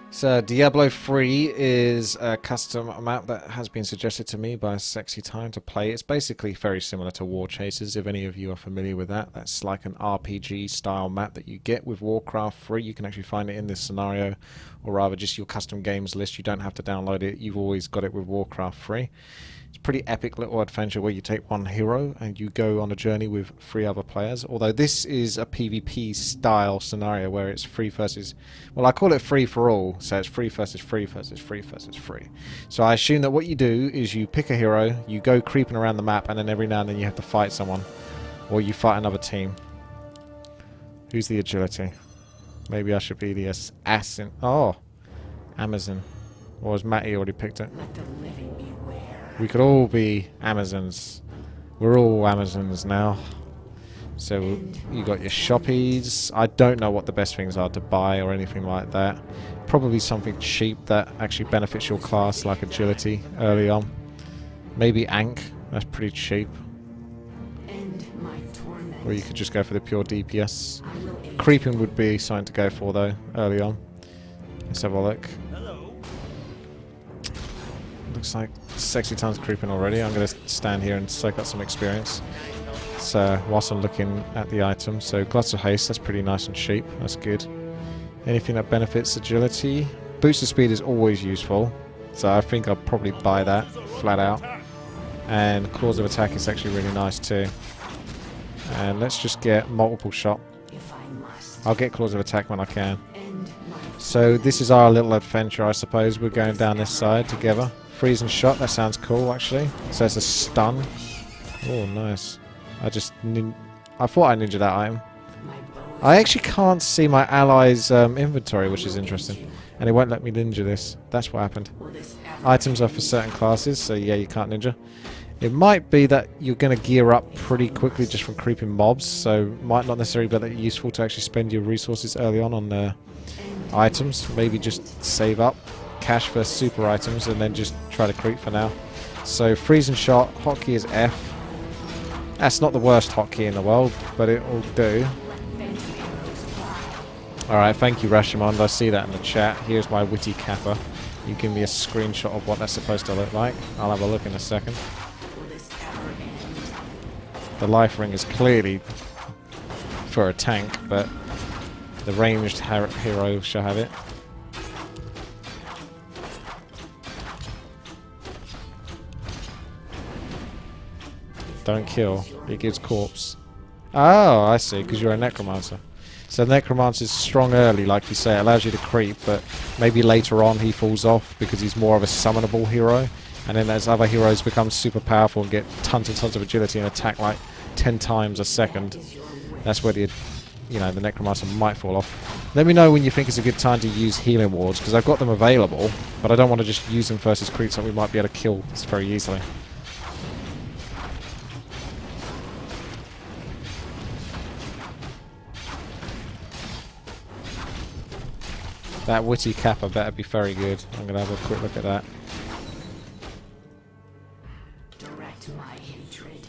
So Diablo 3 is a custom map that has been suggested to me by Sexy Time to play. It's basically very similar to War Chasers, if any of you are familiar with that. That's like an RPG style map that you get with Warcraft 3. You can actually find it in this scenario, or rather just your custom games list. You don't have to download it. You've always got it with Warcraft 3. It's a pretty epic little adventure where you take one hero and you go on a journey with 3 other players. Although this is a PvP style scenario where it's free versus... Well, I call it free for all, so it's free versus free versus free versus free. So I assume that what you do is you pick a hero, you go creeping around the map, and then every now and then you have to fight someone. Or you fight another team. Who's the agility? Maybe I should be the assassin. Oh! Amazon. Or has Matty already picked it? We could all be Amazons. We're all Amazons now. So you got your shoppies. I don't know what the best things are to buy or anything like that. Probably something cheap that actually benefits your class, like agility early on. Maybe Ankh. That's pretty cheap. Or you could just go for the pure DPS. Creeping would be something to go for though, early on. Let's have a look. Looks like Sexy Time's creeping already. I'm going to stand here and soak up some experience. So, whilst I'm looking at the items. So, Gloves of Haste, that's pretty nice and cheap. That's good. Anything that benefits agility. Boost of Speed is always useful. So, I think I'll probably buy that, flat out. And Claws of Attack is actually really nice too. And let's just get multiple shot. I'll get Claws of Attack when I can. So, this is our little adventure, I suppose. We're going down this side together. Freeze and shot, that sounds cool actually. So it's a stun. Oh, nice. I thought I ninja that item. I actually can't see my allies' inventory, which is interesting. And it won't let me ninja this. That's what happened. Items are for certain classes, so yeah, you can't ninja. It might be that you're going to gear up pretty quickly just from creeping mobs, so might not necessarily be that useful to actually spend your resources early on items. Maybe just save up cash for super items and then just try to creep for now. So freeze and shot, hotkey is F. That's not the worst hotkey in the world, but it will do. Alright, thank you Rashomon, I see that in the chat. Here's my witty kappa. You give me a screenshot of what that's supposed to look like. I'll have a look in a second. The life ring is clearly for a tank, but the ranged hero shall have it. Don't kill. It gives corpse. Oh, I see, because you're a necromancer. So necromancer's strong early, like you say. It allows you to creep, but maybe later on he falls off because he's more of a summonable hero. And then as other heroes become super powerful and get tons and tons of agility and attack like 10 times a second, that's where the necromancer might fall off. Let me know when you think it's a good time to use healing wards, because I've got them available, but I don't want to just use them versus creeps that we might be able to kill very easily. That witty kappa better be very good. I'm going to have a quick look at that. Direct my hatred.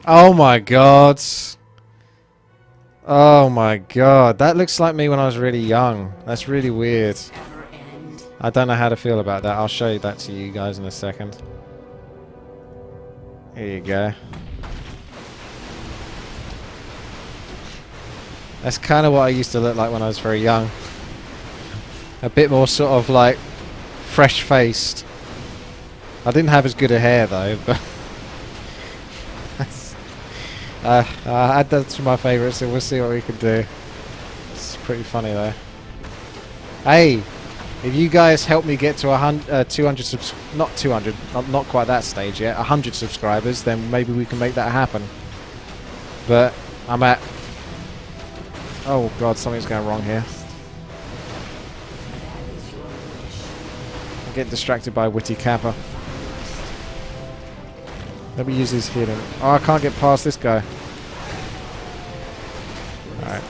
Oh my god. Oh my god. That looks like me when I was really young. That's really weird. I don't know how to feel about that. I'll show you that to you guys in a second. Here you go. That's kind of what I used to look like when I was very young. A bit more sort of like fresh-faced. I didn't have as good a hair though, but I add that to my favourites, so we'll see what we can do. It's pretty funny though. Hey, if you guys help me get to 200 subs, not 200, not quite that stage yet, 100 subscribers, then maybe we can make that happen. But I'm at... Oh god, something's going wrong here. I'm getting distracted by witty kappa. Let me use his healing. Oh, I can't get past this guy. Alright.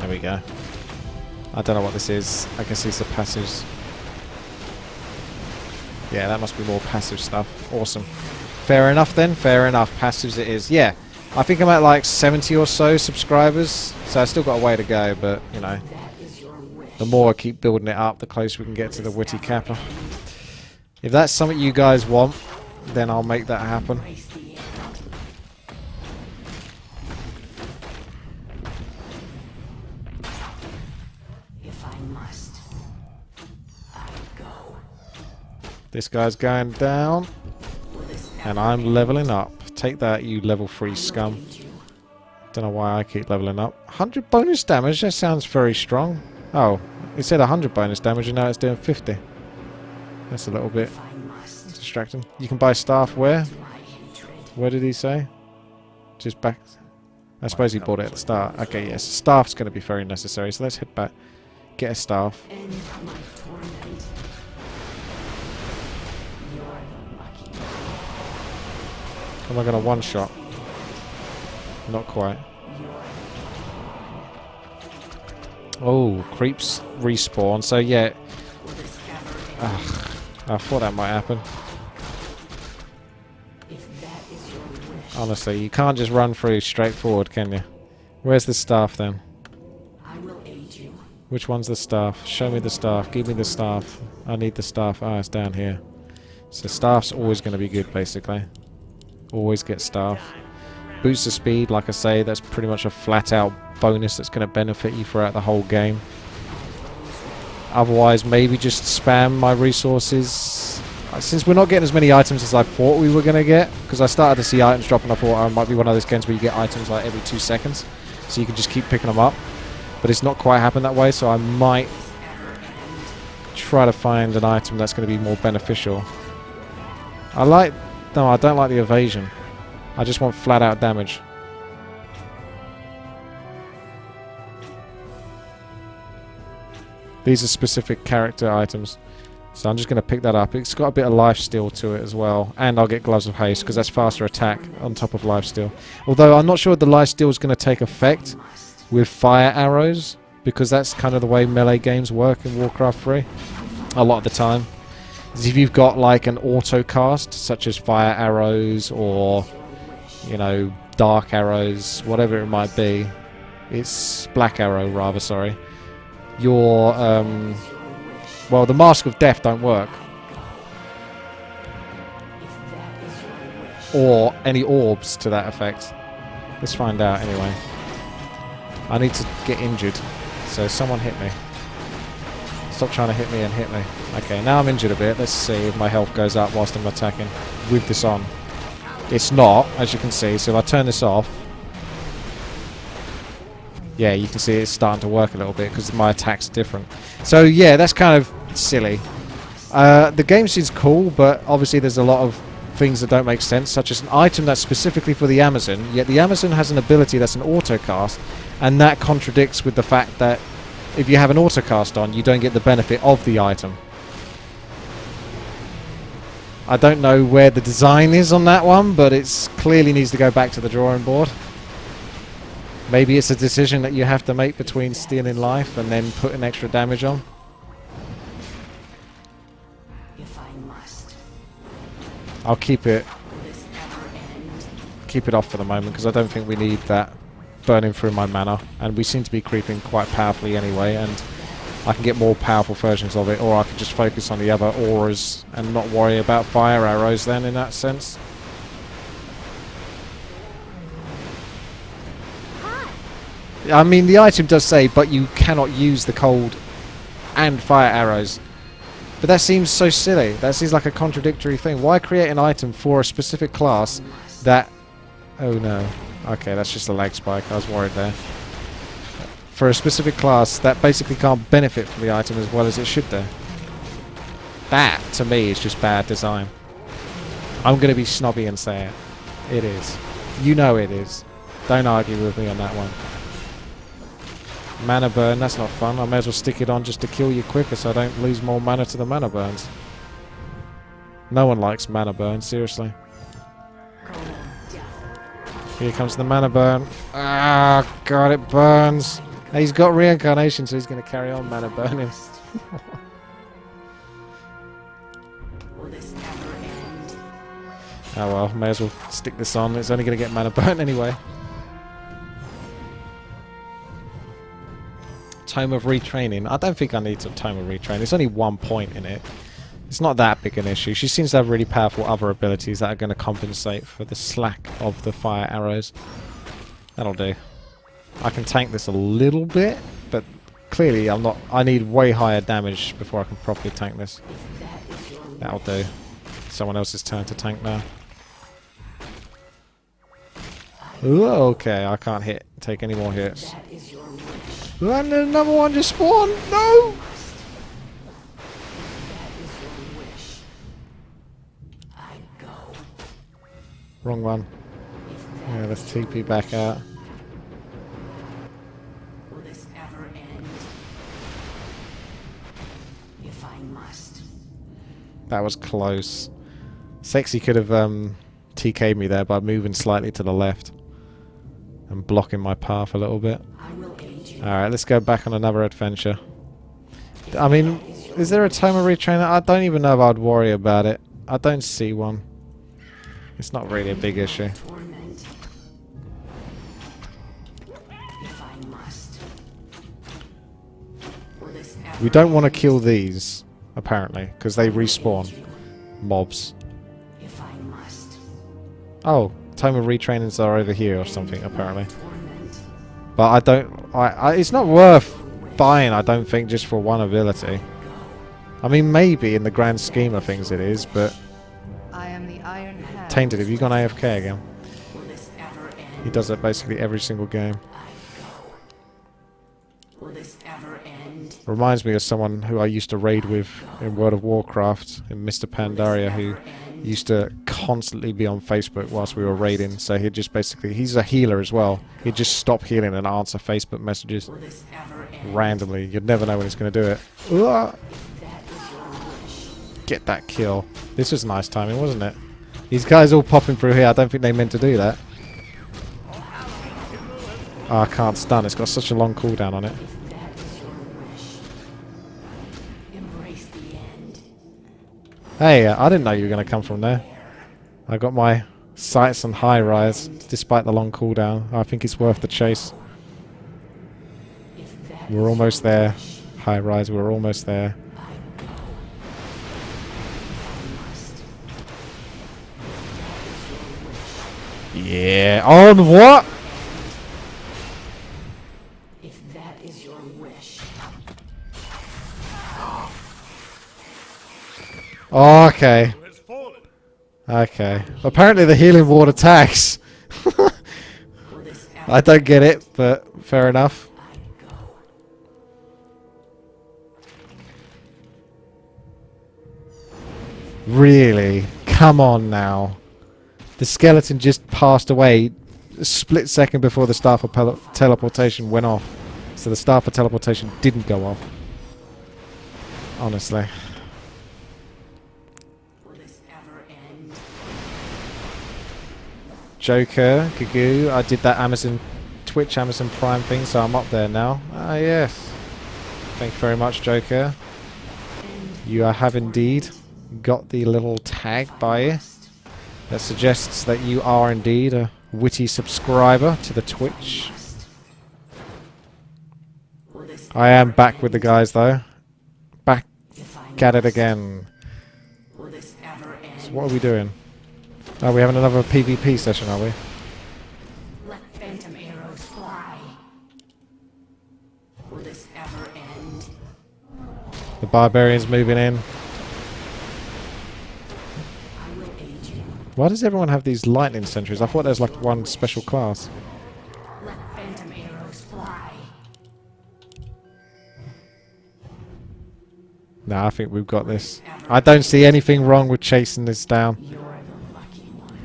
There we go. I don't know what this is. I can see some passives. Yeah, that must be more passive stuff. Awesome. Fair enough then. Fair enough. Passives it is. Yeah. I think I'm at like 70 or so subscribers. So I've still got a way to go. But, you know, the more I keep building it up, the closer we can get to the Witty Kappa. If that's something you guys want, then I'll make that happen. This guy's going down, and I'm leveling up. Take that, you level 3 scum. Don't know why I keep leveling up. 100 bonus damage? That sounds very strong. Oh, it said 100 bonus damage, and now it's doing 50. That's a little bit distracting. You can buy staff where? Where did he say? Just back. I suppose he bought it at the start. Okay, yes, staff's going to be very necessary, so let's head back. Get a staff. Am I going to one-shot? Not quite. Oh, creeps respawn. So, yeah. I thought that might happen. Honestly, you can't just run through straight forward, can you? Where's the staff, then? Which one's the staff? Show me the staff. Give me the staff. I need the staff. Ah, it's down here. So staff's always going to be good, basically. Always get staff. Boost the speed, like I say, that's pretty much a flat-out bonus that's going to benefit you throughout the whole game. Otherwise, maybe just spam my resources. Since we're not getting as many items as I thought we were going to get, because I started to see items drop and I thought I might be one of those games where you get items like every 2 seconds, so you can just keep picking them up. But it's not quite happened that way, so I might try to find an item that's going to be more beneficial. No, I don't like the evasion. I just want flat out damage. These are specific character items. So I'm just going to pick that up. It's got a bit of lifesteal to it as well. And I'll get Gloves of Haste because that's faster attack on top of lifesteal. Although I'm not sure the lifesteal is going to take effect with fire arrows, because that's kind of the way melee games work in Warcraft 3 a lot of the time. If you've got like an auto cast, such as fire arrows or, you know, dark arrows, whatever it might be, it's black arrow rather, sorry. Your, well, the Mask of Death don't work. Or any orbs to that effect. Let's find out anyway. I need to get injured, so someone hit me. Stop trying to hit me and hit me. Okay, now I'm injured a bit. Let's see if my health goes up whilst I'm attacking with this on. It's not, as you can see. So if I turn this off, yeah, you can see it's starting to work a little bit because my attack's different. So yeah, that's kind of silly. The game seems cool, but obviously there's a lot of things that don't make sense, such as an item that's specifically for the Amazon, yet the Amazon has an ability that's an autocast, and that contradicts with the fact that if you have an autocast on, you don't get the benefit of the item. I don't know where the design is on that one, but it clearly needs to go back to the drawing board. Maybe it's a decision that you have to make between stealing life and then putting extra damage on. I'll keep it off for the moment because I don't think we need that burning through my mana, and we seem to be creeping quite powerfully anyway, and I can get more powerful versions of it, or I can just focus on the other auras and not worry about fire arrows then in that sense. I mean, the item does say, but you cannot use the cold and fire arrows. But that seems so silly. That seems like a contradictory thing. Why create an item for a specific class that... Oh no. Okay, that's just a lag spike. I was worried there. For a specific class that basically can't benefit from the item as well as it should do. That, to me, is just bad design. I'm going to be snobby and say it. It is. You know it is. Don't argue with me on that one. Mana burn, that's not fun. I may as well stick it on just to kill you quicker so I don't lose more mana to the mana burns. No one likes mana burn, seriously. Here comes the mana burn. Ah, God, it burns. He's got reincarnation, so he's going to carry on mana burning. Oh well, may as well stick this on. It's only going to get mana burn anyway. Tome of Retraining. I don't think I need to Tome of Retraining. There's only 1 point in it. It's not that big an issue. She seems to have really powerful other abilities that are going to compensate for the slack of the fire arrows. That'll do. I can tank this a little bit, but clearly I'm not. I need way higher damage before I can properly tank this. That'll do. Someone else's turn to tank now. Ooh, okay, I can't take any more hits. And another one just spawned! No! Wrong one. Yeah, let's TP back out. Will this ever end? If I must. That was close. Sexy could have TK'd me there by moving slightly to the left and blocking my path a little bit. Alright, let's go back on another adventure. I mean, is there a Tome of Retraining? I don't even know if I'd worry about it. I don't see one. It's not really a big issue. We don't want to kill these, apparently, because they respawn mobs. Oh, Tome of Retrainings are over here or something, apparently. But I don't... it's not worth buying, I don't think, just for one ability. I mean, maybe in the grand scheme of things it is, but... I am the Iron Hand. Tainted, have you gone AFK again? He does that basically every single game. Reminds me of someone who I used to raid with in World of Warcraft, in Mr. Pandaria, who used to constantly be on Facebook whilst we were raiding. So he'd just basically... He's a healer as well. He'd just stop healing and answer Facebook messages randomly. You'd never know when he's going to do it. Ooh! Get that kill. This was nice timing, wasn't it? These guys all popping through here. I don't think they meant to do that. Oh, I can't stun. It's got such a long cooldown on it. Hey, I didn't know you were going to come from there. I got my sights on high rise, despite the long cooldown. I think it's worth the chase. We're almost there. High rise, we're almost there. Yeah, on what? If that is your wish. Oh, okay. Okay. Apparently the healing ward attacks. I don't get it, but fair enough. Really? Come on now. The skeleton just passed away a split second before the staff of teleportation went off. So the staff of teleportation didn't go off. Honestly. Joker, Gagoo, I did that Twitch Amazon Prime thing, so I'm up there now. Ah, yes. Thank you very much, Joker. You have indeed got the little tag by you that suggests that you are indeed a witty subscriber to the Twitch. I am back with the guys, though. Back at it again. So what are we doing? Oh, we're having another PvP session, are we? Let phantom arrows fly. Will this ever end? The barbarian's moving in. I will aid you. Why does everyone have these lightning sentries? I thought there was like one special class. Let phantom arrows fly. Nah, I think we've got this. I don't see anything wrong with chasing this down. You're the lucky one.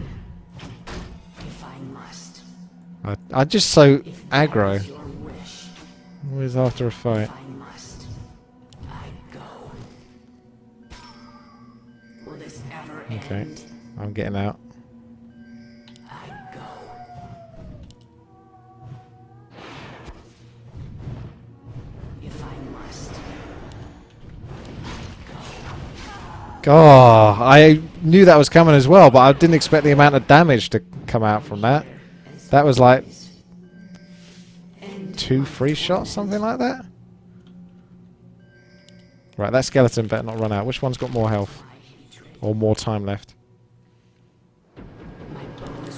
If I must. I'm just so If that aggro. is your wish. Always after a fight. If I must. I go. Will this ever Okay, end? I'm getting out. I go. If I must. God, I knew that was coming as well, but I didn't expect the amount of damage to come out from that. That was like 2 free shots, something like that. Right, that skeleton better not run out. Which one's got more health? Or more time left?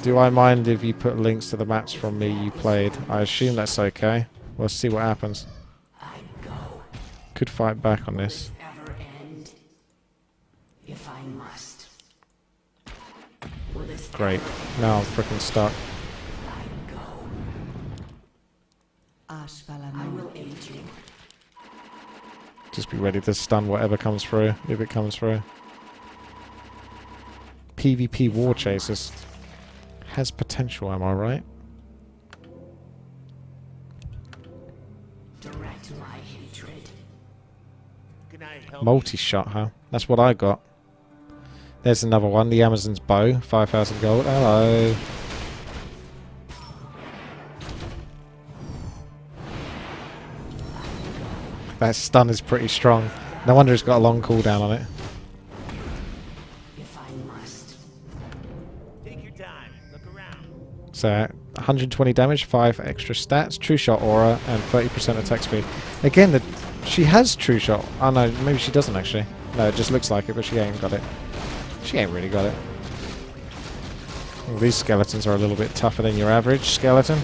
Do I mind if you put links to the maps from me you played? I assume that's okay. We'll see what happens. Could fight back on this. Great. Now I'm freaking stuck. I will aid you. Just be ready to stun whatever comes through, if it comes through. PvP War Chasers has potential, am I right? Direct my hatred. Multi-shot, huh? That's what I got. There's another one, the Amazon's bow, 5,000 gold. Hello. That stun is pretty strong. No wonder it's got a long cooldown on it. If I must. Take your time. Look around. So, 120 damage, 5 extra stats, true shot aura, and 30% attack speed. Again, she has true shot. Oh no, maybe she doesn't actually. No, it just looks like it, but she ain't got it. She ain't really got it. Well, these skeletons are a little bit tougher than your average skeleton.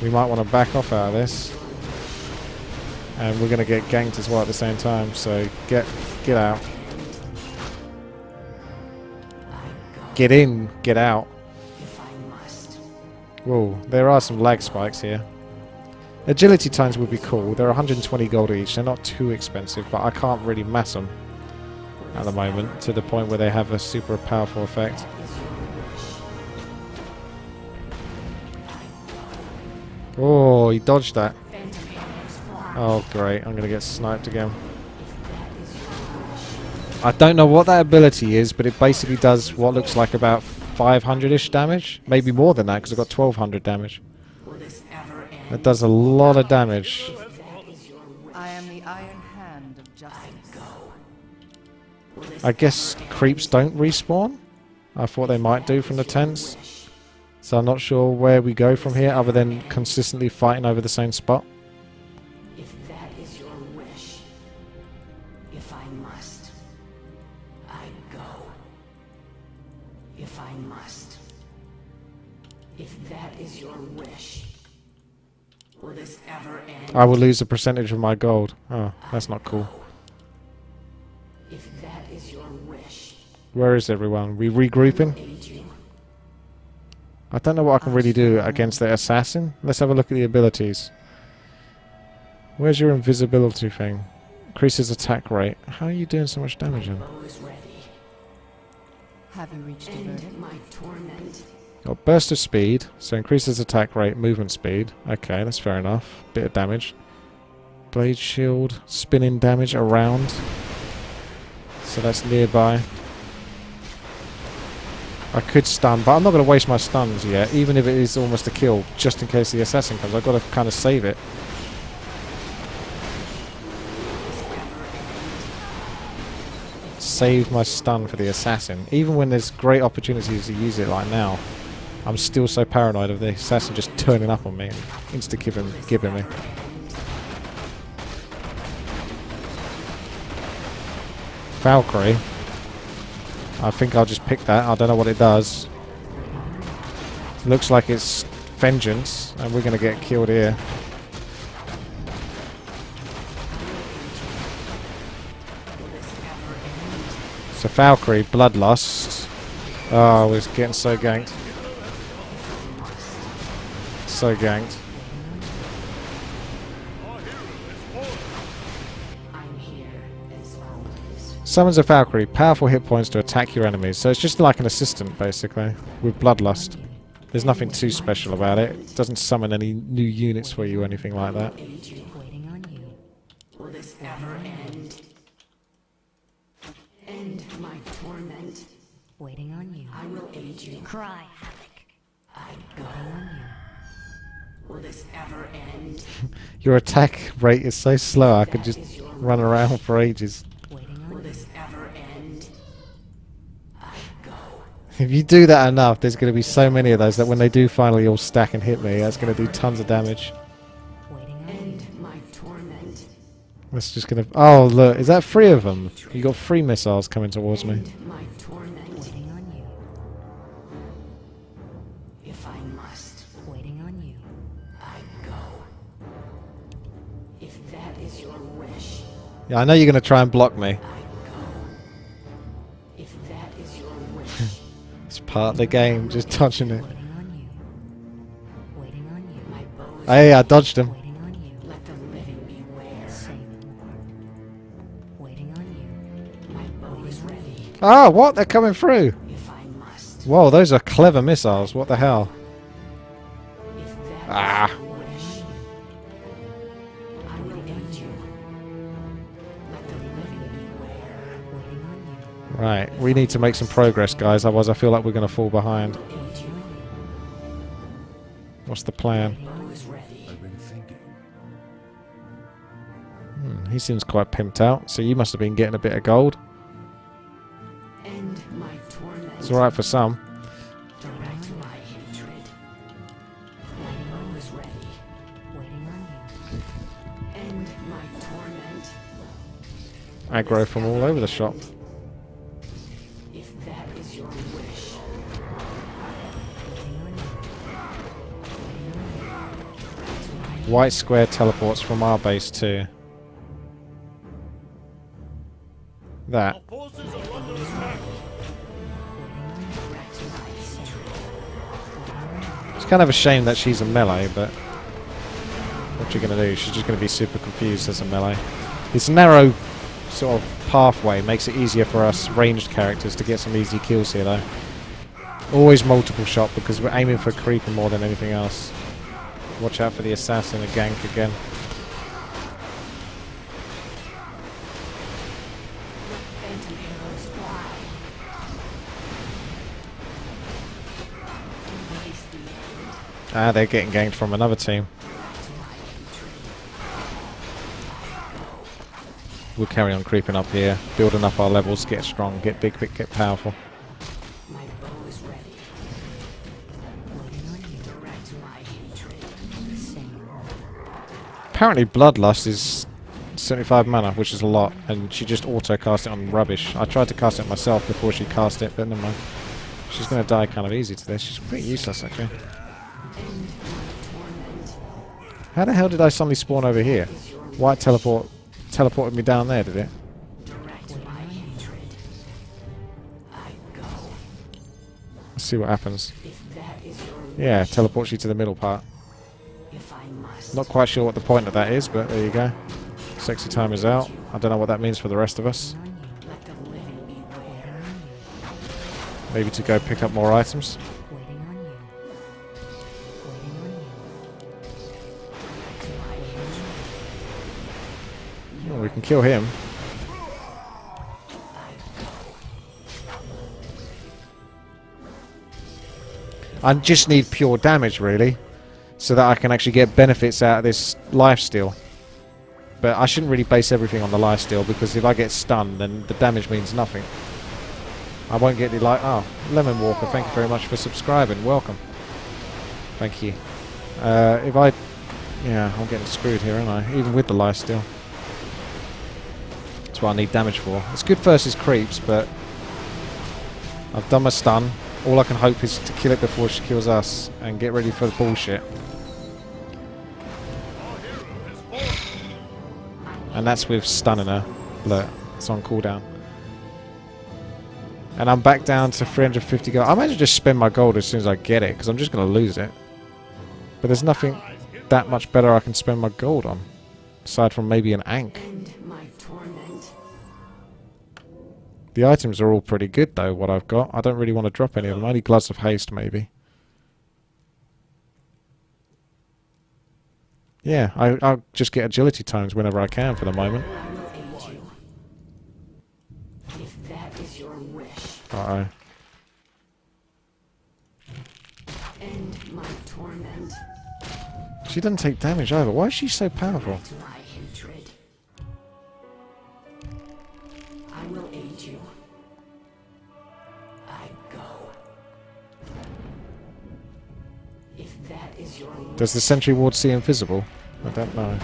We might want to back off out of this. And we're going to get ganked as well at the same time, so get out. Get in, get out. Whoa, there are some lag spikes here. Agility times would be cool. They're 120 gold each. They're not too expensive, but I can't really mass them at the moment to the point where they have a super powerful effect. Oh, he dodged that. Oh great, I'm going to get sniped again. I don't know what that ability is, but it basically does what looks like about 500-ish damage. Maybe more than that, because I've got 1,200 damage. That does a lot of damage. I am the iron hand of justice. I guess creeps don't respawn? I thought they might do from the tents. So I'm not sure where we go from here, other than consistently fighting over the same spot. If that is your wish, if I must, I go. If I must. If that is your wish, will this ever end? I will lose a percentage of my gold. Oh, that's not cool. If that is your wish, Where is everyone? We regrouping? aid you. I don't know what I can really do against the assassin. Let's have a look at the abilities. Where's your invisibility thing? Increases attack rate. How are you doing so much damage then? Bow is ready. Have you reached a End verdict? my torment. Got burst of speed, so increases attack rate, movement speed. Okay, that's fair enough. Bit of damage. Blade shield, spinning damage around. So that's nearby. I could stun, but I'm not going to waste my stuns yet, even if it is almost a kill, just in case the assassin comes. I've got to kind of save it. Save my stun for the assassin. Even when there's great opportunities to use it like now, I'm still so paranoid of the assassin just turning up on me and insta-giving me. Valkyrie. I think I'll just pick that. I don't know what it does. Looks like it's vengeance, and we're going to get killed here. So Valkyrie, Bloodlust. Oh, we're getting so ganked. So ganked. I'm here as always. Summons a Valkyrie, powerful hit points to attack your enemies. So it's just like an assistant, basically, with Bloodlust. There's nothing too special about it. It doesn't summon any new units for you or anything like that. Waiting on you. Will this ever end? End my torment. Waiting on you. I will aid you. Cry havoc. I go. Will this ever end? Your attack rate is so slow, I could just run around for ages. Waiting Will on you. this ever end? I If you do that enough, there's going to be so many of those that when they do finally all stack and hit me, that's going to do tons of damage. End my torment. That's just going to... Oh, look. Is that 3 of them? You got 3 missiles coming towards me. End my torment. Waiting on you. If I must. Waiting on you. I go. If that is your wish. Yeah, I know you're going to try and block me. I go. If that is your wish. It's part of the game, just touching it. Waiting on you. Waiting on you. My bow is Hey, I dodged him. waiting on you. Let the living beware. Waiting on you. My bow is ready. Oh, what? They're coming through. If I must. Whoa, those are clever missiles. What the hell? If that Ah. is your wish. I will aid you. Let the living beware. Waiting on you. Right, we need to make some progress, guys. Otherwise, I feel like we're going to fall behind. Aid you. What's the plan? Bow is ready. He seems quite pimped out. So you must have been getting a bit of gold. End my torment. It's alright for some. Direct my hatred. My bow is ready. Waiting on you. End my torment. Aggro from all over the shop. If that is your wish. White square teleports from our base too. That. It's kind of a shame that she's a melee, but what you're going to do? She's just going to be super confused as a melee. This narrow sort of pathway makes it easier for us ranged characters to get some easy kills here, though. Always multiple shot because we're aiming for creeping more than anything else. Watch out for the assassin, a gank again. Phantom arrows fly. Embrace the end. Ah, they're getting ganked from another team. To my hatred. We'll carry on creeping up here, building up our levels, get strong, get big, get powerful. My bow is ready. Waiting on you. Direct my hatred. Apparently Bloodlust is 75 mana, which is a lot, and she just auto-cast it on rubbish. I tried to cast it myself before she cast it, but never mind. She's going to die kind of easy to this. She's pretty useless, actually. End my torment. How the hell did I suddenly spawn over here? White teleported me down there, did it? Direct my hatred. I go. Let's see what happens. If that is your Yeah, teleports you to the middle part. if I must. Not quite sure what the point of that is, but there you go. Sexy time is out. I don't know what that means for the rest of us. Let the living beware. Maybe to go pick up more items. Waiting on you. Waiting on you. To my hatred. Oh, we can kill him. I just need pure damage, really, so that I can actually get benefits out of this lifesteal. But I shouldn't really base everything on the lifesteal, because if I get stunned, then the damage means nothing. I won't get the Oh, Lemon Walker, thank you very much for subscribing. Welcome. Thank you. If I... Yeah, I'm getting screwed here, aren't I? Even with the lifesteal. That's what I need damage for. It's good versus creeps, but I've done my stun. All I can hope is to kill it before she kills us and get ready for the bullshit. And that's with stunning her. Look, it's on cooldown. And I'm back down to 350 gold. I might just spend my gold as soon as I get it, because I'm just going to lose it. But there's nothing that much better I can spend my gold on, aside from maybe an Ankh. End my torment. The items are all pretty good, though, what I've got. I don't really want to drop any of them. Only Gloves of Haste, maybe. Yeah, I'll just get agility tones whenever I can for the moment. I will aid you. If that is your wish. Uh-oh. End my torment. She doesn't take damage either. Why is she so powerful? To my hatred. I will aid you. I go. that is your Does the sentry ward see invisible? I don't know.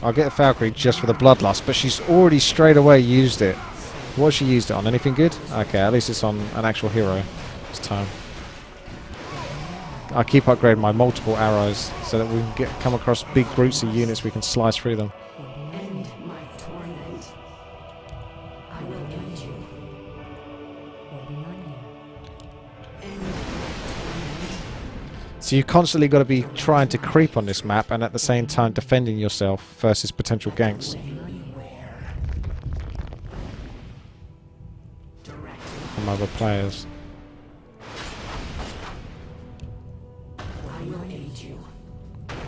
I'll get a Valkyrie just for the bloodlust, but she's already straight away used it. What has she used it on? Anything good? Okay, at least it's on an actual hero this time. I keep upgrading my multiple arrows so that we can come across big groups of units, we can slice through them. end my torment. I will end you. Waiting on you. End my torment. So you've constantly got to be trying to creep on this map and at the same time defending yourself versus potential ganks from other players. I will aid you.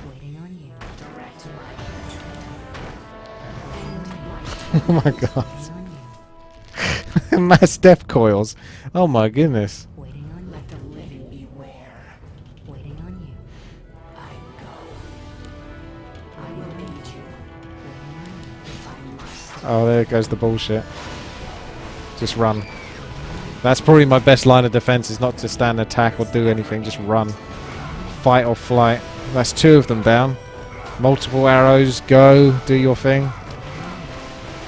Waiting on you. Direct my end my Oh my god. Mass death coils. Oh my goodness. waiting on let the living beware. Waiting on you. I go. I will aid you. Waiting on you. If I must. Oh, there goes the bullshit. Just run. That's probably my best line of defense, is not to stand attack or do anything, just run. Fight or flight. That's 2 of them down. Multiple arrows, go, do your thing.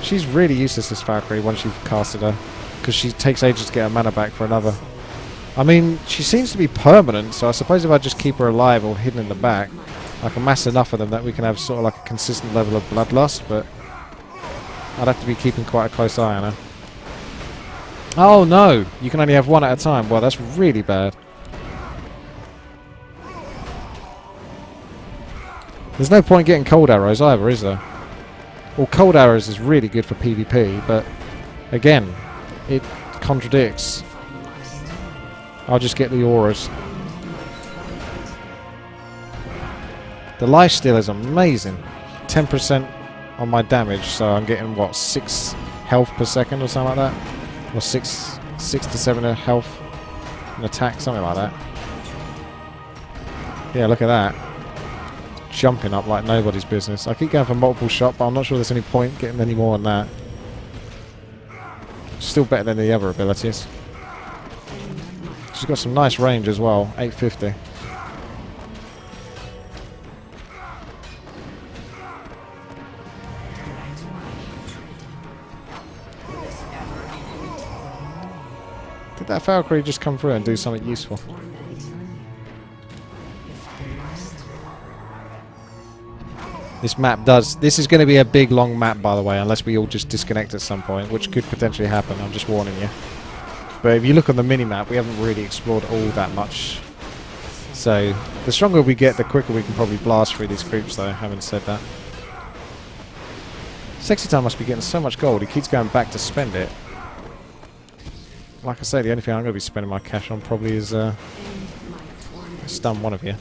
She's really useless, this Valkyrie, once you've casted her, because she takes ages to get her mana back for another. I mean, she seems to be permanent, so I suppose if I just keep her alive or hidden in the back, I can mass enough of them that we can have sort of like a consistent level of bloodlust, but I'd have to be keeping quite a close eye on her. Oh no! You can only have 1 at a time. Well, that's really bad. There's no point getting cold arrows either, is there? Well, cold arrows is really good for PvP, but again, it contradicts. I'll just get the auras. The lifesteal is amazing. 10% on my damage, so I'm getting, what, 6 health per second or something like that? Or 6 to 7 health and attack, something like that. Yeah, look at that. Jumping up like nobody's business. I keep going for multiple shot, but I'm not sure there's any point getting any more than that. Still better than the other abilities. She's got some nice range as well, 850. Did that Valkyrie just come through and do something useful? This map does... This is going to be a big, long map, by the way, unless we all just disconnect at some point, which could potentially happen, I'm just warning you. But if you look on the mini-map, we haven't really explored all that much. So, the stronger we get, the quicker we can probably blast through these creeps, though, having said that. Sexy Time must be getting so much gold, he keeps going back to spend it. Like I say, the only thing I'm going to be spending my cash on probably is stun one of you.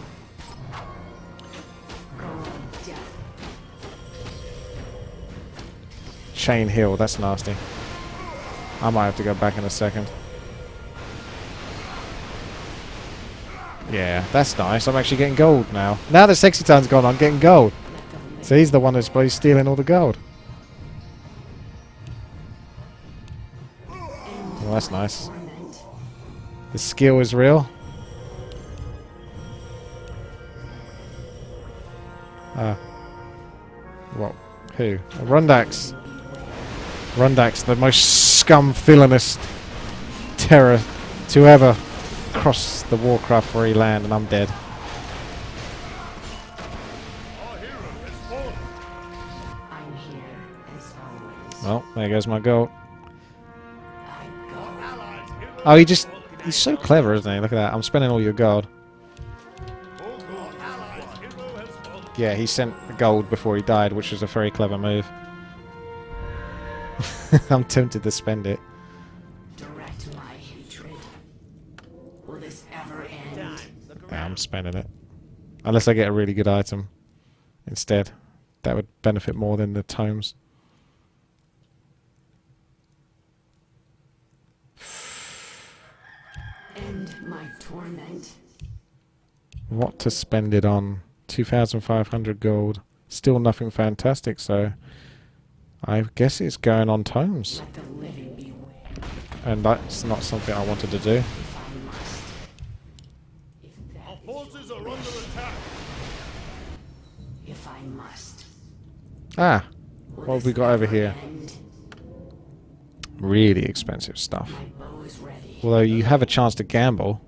Chain heal, that's nasty. I might have to go back in a second. Yeah, that's nice. I'm actually getting gold now. Now that Sexy Time's gone, I'm getting gold. So he's the one that's probably stealing all the gold. Well, that's nice. The skill is real. What? Who? Rundax. Rundax, the most scum-villainous terror to ever cross the Warcraft free land, and I'm dead. I'm here as always. Well, there goes my gold. Oh, he's so clever, isn't he? Look at that. I'm spending all your gold. Yeah, he sent the gold before he died, which was a very clever move. I'm tempted to spend it. Direct my hatred. Will this ever end? Yeah, I'm spending it. Unless I get a really good item instead. That would benefit more than the tomes. End my torment. What to spend it on? 2,500 gold. Still nothing fantastic, so I guess it's going on tomes. Let the living beware. and that's not something I wanted to do. If I must. If that Our forces are under attack. If I must. Ah, Will what have we this got over ever here? end? Really expensive stuff. My bow is ready. Although you have a chance to gamble.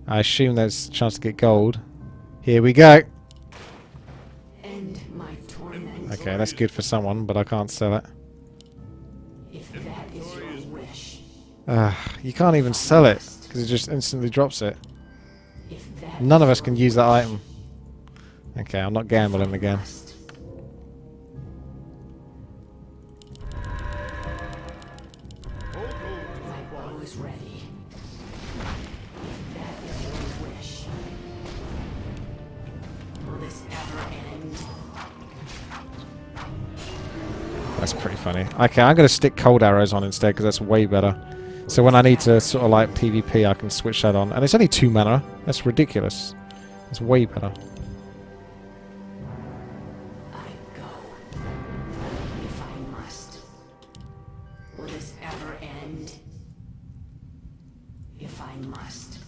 I assume there's a chance to get gold. Here we go. End my torment. Okay, that's good for someone, but I can't sell it. If that is your wish. You can't even sell it, because it just instantly drops it. If that None of is us can use that item. Okay, I'm not gambling again. must. My bow is ready. If that is your wish. Will this ever end? That's pretty funny. Okay, I'm going to stick cold arrows on instead, because that's way better. So when I need to sort of like PvP, I can switch that on. And it's only 2 mana. That's ridiculous. It's way better. I go. If I must. Will this ever end? If I must.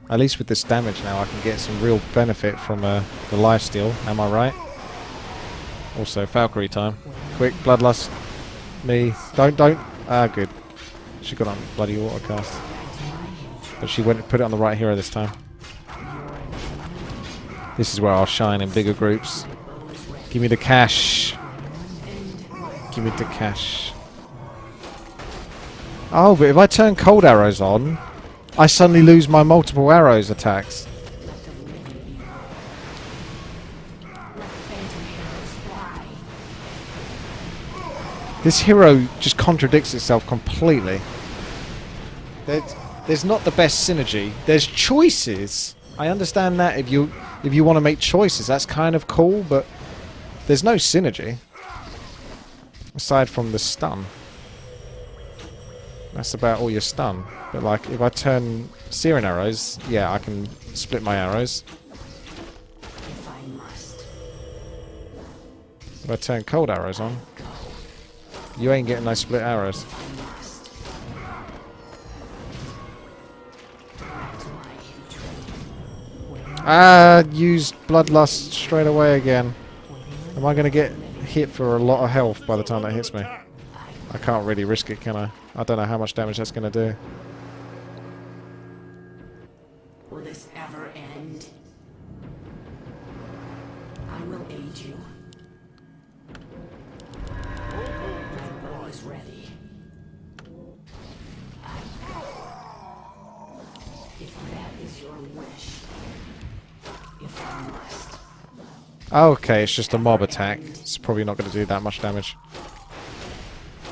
At least with this damage now, I can get some real benefit from the lifesteal. Am I right? Also, Valkyrie time. Quick, Bloodlust. Me. Don't. Ah, good. She got on bloody Watercast. But she went and put it on the right hero this time. This is where I'll shine in bigger groups. Give me the cash. Give me the cash. Oh, but if I turn cold arrows on, I suddenly lose my multiple arrows attacks. Let the living be Let phantom arrows fly. This hero just contradicts itself completely. There's not the best synergy. There's choices. I understand that if you want to make choices, that's kind of cool, but there's no synergy. Aside from the stun. That's about all your stun. But like, if I turn searing arrows, yeah, I can split my arrows. If I must. If I turn cold arrows on, you ain't getting no split arrows. If I must. Back to my hatred. Use Bloodlust straight away again. Am I going to get hit for a lot of health by the time that hits me? I can't really risk it, can I? I don't know how much damage that's going to do. Will this ever end? I will aid you. My bow is ready. I go. If that is your wish. If I must. Okay, it's just a mob attack. It's probably not going to do that much damage.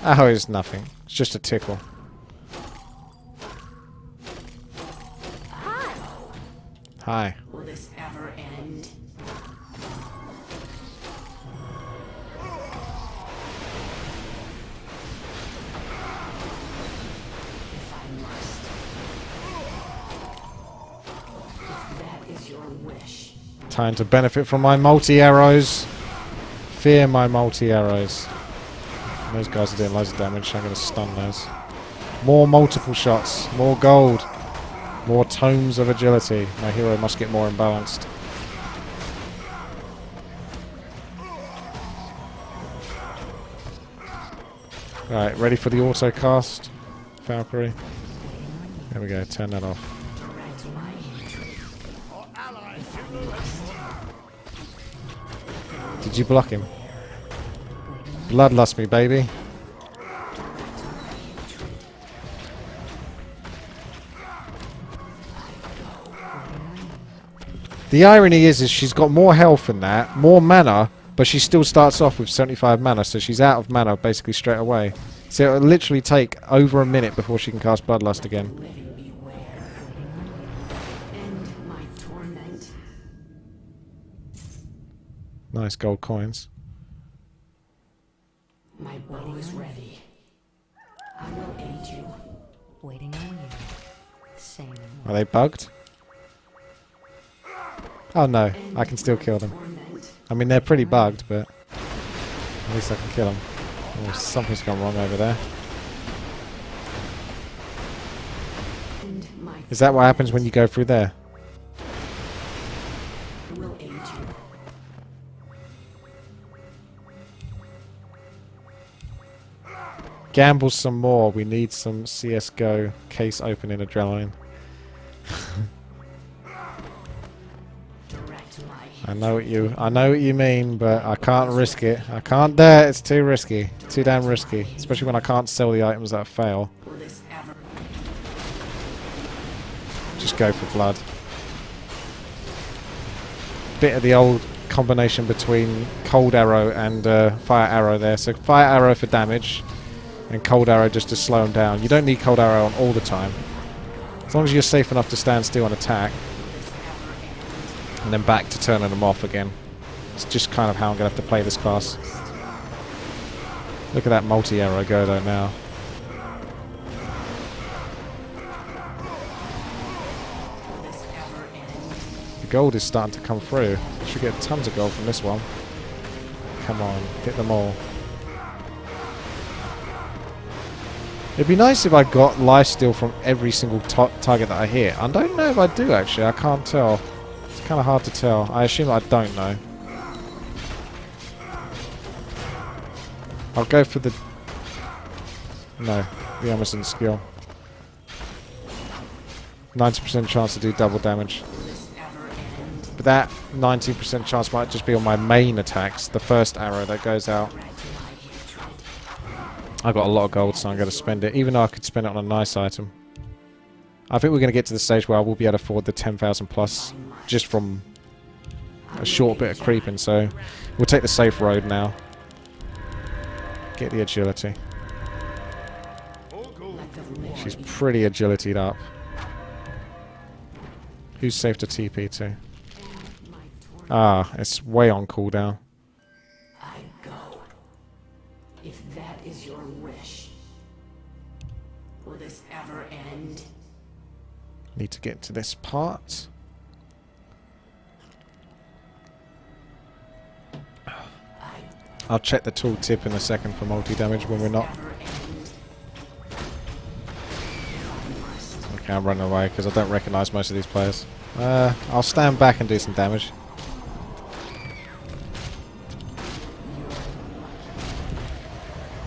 Oh, it's nothing. It's just a tickle. Hi. Will this ever end? If I must. If that is your wish. Time to benefit from my multi-arrows. Fear my multi-arrows. Those guys are doing loads of damage. I'm going to stun those. More multiple shots. More gold. More tomes of agility. My hero must get more imbalanced. Right, ready for the auto cast, Valkyrie. There we go, turn that off. Did you block him? Bloodlust me, baby. The irony is she's got more health than that, more mana, but she still starts off with 75 mana, so she's out of mana basically straight away. So it'll literally take over a minute before she can cast Bloodlust again. Living beware. End my torment. Nice gold coins. My bow is ready. I will aid you. Waiting on you. Same. Are they bugged? Oh no, I can still kill them. Torment. I mean, they're pretty bugged, but at least I can kill them. Oh, something's gone wrong over there. And my Is that what happens when you go through there? will aid you. Gamble some more. We need some CSGO case opening adrenaline. Direct my I know what you mean, but I can't risk it. I can't dare. It's too risky. Too damn risky. Especially when I can't sell the items that fail. will this ever Just go for blood. Bit of the old combination between cold arrow and fire arrow there. So fire arrow for damage, and cold arrow just to slow them down. You don't need cold arrow on all the time. As long as you're safe enough to stand still and attack, and then back to turning them off again. It's just kind of how I'm going to have to play this class. Look at that multi-arrow go though now. The gold is starting to come through. Should get tons of gold from this one. Come on, hit them all. It'd be nice if I got lifesteal from every single target that I hit. I don't know if I do actually, I can't tell. It's kind of hard to tell. I assume I don't know. I'll go for the... No, the Emerson skill. 90% chance to do double damage. But that 19% chance might just be on my main attacks, the first arrow that goes out. I've got a lot of gold, so I'm going to spend it, even though I could spend it on a nice item. I think we're going to get to the stage where I will be able to afford the 10,000 plus just from a short bit of creeping, so we'll take the safe road now. Get the agility. She's pretty agilitied up. Who's safe to TP to? Ah, it's way on cooldown. I go. If that is your wish, will this ever end? Need to get to this part. I'll check the tooltip in a second for multi-damage when we're not. Okay, I'm running away because I don't recognise most of these players. I'll stand back and do some damage.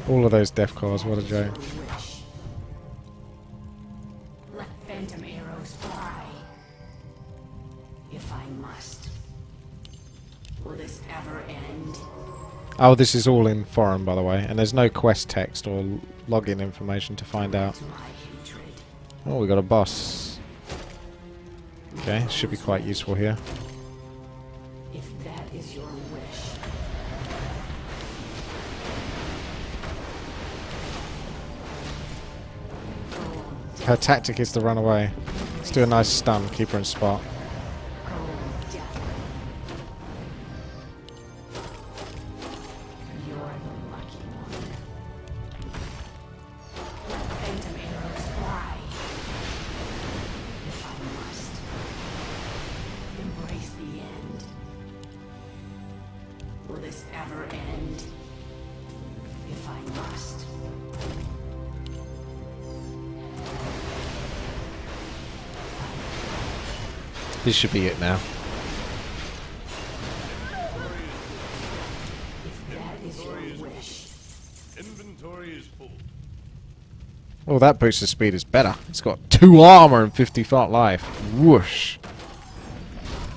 All of those death claws, what a joke. Let phantom arrows fly. If I must. Will this ever end? Oh, this is all in foreign, by the way, and there's no quest text or login information to find out. My hatred. Oh, we got a boss. Okay, should be quite useful here. If that is your wish. Her tactic is to run away. Let's do a nice stun, keep her in spot. Cold death. You're the lucky one. Let phantom arrows fly. If I must. Embrace the end. Will this ever end? If I must. This should be it now. If that is your wish. Inventory is full. Oh, that boost of speed is better. It's got 2 armor and 50 fart life. Whoosh.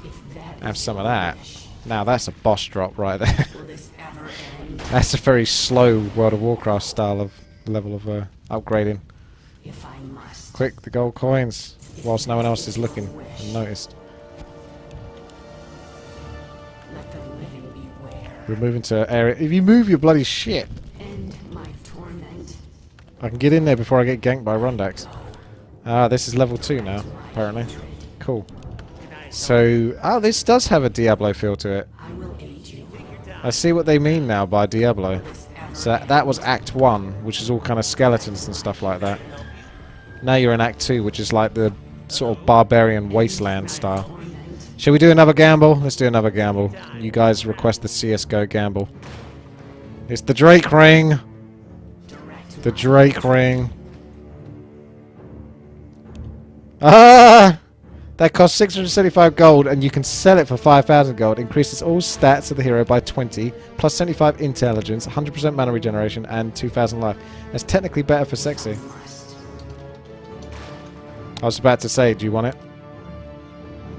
If that Have is some of your that. wish, Now that's a boss drop right there. will this ever end? That's a very slow World of Warcraft style of level of upgrading. If I must. Quick, the gold coins, whilst no one else is looking and noticed. Let the living beware. We're moving to area. If you move your bloody shit, End my torment. I can get in there before I get ganked by Rundax. Ah, this is level 2 now, apparently. Cool. So, oh, this does have a Diablo feel to it. I will aid you. I see what they mean now by Diablo. So that was Act 1, which is all kind of skeletons and stuff like that. Now you're in Act 2, which is like the sort of barbarian wasteland style. Shall we do another gamble? Let's do another gamble. You guys request the CSGO gamble. It's the Drake ring! The Drake ring. Ah! That costs 675 gold and you can sell it for 5,000 gold. Increases all stats of the hero by 20, plus 75 intelligence, 100% mana regeneration, and 2,000 life. That's technically better for sexy. I was about to say, do you want it?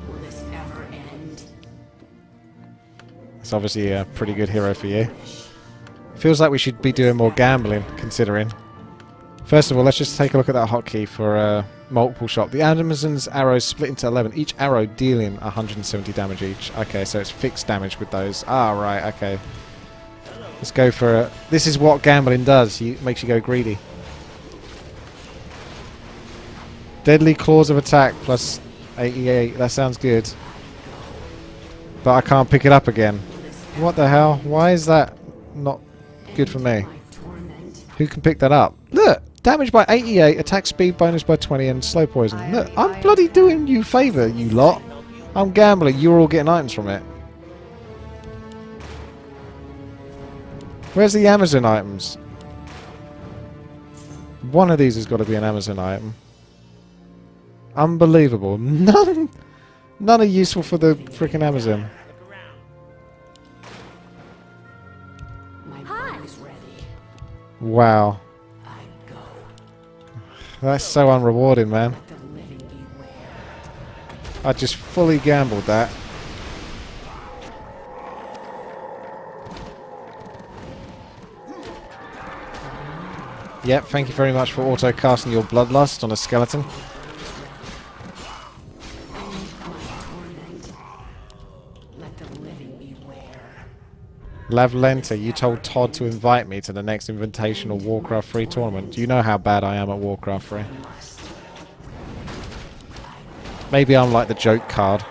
Will this ever end? It's obviously a pretty good hero for you. Feels like we should be doing more gambling, considering. First of all, let's just take a look at that hotkey for multiple shot. The Amazon's arrows split into 11, each arrow dealing 170 damage each. Okay, so it's fixed damage with those. Ah, right, okay. Let's go for this is what gambling does. Makes you go greedy. Deadly claws of attack plus 88. That sounds good. But I can't pick it up again. What the hell? Why is that not good for me? Who can pick that up? Look! Damage by 88, attack speed bonus by 20, and slow poison. Look, I'm bloody doing you a favour, you lot. I'm gambling, you're all getting items from it. Where's the Amazon items? One of these has got to be an Amazon item. Unbelievable. None are useful for the freaking Amazon. Wow. That's so unrewarding, man. I just fully gambled that. Yep, thank you very much for auto-casting your bloodlust on a skeleton. Lavlenta, you told Todd to invite me to the next Invitational Warcraft 3 tournament. Do you know how bad I am at Warcraft 3? Maybe I'm like the joke card.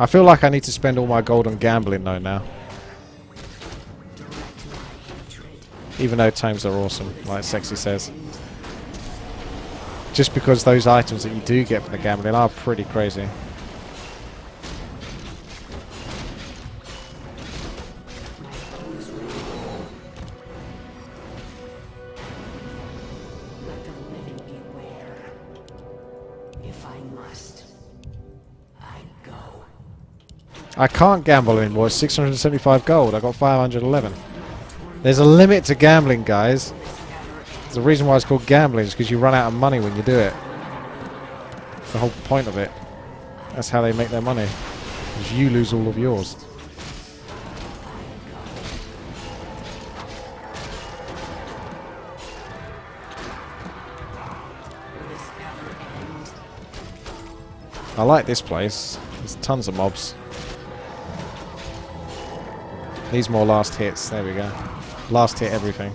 I feel like I need to spend all my gold on gambling though now. Even though tomes are awesome, like Sexy says. Just because those items that you do get from the gambling are pretty crazy. I can't gamble anymore. It's 675 gold. I got 511. There's a limit to gambling, guys. The reason why it's called gambling is because you run out of money when you do it. That's the whole point of it. That's how they make their money. Is you lose all of yours. I like this place. There's tons of mobs. Needs more last hits. There we go. Last hit everything.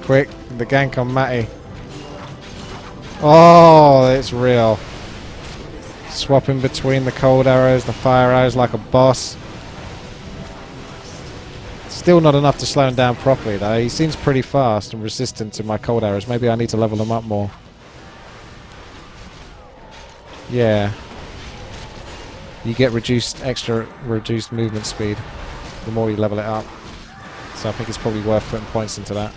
Quick, the gank on Matty. Oh, it's real. Swapping between the cold arrows, the fire arrows like a boss. Still not enough to slow him down properly though. He seems pretty fast and resistant to my cold arrows. Maybe I need to level him up more. Yeah. You get reduced movement speed the more you level it up. So I think it's probably worth putting points into that.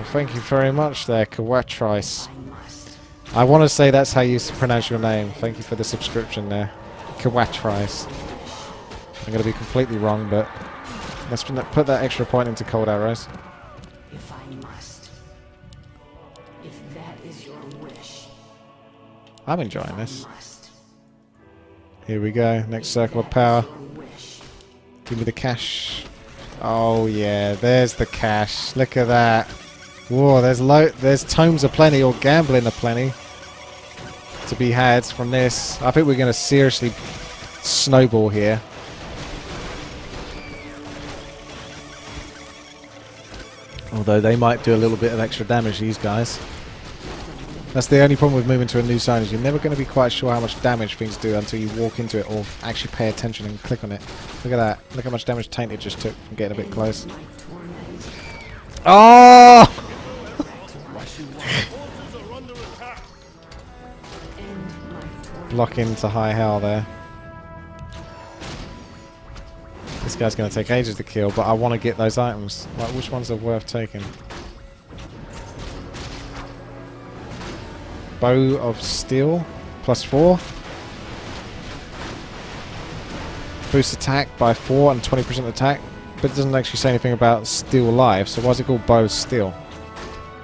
Thank you very much there, Kawatrice. I want to say that's how you pronounce your name. Thank you for the subscription there. Kawatrice. I'm going to be completely wrong, but let's put that extra point into cold arrows. If I must. If that is your wish. I'm enjoying this. Here we go. Next circle of power. Give me the cash. Oh yeah, there's the cash. Look at that. Whoa, there's tomes aplenty or gambling aplenty to be had from this. I think we're going to seriously snowball here. Although they might do a little bit of extra damage, these guys. That's the only problem with moving to a new zone, is you're never going to be quite sure how much damage things do until you walk into it or actually pay attention and click on it. Look at that. Look how much damage Tainted just took from getting a bit close. Oh! Block into high hell there. This guy's going to take ages to kill, but I want to get those items. Like, which ones are worth taking? Bow of Steel, +4. Boost attack by 4 and 20% attack, but it doesn't actually say anything about Steel Life, so why is it called Bow of Steel?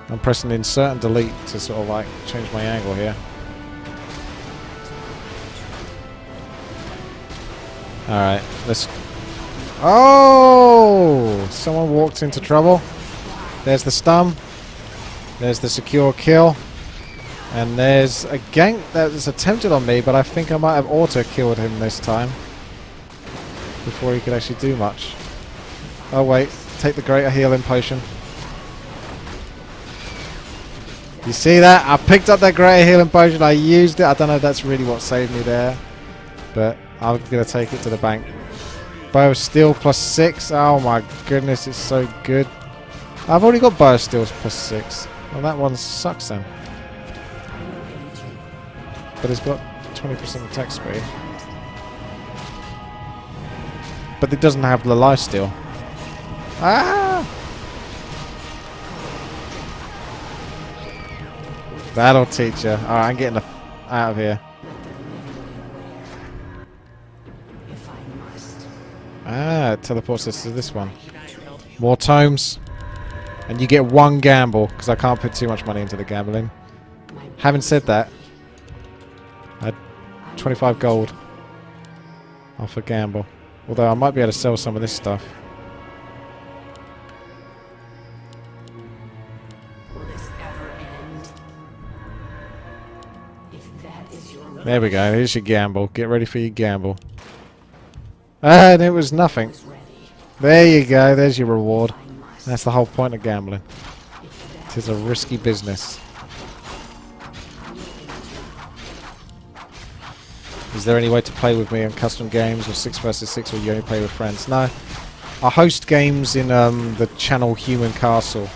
I'm pressing insert and delete to sort of like change my angle here. Alright, let's... Oh! Someone walked into trouble. There's the stun. There's the secure kill. And there's a gank that was attempted on me, but I think I might have auto-killed him this time. Before he could actually do much. Oh wait, take the greater healing potion. You see that? I picked up that greater healing potion, I used it. I don't know if that's really what saved me there. But I'm going to take it to the bank. Bow of Steel +6. Oh my goodness, it's so good. I've already got Bow of Steel +6. Well, that one sucks then. But it's got 20% attack speed. But it doesn't have the life steal. Ah! That'll teach you. Alright, I'm getting out of here. Ah, it teleports us to this one. More tomes. And you get 1 gamble, because I can't put too much money into the gambling. Having said that, I had 25 gold off a gamble. Although I might be able to sell some of this stuff. There we go, here's your gamble. Get ready for your gamble. And it was nothing. There you go, there's your reward. That's the whole point of gambling. It is a risky business. Is there any way to play with me on custom games or 6 vs 6 or you only play with friends? No. I host games in the channel Human Castle.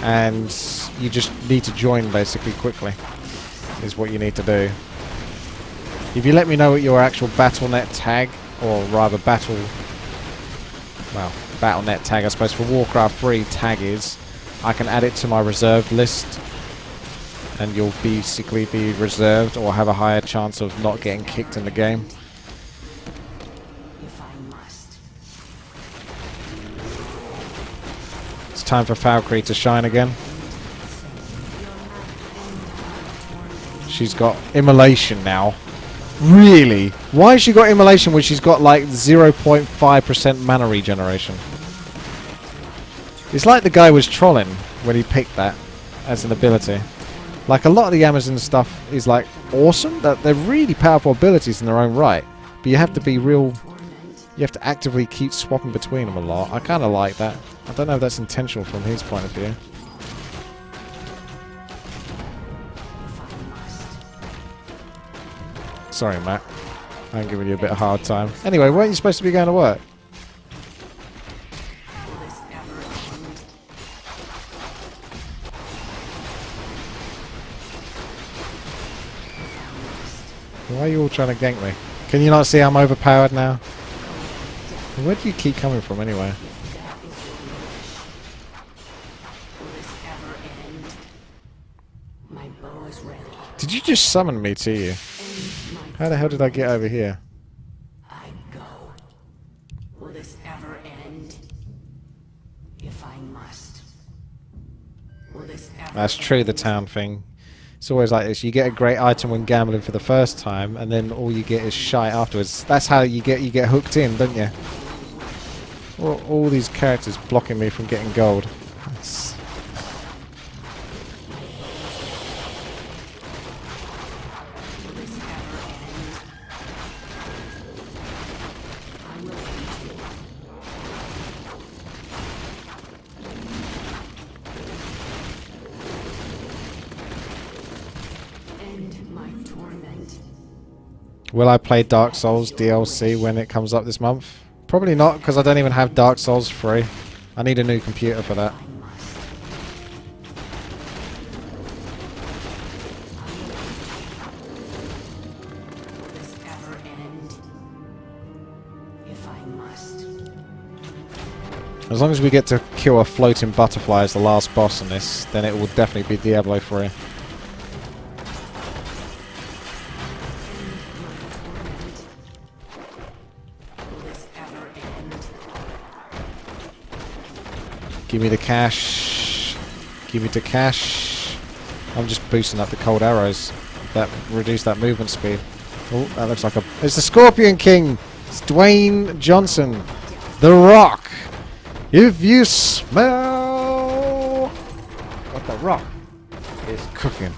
And you just need to join basically quickly. Is what you need to do. If you let me know what your actual Battle.net tag, or rather Battle.net tag I suppose for Warcraft 3 tag is, I can add it to my reserved list. And you'll basically be reserved or have a higher chance of not getting kicked in the game. It's time for Valkyrie to shine again. She's got Immolation now. Really? Why has she got Immolation when she's got like 0.5% mana regeneration? It's like the guy was trolling when he picked that as an ability. Like, a lot of the Amazon stuff is, like, awesome. That they're really powerful abilities in their own right. But you have to be real... You have to actively keep swapping between them a lot. I kind of like that. I don't know if that's intentional from his point of view. Sorry, Matt. I'm giving you a bit of a hard time. Anyway, weren't you supposed to be going to work? Why are you all trying to gank me? Can you not see I'm overpowered now? Where do you keep coming from anyway? Did you just summon me to you? How the hell did I get over here? I go. Will this ever end? If I must. Will this ever That's true, the town thing. It's always like this. You get a great item when gambling for the first time, and then all you get is shite afterwards. That's how you get hooked in, don't you? All these characters blocking me from getting gold. That's... Will I play Dark Souls DLC when it comes up this month? Probably not, because I don't even have Dark Souls free. I need a new computer for that. This ever end? If I must. As long as we get to kill a floating butterfly as the last boss in this, then it will definitely be Diablo 3. Give me the cash. Give me the cash. I'm just boosting up the cold arrows. That reduce that movement speed. Oh, that looks like a... It's the Scorpion King! It's Dwayne Johnson. The Rock! If you smell what the Rock is cooking.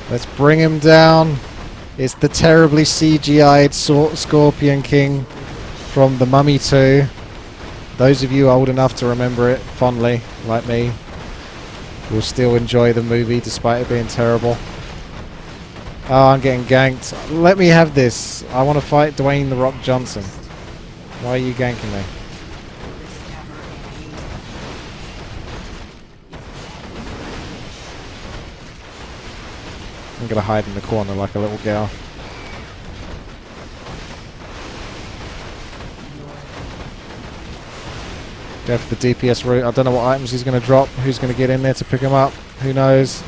Let's bring him down. It's the terribly CGI'd Scorpion King from The Mummy 2. Those of you old enough to remember it fondly, like me, will still enjoy the movie despite it being terrible. Oh, I'm getting ganked. Let me have this. I want to fight Dwayne The Rock Johnson. Why are you ganking me? I'm gonna hide in the corner like a little girl. Go for the DPS route. I don't know what items he's going to drop. Who's going to get in there to pick him up? Who knows?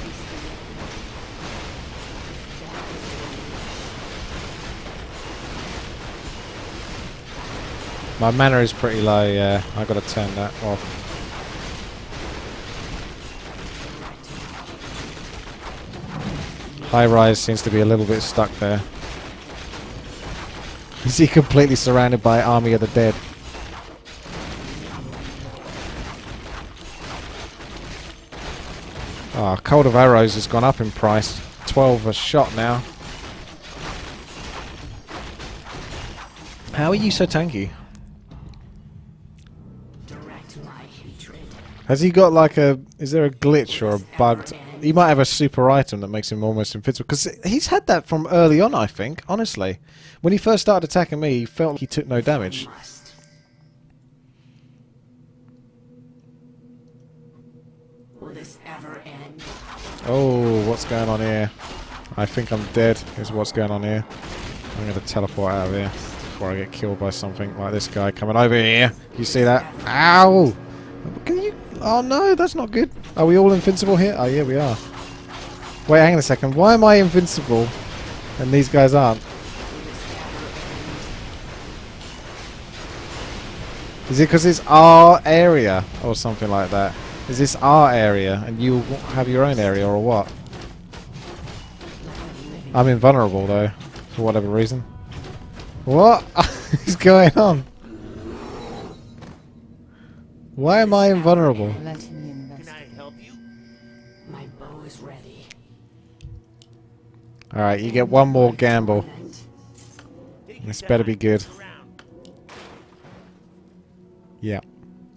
My mana is pretty low, yeah. I got to turn that off. High Rise seems to be a little bit stuck there. Is he completely surrounded by Army of the Dead? Ah, Cold of Arrows has gone up in price. 12 a shot now. How are you so tanky? Direct my hatred. Has he got like a... Is there a glitch or a bugged... He might have a super item that makes him almost invincible. Because he's had that from early on, I think. Honestly. When he first started attacking me, he felt like he took no damage. Will this ever end? Oh, what's going on here? I think I'm dead, is what's going on here. I'm going to teleport out of here before I get killed by something like this guy coming over here. You see that? Ow! Can you... Oh no, that's not good. Are we all invincible here? Oh yeah, we are. Wait, hang on a second. Why am I invincible and these guys aren't? Is it because it's our area or something like that? Is this our area and you have your own area or what? I'm invulnerable though, for whatever reason. What is going on? Why am I invulnerable? Let me investigate. My bow is ready. Alright, you get one more gamble. This better be good. Yeah.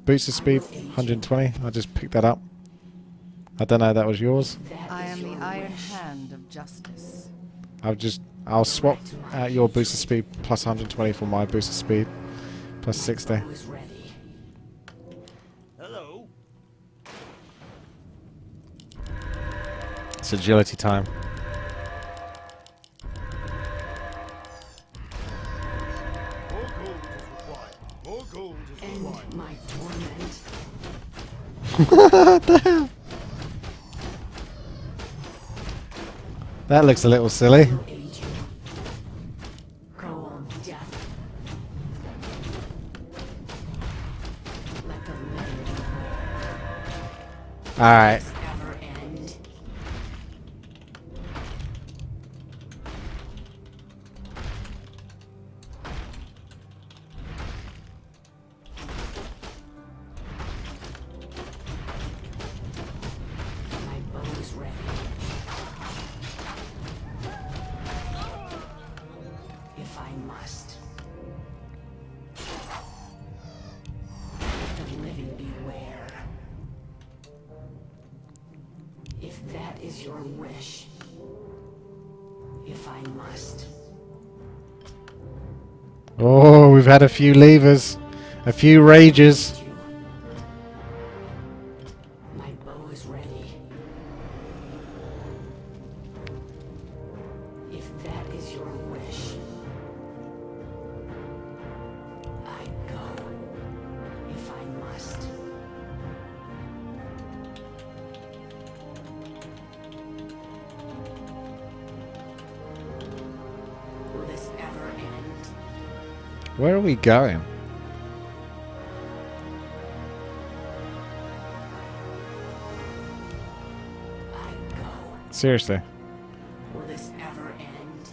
Boost of speed, 120. I just picked that up. I don't know if that was yours. I am the iron hand of justice. I'll swap out your boost of speed plus 120 for my boost of speed plus 60. Bow is ready. Hello. It's agility time. More gold is required. More gold is required. End my torment. What the hell? That looks a little silly. Will aid you. Go on, death. Let the living beware. Alright. Ever end. My bow is ready. If I must. Let the living beware. If that is your wish. if I must. Oh, we've had a few levers. A few rages. My bow is ready. If that is your wish, I go. If I must. Will this ever end? Where are we going? I go. Seriously. Will this ever end?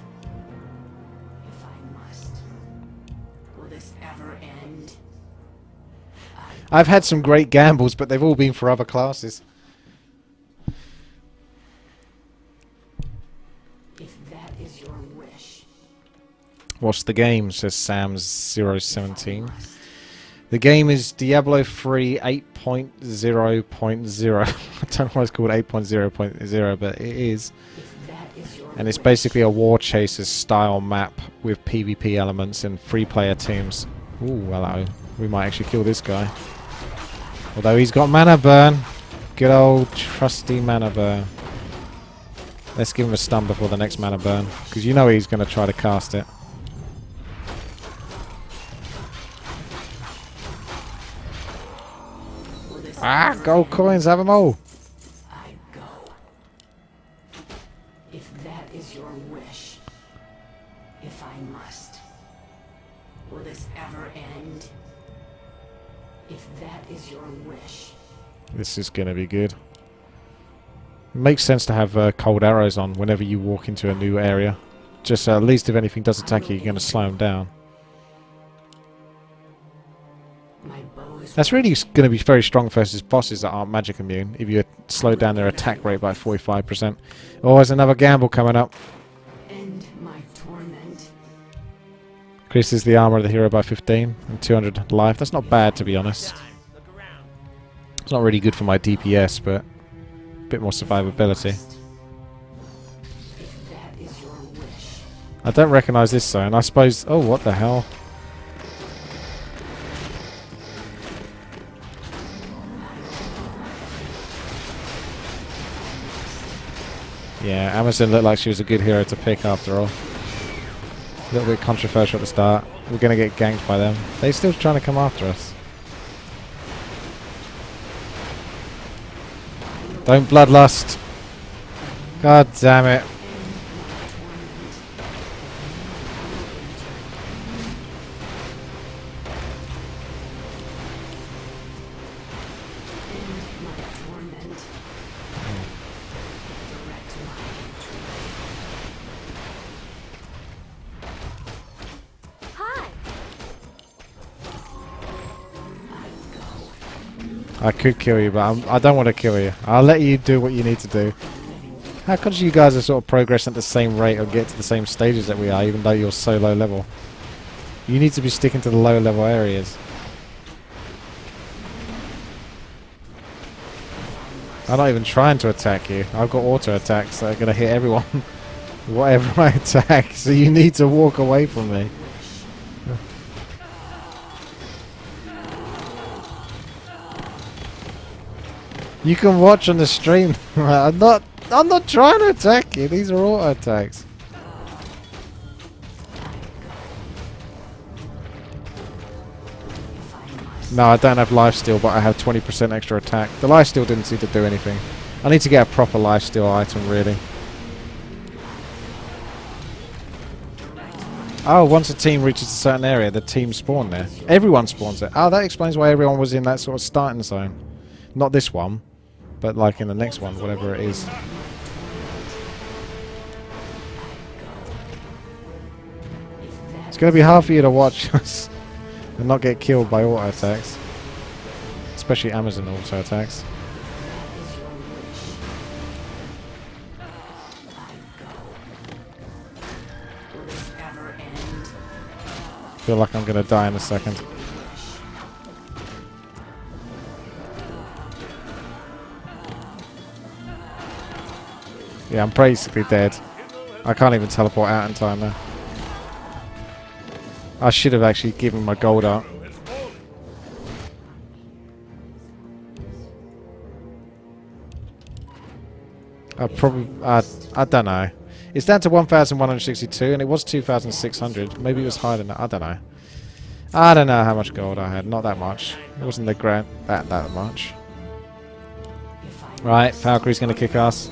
If I must. Will this ever end? I've had some great gambles, but they've all been for other classes. If that is your wish, What's the game? Says Sam's017. The game is Diablo 3 8.0.0. I don't know why it's called 8.0.0, but it is. if that is your And it's basically a War Chasers style map with PvP elements and free player teams. Ooh, hello. We might actually kill this guy. Although he's got mana burn. Good old trusty mana burn. Let's give him a stun before the next mana burn. Because you know he's going to try to cast it. Ah, gold coins, have them all. I go. If that is your wish, if I must. Will this ever end? If that is your wish, This is going to be good. It makes sense to have cold arrows on whenever you walk into a new area. Just at least if anything does attack you, you're going to slow them down. my bow is That's really going to be very strong versus bosses that aren't magic immune if you slow down their attack rate by 45%. Oh, there's another gamble coming up. end my torment. Increases the armor of the hero by 15 and 200 life. That's not bad, to be honest. It's not really good for my DPS, but a bit more survivability. If that is your wish, I don't recognize this zone. I suppose... Oh, what the hell? Yeah, Amazon looked like she was a good hero to pick after all. A little bit controversial at the start. We're going to get ganked by them. They're still trying to come after us. Don't bloodlust. God damn it. end my torment. Direct my retreat. Hi. I could kill you, but I don't want to kill you. I'll let you do what you need to do. How come you guys are sort of progressing at the same rate or get to the same stages that we are, even though you're so low level? You need to be sticking to the low level areas. I'm not even trying to attack you. I've got auto attacks that are going to hit everyone. Whatever I attack, so you need to walk away from me. You can watch on the stream. I'm not trying to attack you. These are auto attacks. No, I don't have lifesteal, but I have 20% extra attack. The lifesteal didn't seem to do anything. I need to get a proper lifesteal item, really. Oh, once a team reaches a certain area, the team spawn there. Everyone spawns there. Oh, that explains why everyone was in that sort of starting zone. Not this one, but like in the next one, whatever it is. It's going to be hard for you to watch us and not get killed by auto attacks. Especially Amazon auto attacks. I feel like I'm going to die in a second. Yeah, I'm basically dead. I can't even teleport out in time now. I should have actually given my gold out. I don't know. It's down to 1,162 and it was 2,600. Maybe it was higher than that. I don't know. I don't know how much gold I had. Not that much. It wasn't the grand that much. Right, Valkyrie's gonna kick ass.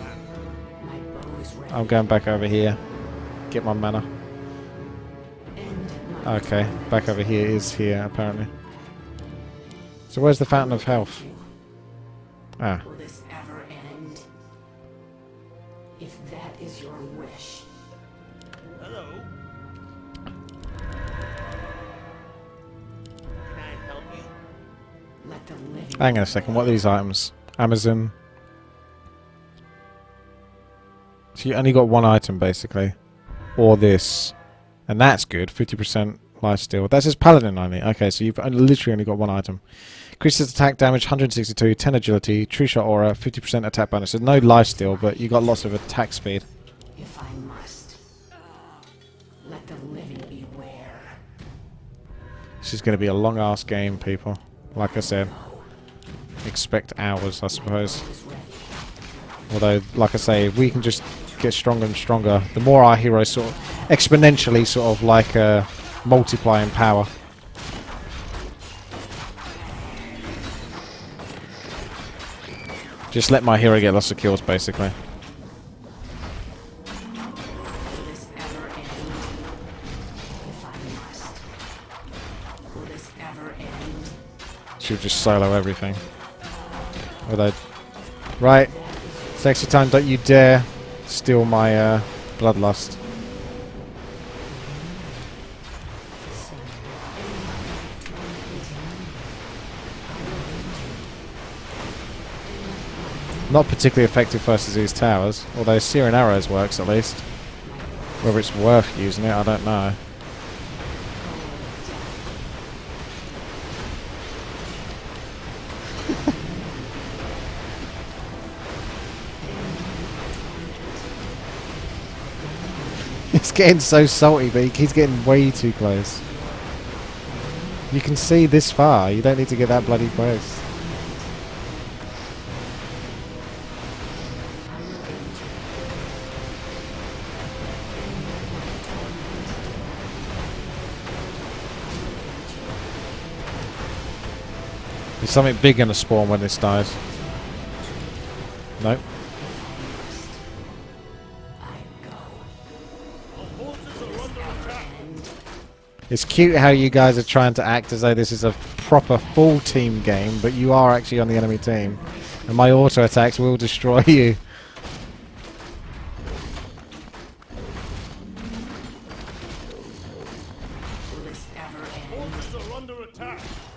I'm going back over here. Get my mana. Okay, back over here is here apparently. So where's the Fountain of Health? Ah. Will this ever end? If that is your wish. Hello. Can I help you? Let the living Hang on a second, what are these items? Amazon. So you only got one item basically. Or this. And that's good, 50% lifesteal. That's just paladin only. Okay, so you've literally only got one item. Increases attack damage, 162, 10 agility, true shot aura, 50% attack bonus. There's no lifesteal, but you got lots of attack speed. if I must. Let the living beware. This is going to be a long ass game, people. Like I said. Expect hours, I suppose. Although, like I say, if we can just get stronger and stronger, the more our heroes sort of exponentially sort of like multiply in power. Just let my hero get lots of kills, basically. Will this ever end? If I must. Will this ever end? She'll just solo everything. Although, right, sexy time, don't you dare steal my bloodlust. Not particularly effective versus these towers, although Searing Arrows works at least. Whether it's worth using it, I don't know. He's getting so salty, but he's getting way too close. You can see this far, you don't need to get that bloody close. There's something big gonna spawn when this dies. Nope. It's cute how you guys are trying to act as though this is a proper full team game, but you are actually on the enemy team. And my auto attacks will destroy you.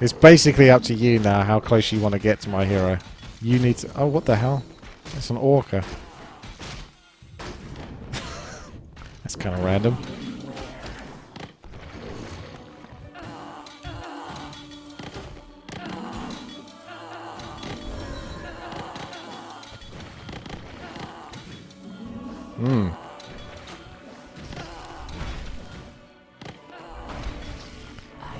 It's basically up to you now how close you want to get to my hero. You need to... Oh, what the hell? It's an orca. That's kind of random.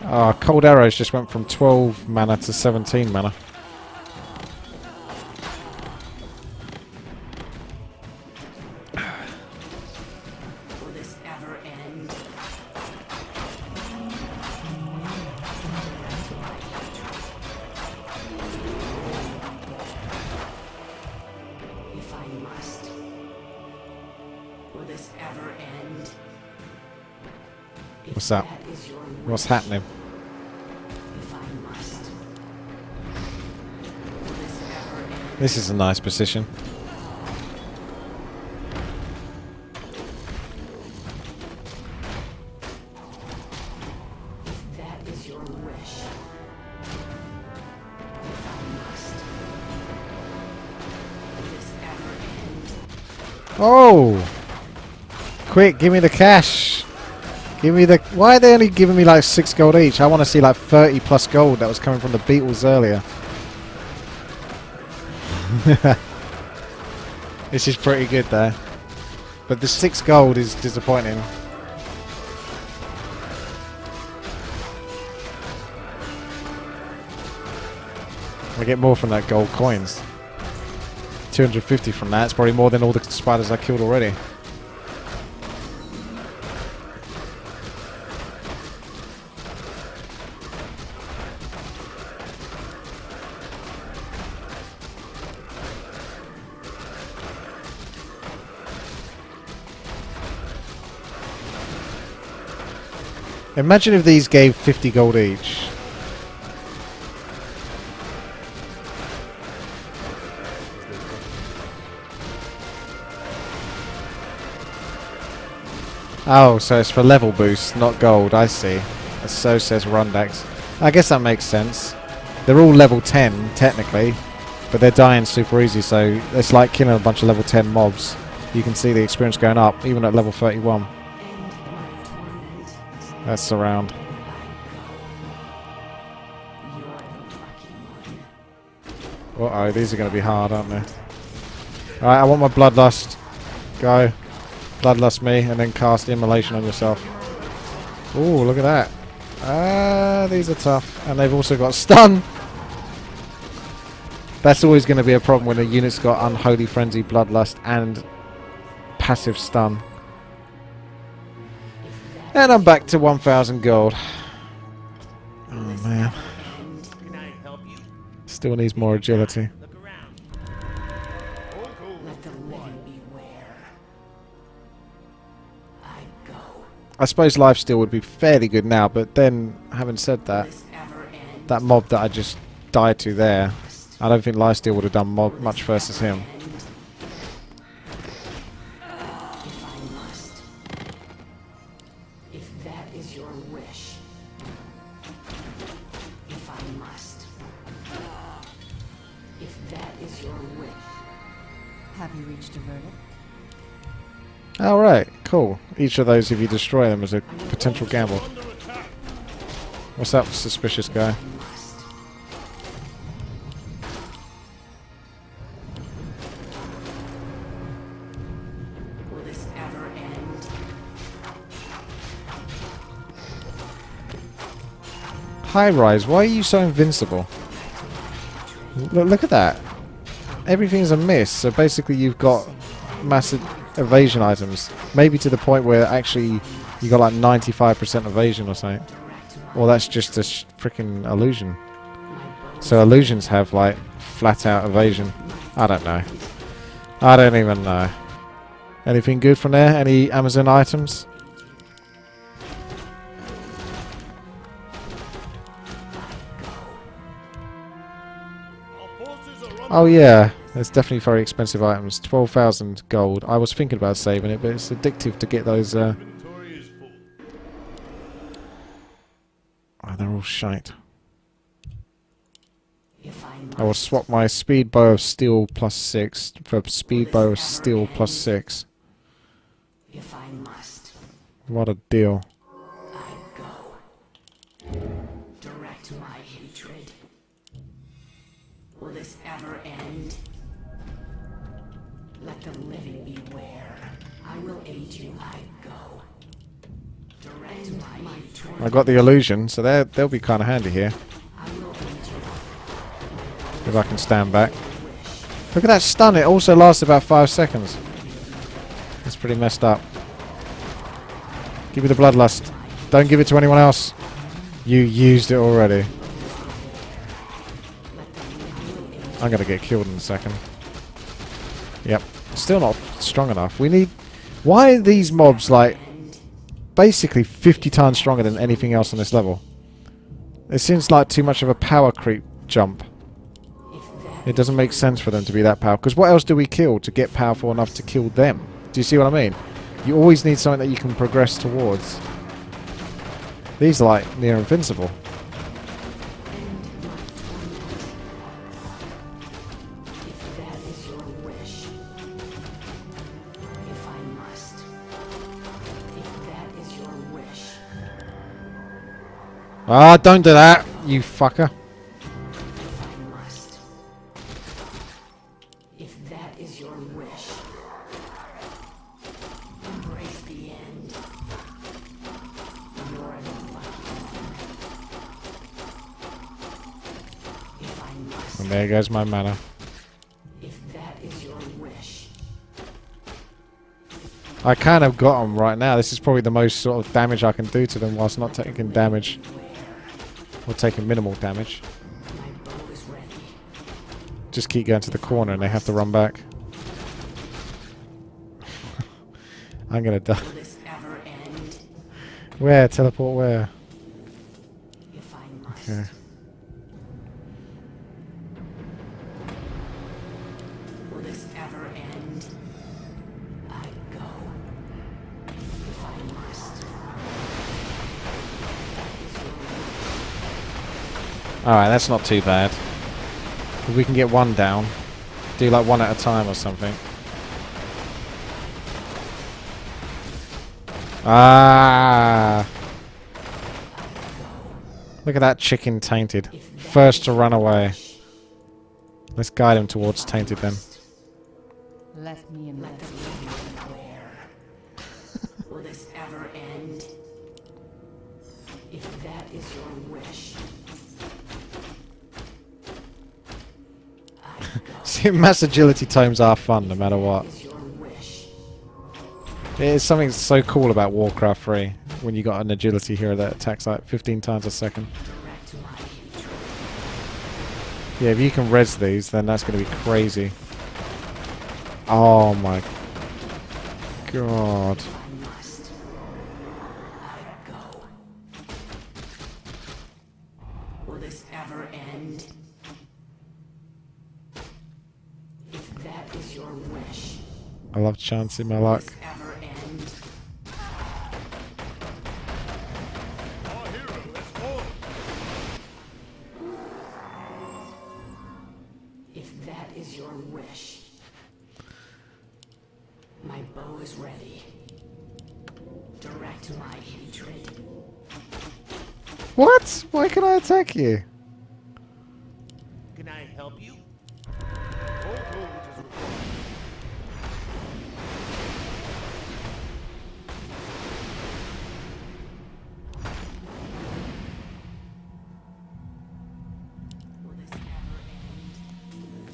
Oh, Cold Arrows just went from 12 mana to 17 mana. Will this ever end? If I must. Will this ever end? If What's that? is your What's wish, happening? if I must. Will this ever end? This is a nice position. If that is your wish. If I must. Will this ever end? Oh! Quick, give me the cash! Give me the... Why are they only giving me like 6 gold each? I want to see like 30 plus gold that was coming from the Beatles earlier. This is pretty good there. But the 6 gold is disappointing. I get more from that gold coins. 250 from that. It's probably more than all the spiders I killed already. Imagine if these gave 50 gold each. Oh, so it's for level boost, not gold. I see. So says Rundax. I guess that makes sense. They're all level 10, technically, but they're dying super easy, so it's like killing a bunch of level 10 mobs. You can see the experience going up, even at level 31. That's the round. Uh-oh, these are going to be hard, aren't they? Alright, I want my Bloodlust. Go. Bloodlust me, and then cast Immolation on yourself. Ooh, look at that. Ah, these are tough. And they've also got Stun! That's always going to be a problem when a unit's got Unholy Frenzy, Bloodlust, and passive Stun. And I'm back to 1,000 gold. Oh man. Can I help you? Still needs more agility. Look around. Let the living beware. I go. I suppose lifesteal would be fairly good now, but then, having said that, This ever end. that mob that I just died to there, I don't think lifesteal would have done much versus him. If I must. If that is your wish. If I must. If that is your wish. Have you reached a verdict? Alright, cool. Each of those, if you destroy them, is a potential gamble. Under attack. What's that suspicious guy? Will this ever end? High Rise, why are you so invincible? Look at that. Everything's a miss, so basically you've got massive evasion items. Maybe to the point where actually you got like 95% evasion or something. Well, that's just a freaking illusion. So illusions have like flat out evasion. I don't know. I don't even know. Anything good from there? Any Amazon items? Our forces are under Oh yeah, there's definitely very expensive items. 12,000 gold. I was thinking about saving it, but it's addictive to get those. inventory is full. Oh, they're all shite. If I I will swap my speed bow of steel +6 for speed bow of steel +6. If I must. What a deal. I go. Direct my hatred. Will this ever end? Let the living beware. I will aid you. I go. Direct my hatred. I got the illusion, so they'll be kind of handy here. I will aid you. If I can stand back. Look at that stun, it also lasts about 5 seconds. That's pretty messed up. Give me the Bloodlust. Don't give it to anyone else. You used it already. I'm going to get killed in a second. Yep. Still not strong enough. We need... Why are these mobs like basically 50 times stronger than anything else on this level? It seems like too much of a power creep jump. It doesn't make sense for them to be that powerful. Because what else do we kill to get powerful enough to kill them? Do you see what I mean? You always need something that you can progress towards. These are like near invincible. If that is your wish. If I must. If that is your wish. Ah, don't do that, you fucker. If I must. If that is your wish. end. You're an unlucky one. If I must, And there goes my mana. if that is your wish, I kind of got them right now. This is probably the most sort of damage I can do to them whilst not taking damage. Or taking minimal damage. my bow is ready. Just keep going to the corner and they have to run back. I'm gonna die. Will this ever end? Where? Teleport where? If I must. Okay. Will this ever end? I go. If I must. Alright, that's not too bad. If we can get one down, do like one at a time or something. Ah! Look at that chicken tainted. First to run away. Let's guide him towards tainted then. Let me investigate. Will this ever end? If that is your wish. I go. See, mass agility tomes are fun no matter what. Is your wish. It's something so cool about Warcraft 3 when you got an agility hero that attacks like 15 times a second. Direct to my hatred. Yeah, if you can res these, then that's going to be crazy. Oh my god. If I must. I go. Will this ever end? If that is your wish. I love chancing my Will luck. this ever end? Our hero has fallen. If that is your wish. My bow is ready. Direct to my hatred. What? Why can I attack you? Can I help you? More gold is required. Will this ever end?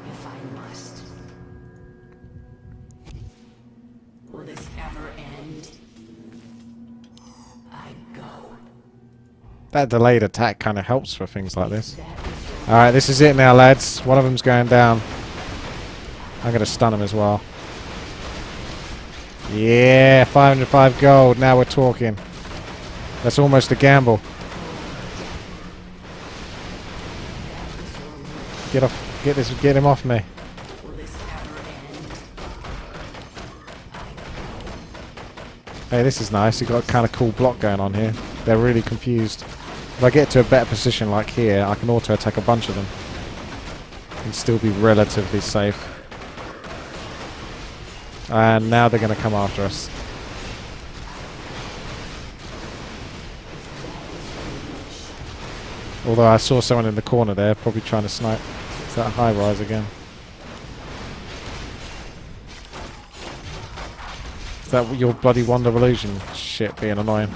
If I must. Will this ever end? I go. That delayed attack kind of helps for things like this. That is your Alright, this is it now, lads. One of them's going down. I'm going to stun him as well. Yeah, 505 gold. Now we're talking. That's almost a gamble. Get off. Get him off me. will this ever end? Hey, this is nice. You've got a kind of cool block going on here. They're really confused. If I get to a better position like here, I can auto-attack a bunch of them. And still be relatively safe. And now they're going to come after us. Although I saw someone in the corner there, probably trying to snipe. It's that high rise again. Is that your bloody Wand of Illusion shit being annoying?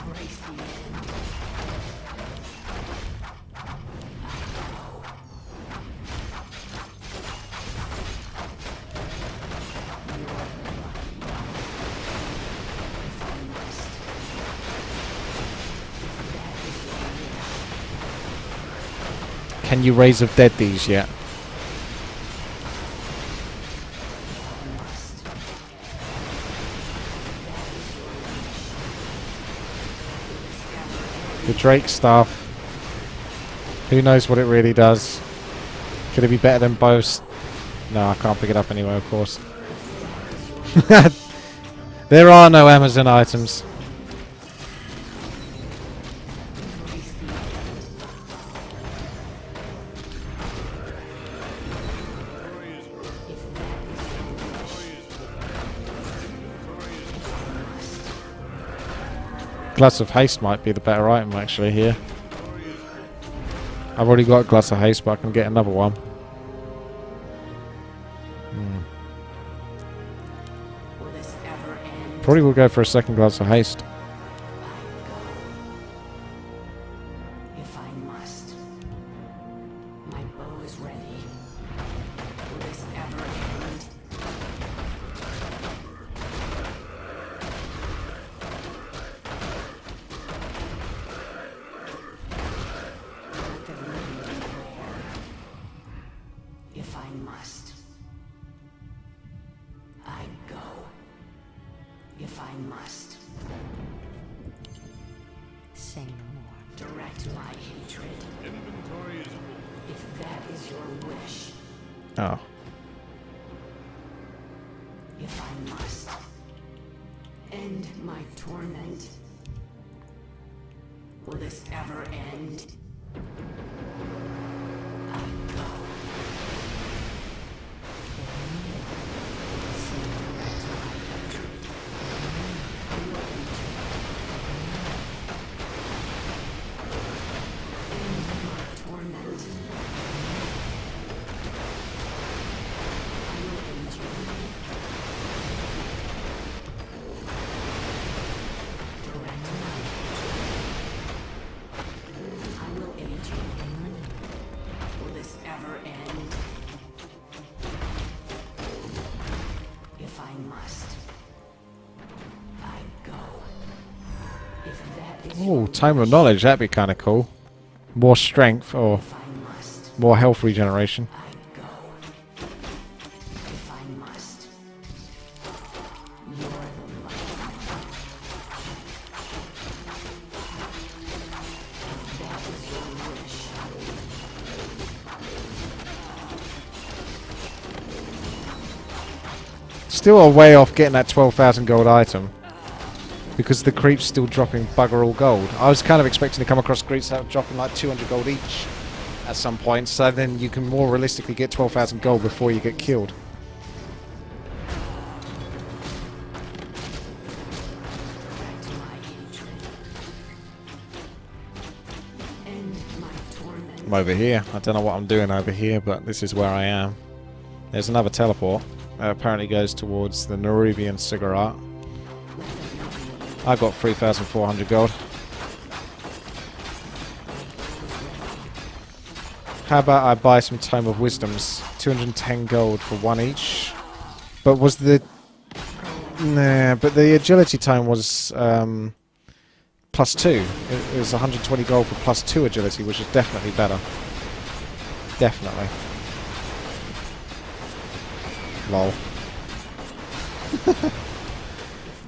Can you raise of dead these yet? The Drake staff. Who knows what it really does? Could it be better than both? No, I can't pick it up anyway, of course. There are no Amazon items. Glass of Haste might be the better item actually here. I've already got Glass of Haste, but I can get another one. this ever end? Probably will go for a second glass of haste. If I must. My bow is ready. Will this ever end? Let the living beware. If I must. I go. If I must. Say no more. Direct my hatred. Inventory is full. If that is your wish. Oh. If I must. End my torment. Will this ever end? I go. See direct my hatred. End my torment. I will aid you. Direct my hatred. I will aid you. Will this ever end? If I must. I go. If that is Ooh, your Time of wish, Knowledge, that'd be kind of cool. More strength or if I must. more health regeneration. I go. If I must. You're the light. If that is your wish. Still a way off getting that 12,000 gold item. Because the creep's still dropping bugger all gold. I was kind of expecting to come across creeps that are dropping like 200 gold each at some point, so then you can more realistically get 12,000 gold before you get killed. Direct my hatred. End my torment. I'm over here. I don't know what I'm doing over here, but this is where I am. There's another teleport. Apparently goes towards the Nerubian cigarette. I've got 3,400 gold. How about I buy some Tome of Wisdoms? 210 gold for one each. But was the... Nah, but the agility tome was +2. It was 120 gold for +2 agility, which is definitely better. Definitely. Lol.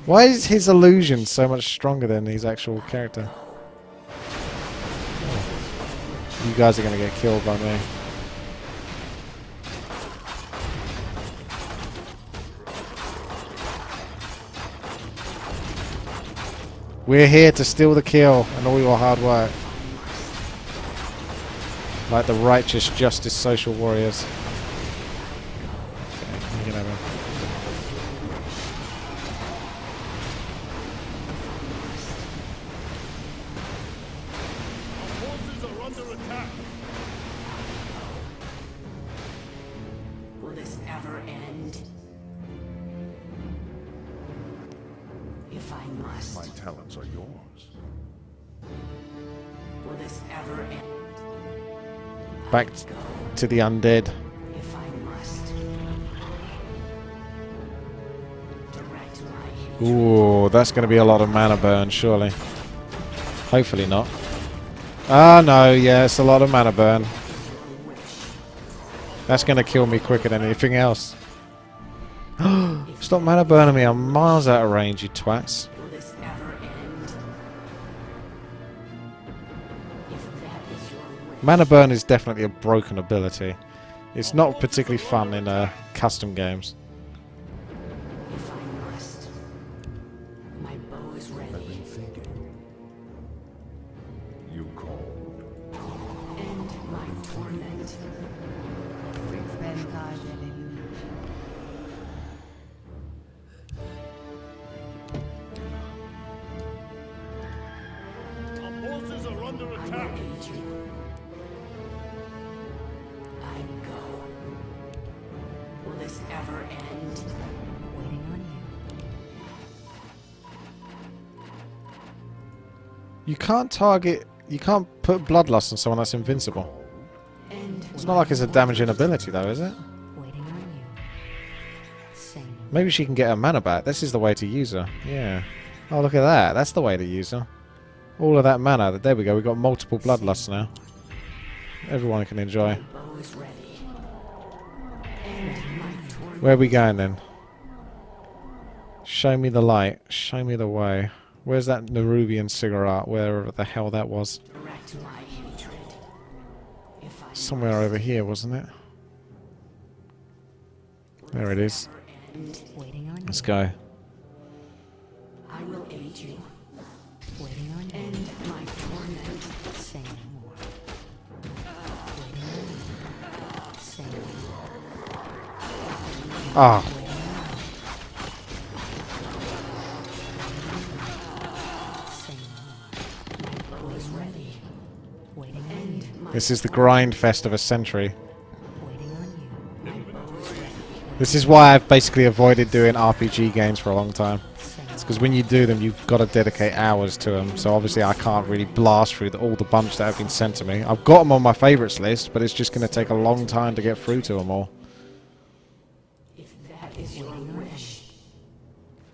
Why is his illusion so much stronger than his actual character? You guys are going to get killed by me. We're here to steal the kill and all your hard work. Like the righteous justice social warriors. Okay, you get over. Our forces are under attack. Will this ever end? If I must. My talents are yours. Will this ever end? Back to the undead. If I must. Direct my hatred. Ooh, that's going to be a lot of mana burn, surely. Hopefully not. Ah, no, yeah, it's a lot of mana burn. That's going to kill me quicker than anything else. Stop mana burning me. I'm miles out of range, you twats. Will this ever end? If that is your wish. Mana burn is definitely a broken ability. It's not particularly fun in custom games. If I must. My bow is ready. You called. End my torment. Benkai Hallelujah. Our forces are under I will attack. aid you. I go. Will this ever end? Waiting on you. You can't target... You can't put Bloodlust on someone that's invincible. It's not like it's a damaging ability, though, is it? Waiting on you. Same. Maybe she can get her mana back. This is the way to use her. Yeah. Oh, look at that. That's the way to use her. All of that mana. There we go. We've got multiple Bloodlusts now. Everyone can enjoy. Bow is ready. And my torment. Where are we going, then? Show me the light. Show me the way. Where's that Nerubian cigarette? Wherever the hell that was. Direct my hatred. If I Somewhere over here, wasn't it? There it is. end, Waiting on you. Let's go. I will aid you. Waiting on you. End my torment. Say no more. Waiting on you. Say no more. Ah, Say no more. Bow is ready. Waiting on End you. my this is the grind fest of a century. Waiting on you. This is why I've basically avoided doing RPG games for a long time. Say It's because when you do them, you've got to dedicate hours to them. So obviously I can't really blast through all the bunch that have been sent to me. I've got them on my favourites list, but it's just going to take a long time to get through to them all. If that is your wish.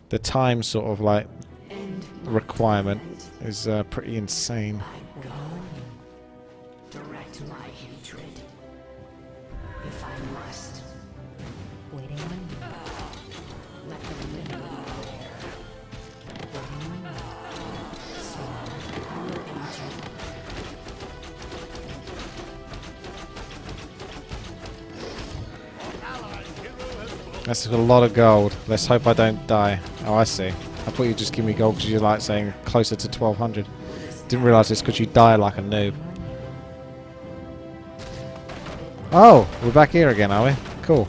The time sort of like End requirement is pretty insane. I go. Direct my hatred. If I must. Waiting on you. Let the living beware. Waiting on you. Say no I will aid you. That's a lot of gold. Let's hope I don't die. Oh, I see. I thought you'd just give me gold because you like saying closer to 1200. Didn't realise it's because you die like a noob. Oh, we're back here again, are we? Cool.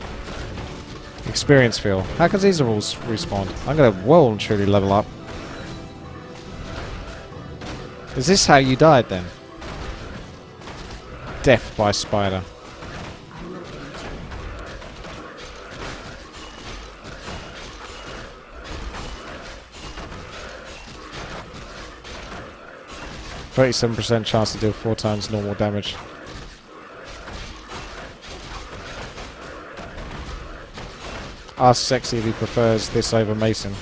Experience field. How come these are all respawned? I'm going to well and truly level up. Is this how you died then? Death by spider. I will aid you. 37% chance to deal 4 times normal damage. Ask Sexy if he prefers this over Mason.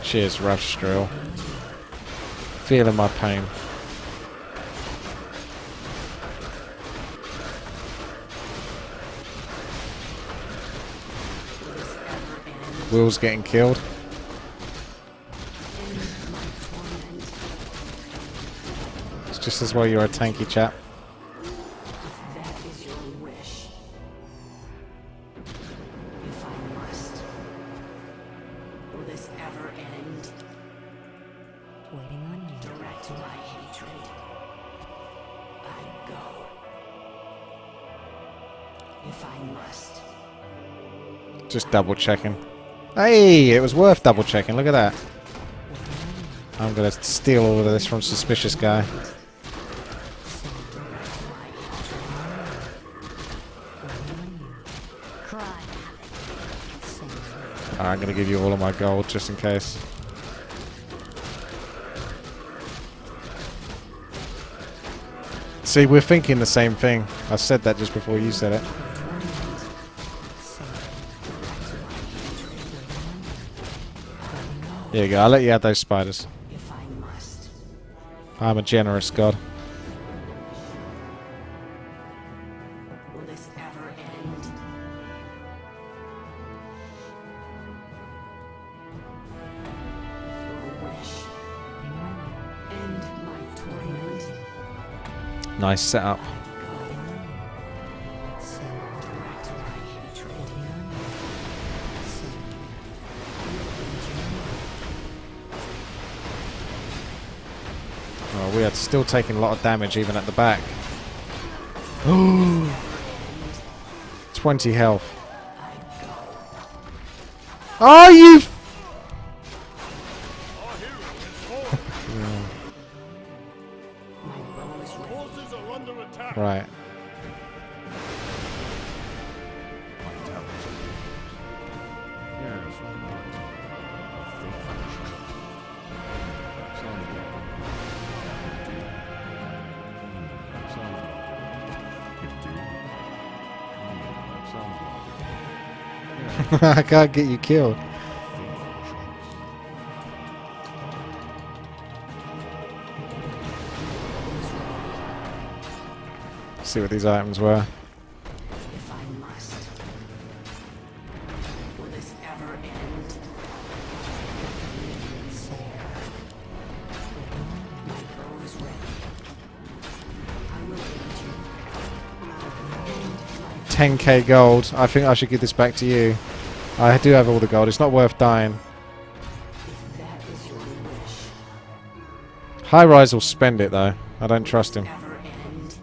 Cheers, Rush Drill. Feeling my pain. Will's getting killed. It's just as well you're a tanky chap. That is your wish. If I must. Will this ever end? Waiting on you. Direct my hatred. I go. If I must. Just double checking. Hey, it was worth double checking. Look at that. I'm gonna steal all of this from suspicious guy. Alright, I'm gonna give you all of my gold just in case. See, we're thinking the same thing. I said that just before you said it. There you go. I'll let you have those spiders. If I must. I'm a generous god. Will this ever end? Your wish. End my torment. Nice setup. I go. Direct my hatred. Oh, we are still taking a lot of damage even at the back. 20 health. Are you? Forces are under attack. Right. I can't get you killed. See what these items were. If I must. Will this ever end? My bow is ready. I will aid you. 10k gold. I think I should give this back to you. I do have all the gold. It's not worth dying. If that is your wish, High Rise will spend it though. I don't trust him. ever end.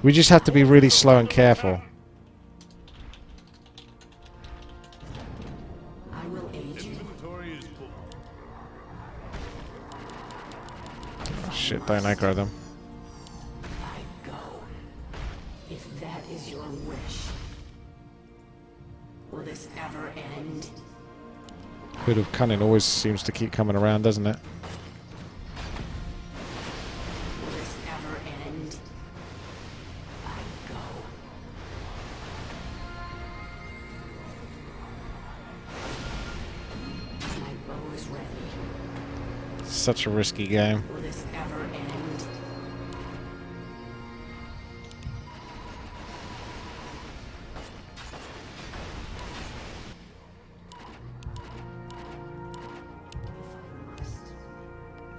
We just have to be really slow and careful. I will aid you. Inventory is full. Shit, don't aggro them. I go. If that is your wish, will this ever end? Hood of Cunning always seems to keep coming around, doesn't it? Will this ever end? I go. My bow is ready. Such a risky game. Will this ever end?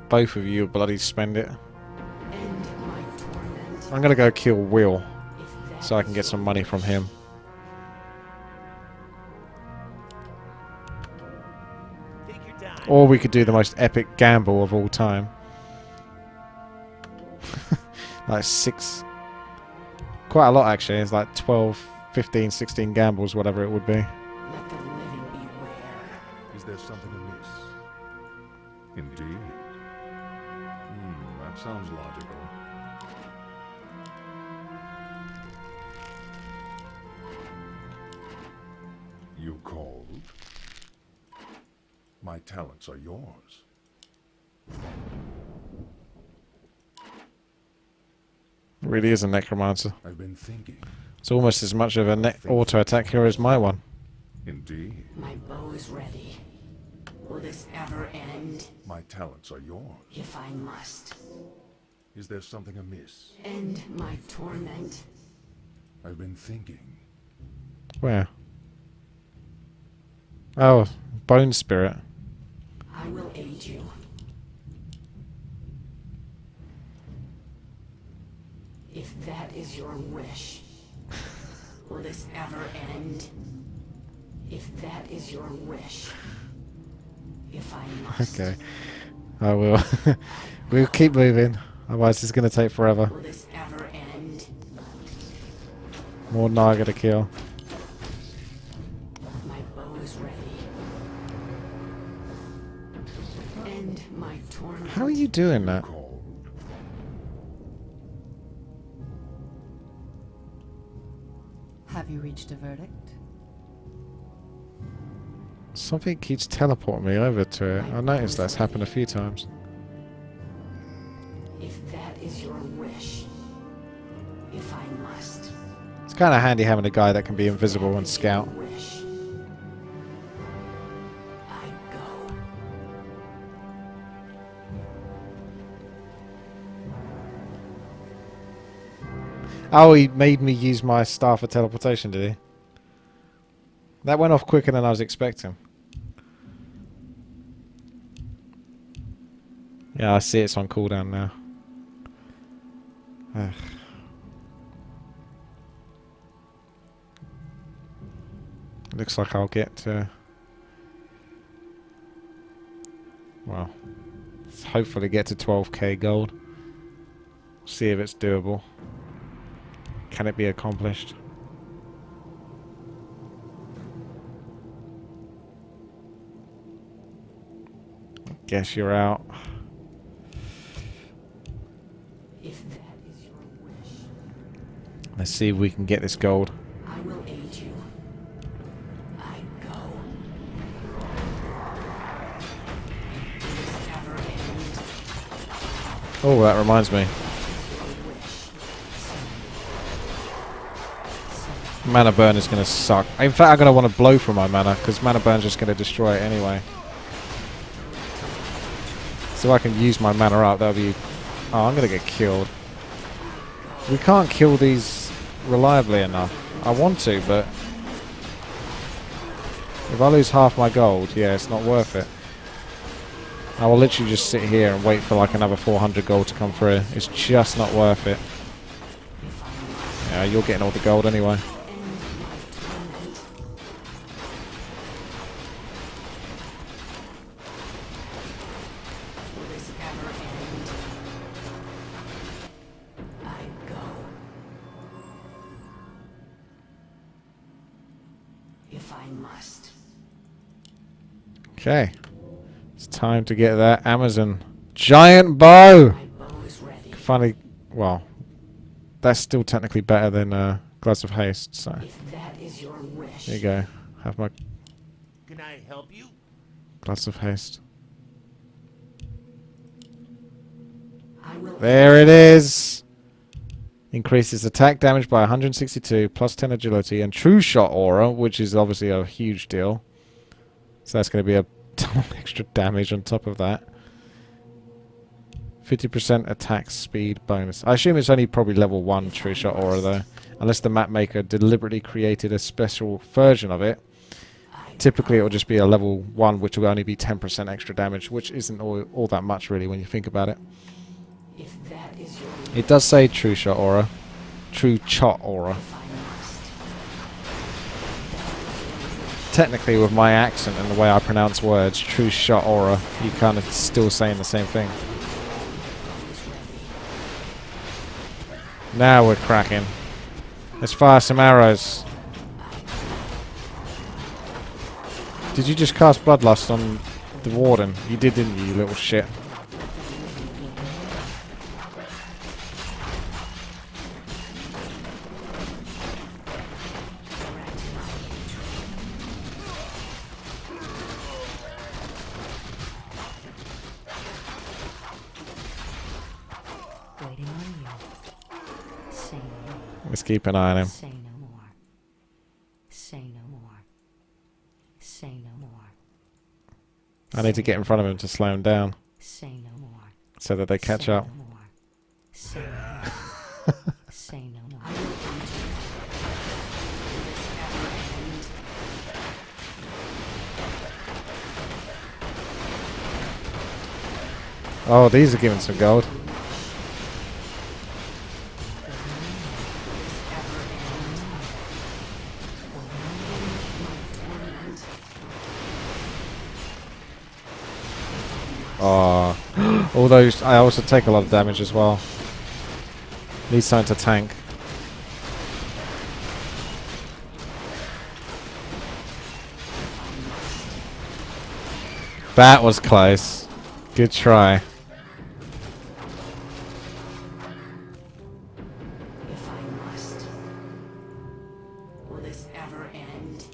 Both of you bloody spend it. End my torment. I'm gonna go kill Will If that so I can is get some your money wish. from him. Take your time. Or we could do the most epic gamble of all time. Like 6... Quite a lot actually. It's like 12, 15, 16 gambles, whatever it would be. Let the living beware. Is there something amiss? Indeed. That sounds logical. You called? My talents are yours. Really is a necromancer. I've been thinking. It's almost as much of a auto attack hero as my one. Indeed. My bow is ready. Will this ever end? My talents are yours. If I must. Is there something amiss? End my torment. I've been thinking. Where? Oh, Bone Spirit. I will aid you. If that is your wish, will this ever end? If that is your wish, if I must. Okay. I will. We'll keep moving. Otherwise it's going to take forever. Will this ever end? More Naga to kill. My bow is ready. End my torment. How are you doing that? Called. Have you reached a verdict? Something keeps teleporting me over to it. I noticed that's happened a few times. If that is your wish, if I must. It's kind of handy having a guy that can be invisible and If scout. your wish, I go. Oh, he made me use my staff of teleportation, did he? That went off quicker than I was expecting. Yeah, I see it's on cooldown now. Ugh. Looks like I'll get to... Well, hopefully get to 12k gold. See if it's doable. Can it be accomplished? Guess you're out. If that is your wish, Let's see if we can get this gold. I will aid you. I go. Oh, that reminds me. Mana burn is going to suck. In fact, I'm going to want to blow for my mana, because mana burn is just going to destroy it anyway. So if I can use my mana up, that'll be... Oh, I'm going to get killed. We can't kill these reliably enough. I want to, but... If I lose half my gold, yeah, it's not worth it. I will literally just sit here and wait for like another 400 gold to come through. It's just not worth it. Yeah, you're getting all the gold anyway. Okay. It's time to get that Amazon giant bow! Finally, well, that's still technically better than Gloves of Haste, so. There you go. Have my Can I help you? Gloves of Haste. There it is! Increases attack damage by 162, plus 10 agility, and True Shot Aura, which is obviously a huge deal. So that's going to be a ton of extra damage on top of that. 50% attack speed bonus. I assume it's only probably level 1 True Shot Aura though. Unless the map maker deliberately created a special version of it. Typically it will just be a level 1 which will only be 10% extra damage, which isn't all that much really when you think about it. It does say True Shot Aura. True Shot Aura. Technically with my accent and the way I pronounce words, True Shot Aura, you kind of still saying the same thing. Now we're cracking. Let's fire some arrows. Did you just cast Bloodlust on the Warden? You did, didn't you, you little shit? Waiting on you. Say no more. Let's keep an eye on him. Say no more. Say no more. Say no more. I need to get in front of him to slow him down. Say no more. So that they catch Say up. no more. Say no more. Say no more. Oh, these are giving some gold. Oh, all those. I also take a lot of damage as well. Need something to tank. That was close. Good try. If I must. Will this ever end?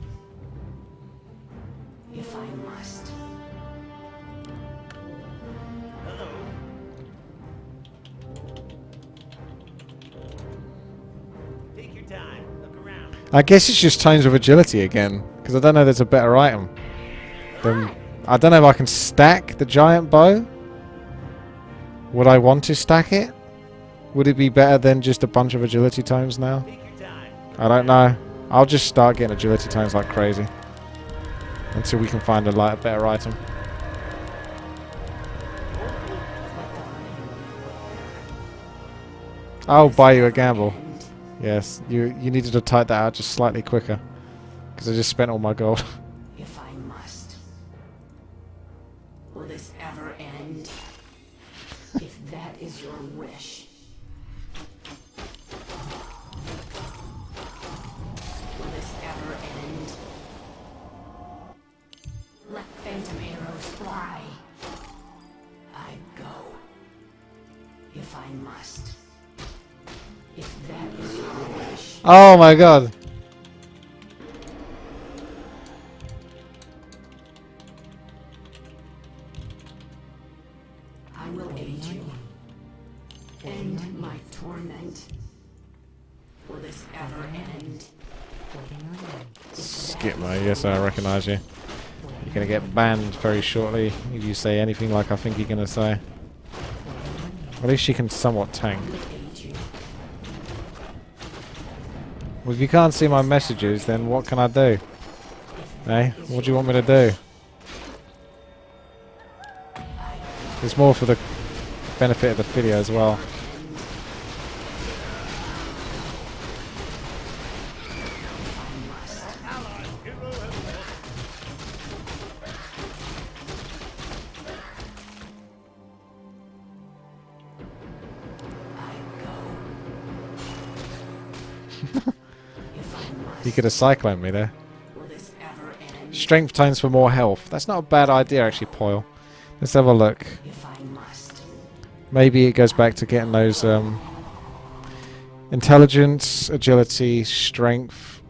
If I must. Hello. Take your time. Look around. I guess it's just Tones of Agility again, because I don't know there's a better item. I don't know if I can stack the giant bow. Would I want to stack it? Would it be better than just a bunch of agility tomes now? Take your time. I don't know. I'll just start getting agility tomes like crazy. Until we can find a better item. I'll buy you a gamble. Yes, you needed to type that out just slightly quicker. Because I just spent all my gold. If I must. Will this ever end? If that is your wish. Will this ever end? Let phantom arrows fly. I go. If I must. If that is your wish. Oh my god. I will aid you. End my torment. Will this ever end? Skipmo, yes, I recognise you. You're going to get banned very shortly if you say anything like I think you're going to say. At least she can somewhat tank. Well, if you can't see my messages, then what can I do? Eh? What do you want me to do? It's more for the benefit of the video as well. You could have cycloned me there. Strength times for more health. That's not a bad idea actually, Poyle. Let's have a look. Maybe it goes back to getting those intelligence, agility, strength,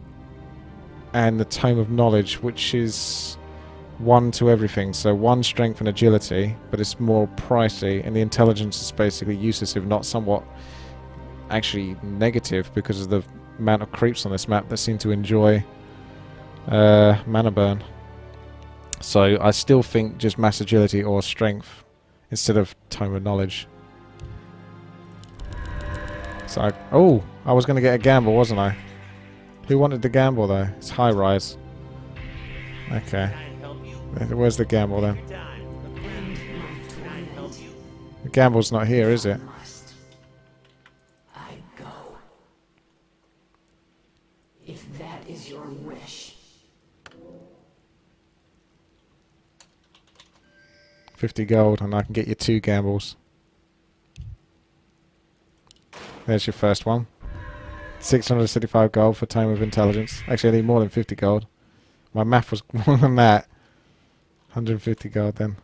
and the Tome of Knowledge, which is 1 to everything. So 1 strength and agility, but it's more pricey, and the intelligence is basically useless, if not somewhat actually negative, because of the amount of creeps on this map that seem to enjoy mana burn. So I still think just mass agility or strength instead of Tome of Knowledge. So I was going to get a gamble, wasn't I? Who wanted the gamble though? It's high rise. Okay. Where's the gamble then? The gamble's not here, is it? If that is your wish. 50 gold and I can get you 2 gambles. There's your first one. 675 gold for Tome of Intelligence. Actually I need more than 50 gold. My math was more than that. 150 gold then.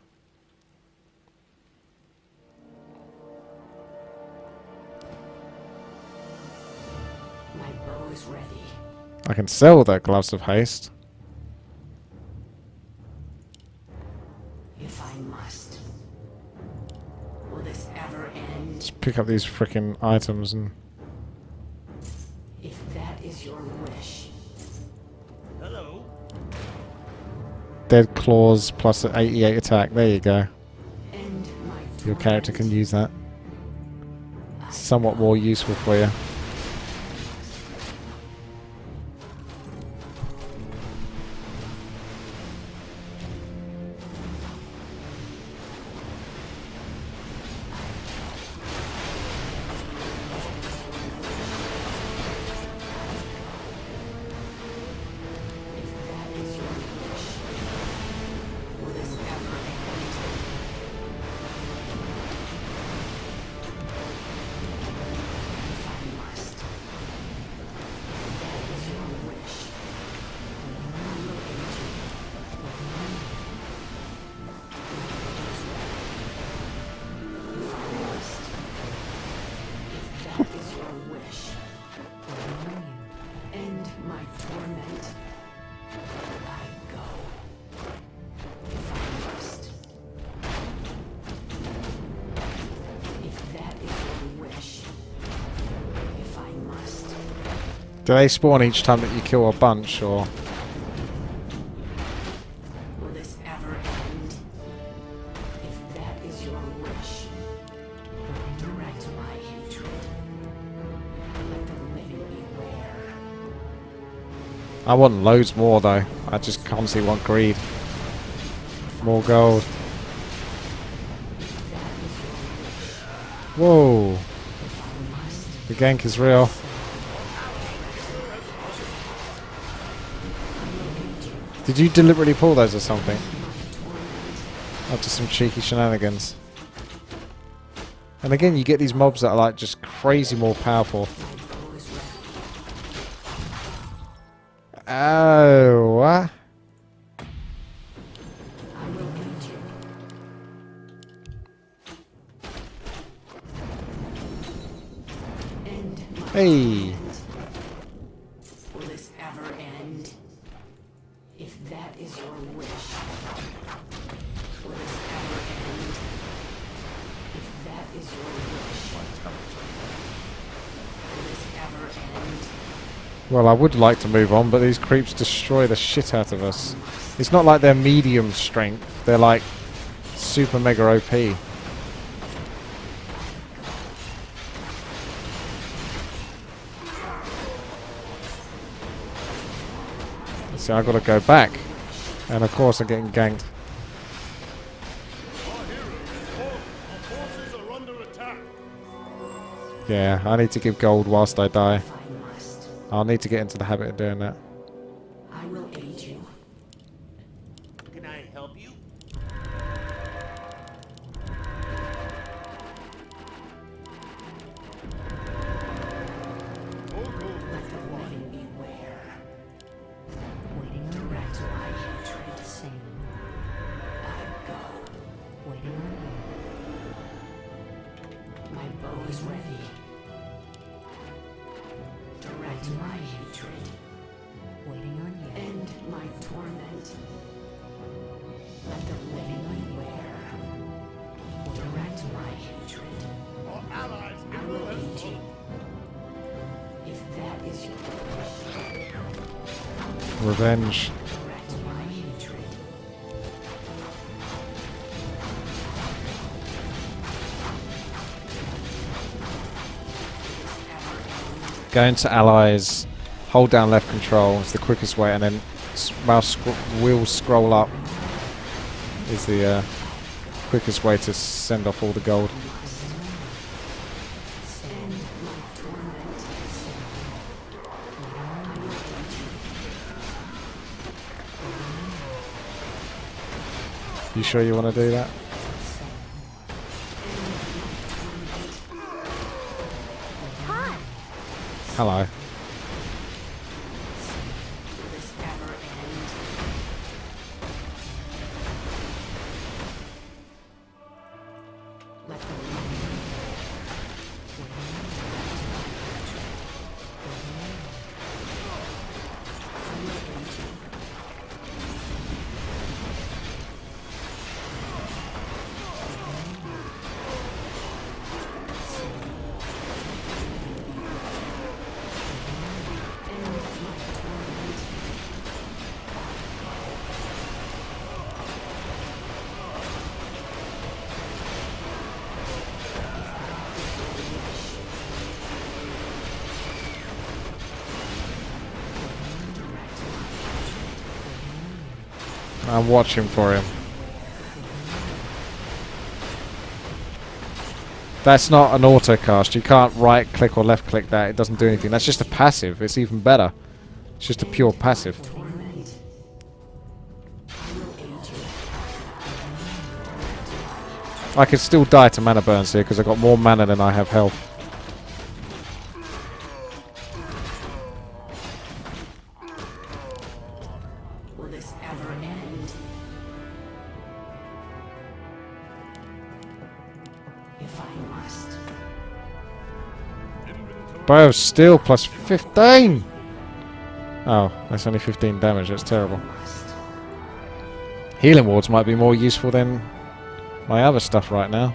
My bow is ready. I can sell that Gloves of Haste. If I must. Will this ever end? Just pick up these freaking items and... If that is your wish. Hello. Dead Claws plus an 88 attack. There you go. End my Your character can torment. use that. Somewhat more useful for you. Do they spawn each time that you kill a bunch, or...? Will this ever end? If that is your wish, direct my hatred. Let the living beware. I want loads more though. I just constantly want greed. More gold. Whoa. The gank is real. Did you deliberately pull those or something? After some cheeky shenanigans. And again, you get these mobs that are like just crazy more powerful. Oh, what? Hey. Will this ever end? If that is your wish. Will this ever end? If that is your wish. Will this ever end? Well, I would like to move on, but these creeps destroy the shit out of us. It's not like they're medium strength. They're like super mega OP. So I've got to go back. And of course I'm getting ganked. Yeah, I need to give gold whilst I die. If I must, I'll need to get into the habit of doing that. I will aid you. Can I help you? Let the living beware. Waiting direct my hatred. I go. Waiting on you. My bow is ready. Direct my hatred. Waiting on you. End my torment. Let the living beware. Direct my hatred. Our allies I will aid you. If that is your wish, Revenge. direct my hatred. Go into allies, hold down left control is the quickest way, and then wheel scroll up is the quickest way to send off all the gold. End my torment. You sure you want to do that? Hello. Will this ever end? Let the living I'm watching for him. That's not an auto cast. You can't right click or left click that. It doesn't do anything. That's just a passive. It's even better. It's just a pure passive. torment. I will aid you. I can still die to mana burns here because I've got more mana than I have health. Will this ever end? If I must. Bow of steel plus 15! Oh, that's only 15 damage. That's terrible. Healing wards might be more useful than my other stuff right now.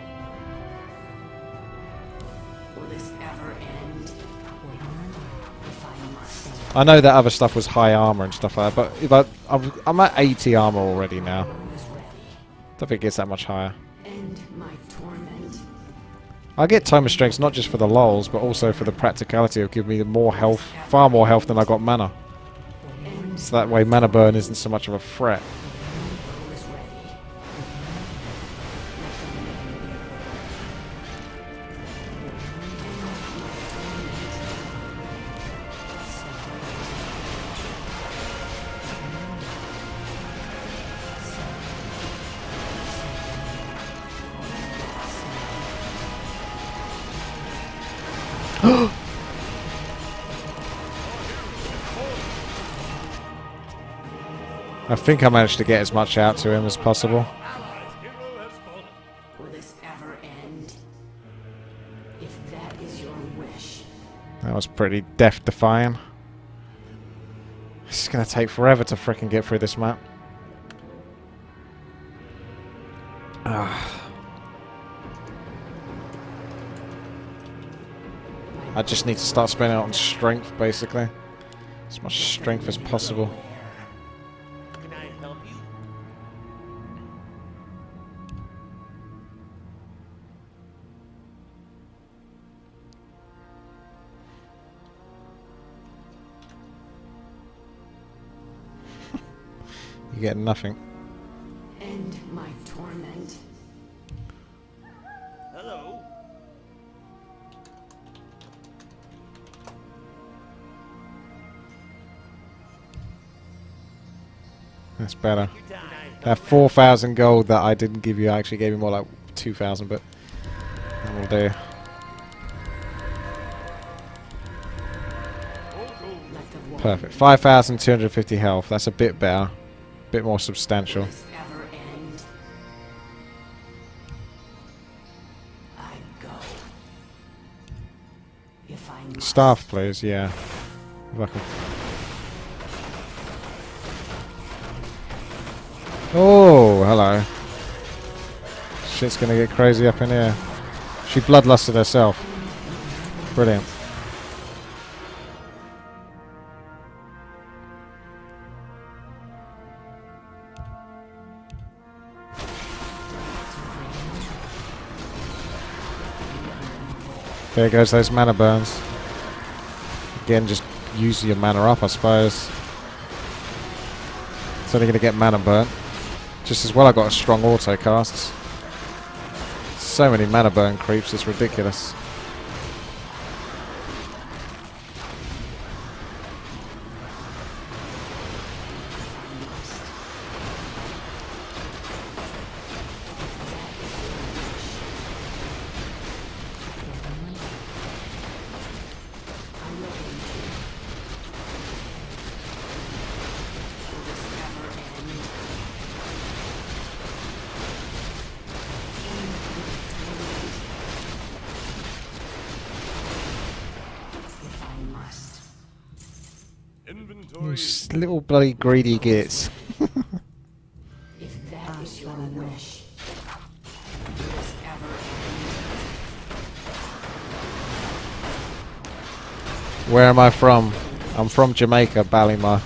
Will this ever end? If I must. I know that other stuff was high armor and stuff like that, but I'm at 80 armor already now. Is ready. Don't think it gets that much higher. End my torment. I get Tome of Strength not just for the lols, but also for the practicality of giving me more health, far more health than I got mana. End So that way mana burn isn't so much of a threat. is ready. I think I managed to get as much out to him as possible. Will this ever end? If that is your wish. That was pretty death-defying. It's gonna take forever to frickin' get through this map. I just need to start spending it on strength, basically. As much strength as possible. Can I help you? You get nothing. End my torment. Hello. That's better. Your time. That 4,000 gold that I didn't give you, I actually gave you more like 2,000, but that will do. Let the war Perfect. 5,250 health. That's a bit better. Bit more substantial. this ever end. I go. If I must. Staff, please. Yeah. If I can. Oh, hello. Shit's gonna get crazy up in here. She bloodlusted herself. Brilliant. There goes those mana burns. Again, just use your mana up, I suppose. It's only going to get mana burnt. Just as well I got a strong auto casts. So many mana burn creeps, it's ridiculous. If I must. You little bloody greedy gits. If that is your wish. Will this ever end? Where am I from? I'm from Jamaica, Ballymore.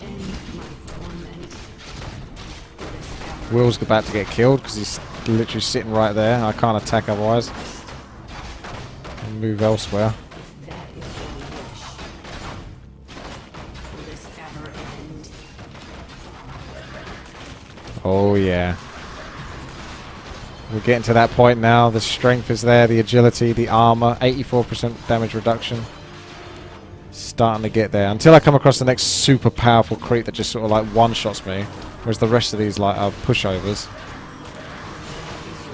End my torment. Will this ever Will's about to get killed because he's literally sitting right there. I can't attack otherwise. I'll move elsewhere. If that is your wish. Will this ever end? Oh yeah. We're getting to that point now. The strength is there, the agility, the armor, 84% damage reduction. Starting to get there. Until I come across the next super powerful creep that just sort of like one-shots me. Whereas the rest of these like are pushovers.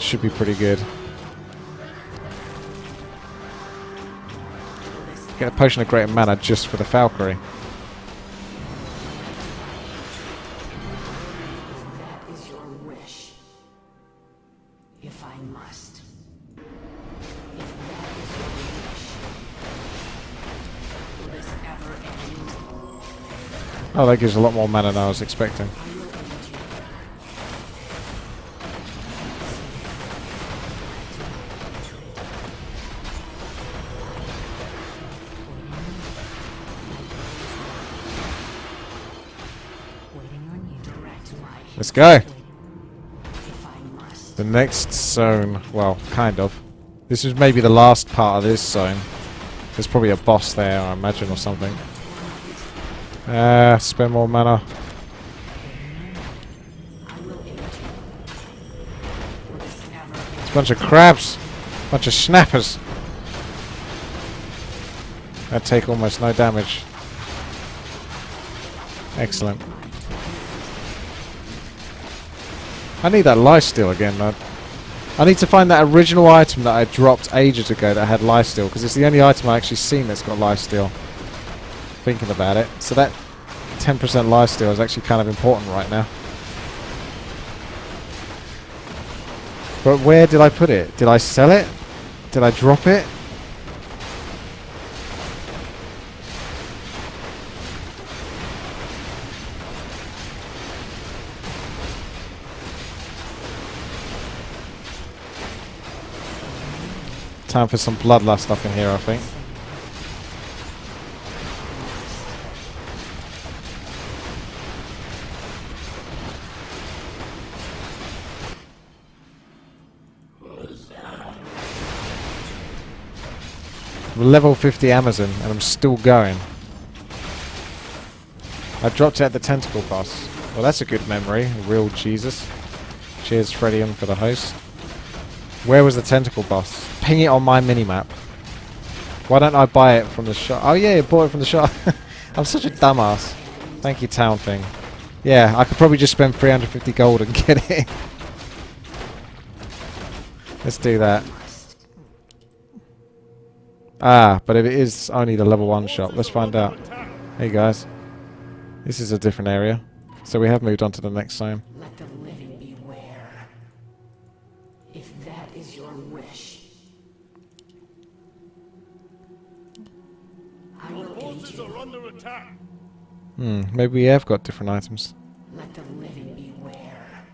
Should be pretty good. Get a potion of greater mana just for the Valkyrie. If that is your wish. If I must. If that is your wish. Will this ever end? Oh, that gives a lot more mana than I was expecting. Waiting on you. Direct my Let's go. if I must. The next zone, well, kind of. This is maybe the last part of this zone. There's probably a boss there, I imagine, or something. Spend more mana. I will aid you. Will this ever end? It's a bunch of crabs. Bunch of snappers. That take almost no damage. Excellent. I need that lifesteal again, man. I need to find that original item that I dropped ages ago that had lifesteal, because it's the only item I actually seen that's got lifesteal. Thinking about it. So that 10% lifesteal is actually kind of important right now. But where did I put it? Did I sell it? Did I drop it? Time for some bloodlust up in here, I think. I'm level 50 Amazon and I'm still going. I dropped it at the tentacle boss. Well, that's a good memory. Real Jesus. Cheers, Fredian, for the host. Where was the tentacle boss? Ping it on my minimap. Why don't I buy it from the shop? Oh yeah, I bought it from the shop. I'm such a dumbass. Thank you, Town Thing. Yeah, I could probably just spend 350 gold and get it. Let's do that. Ah, but if it is only the level 1 shop, let's find out. Hey guys. This is a different area. So we have moved on to the next zone. Let the living beware. If that is your wish, I will aid you. are under attack. Maybe we have got different items. Let the living beware.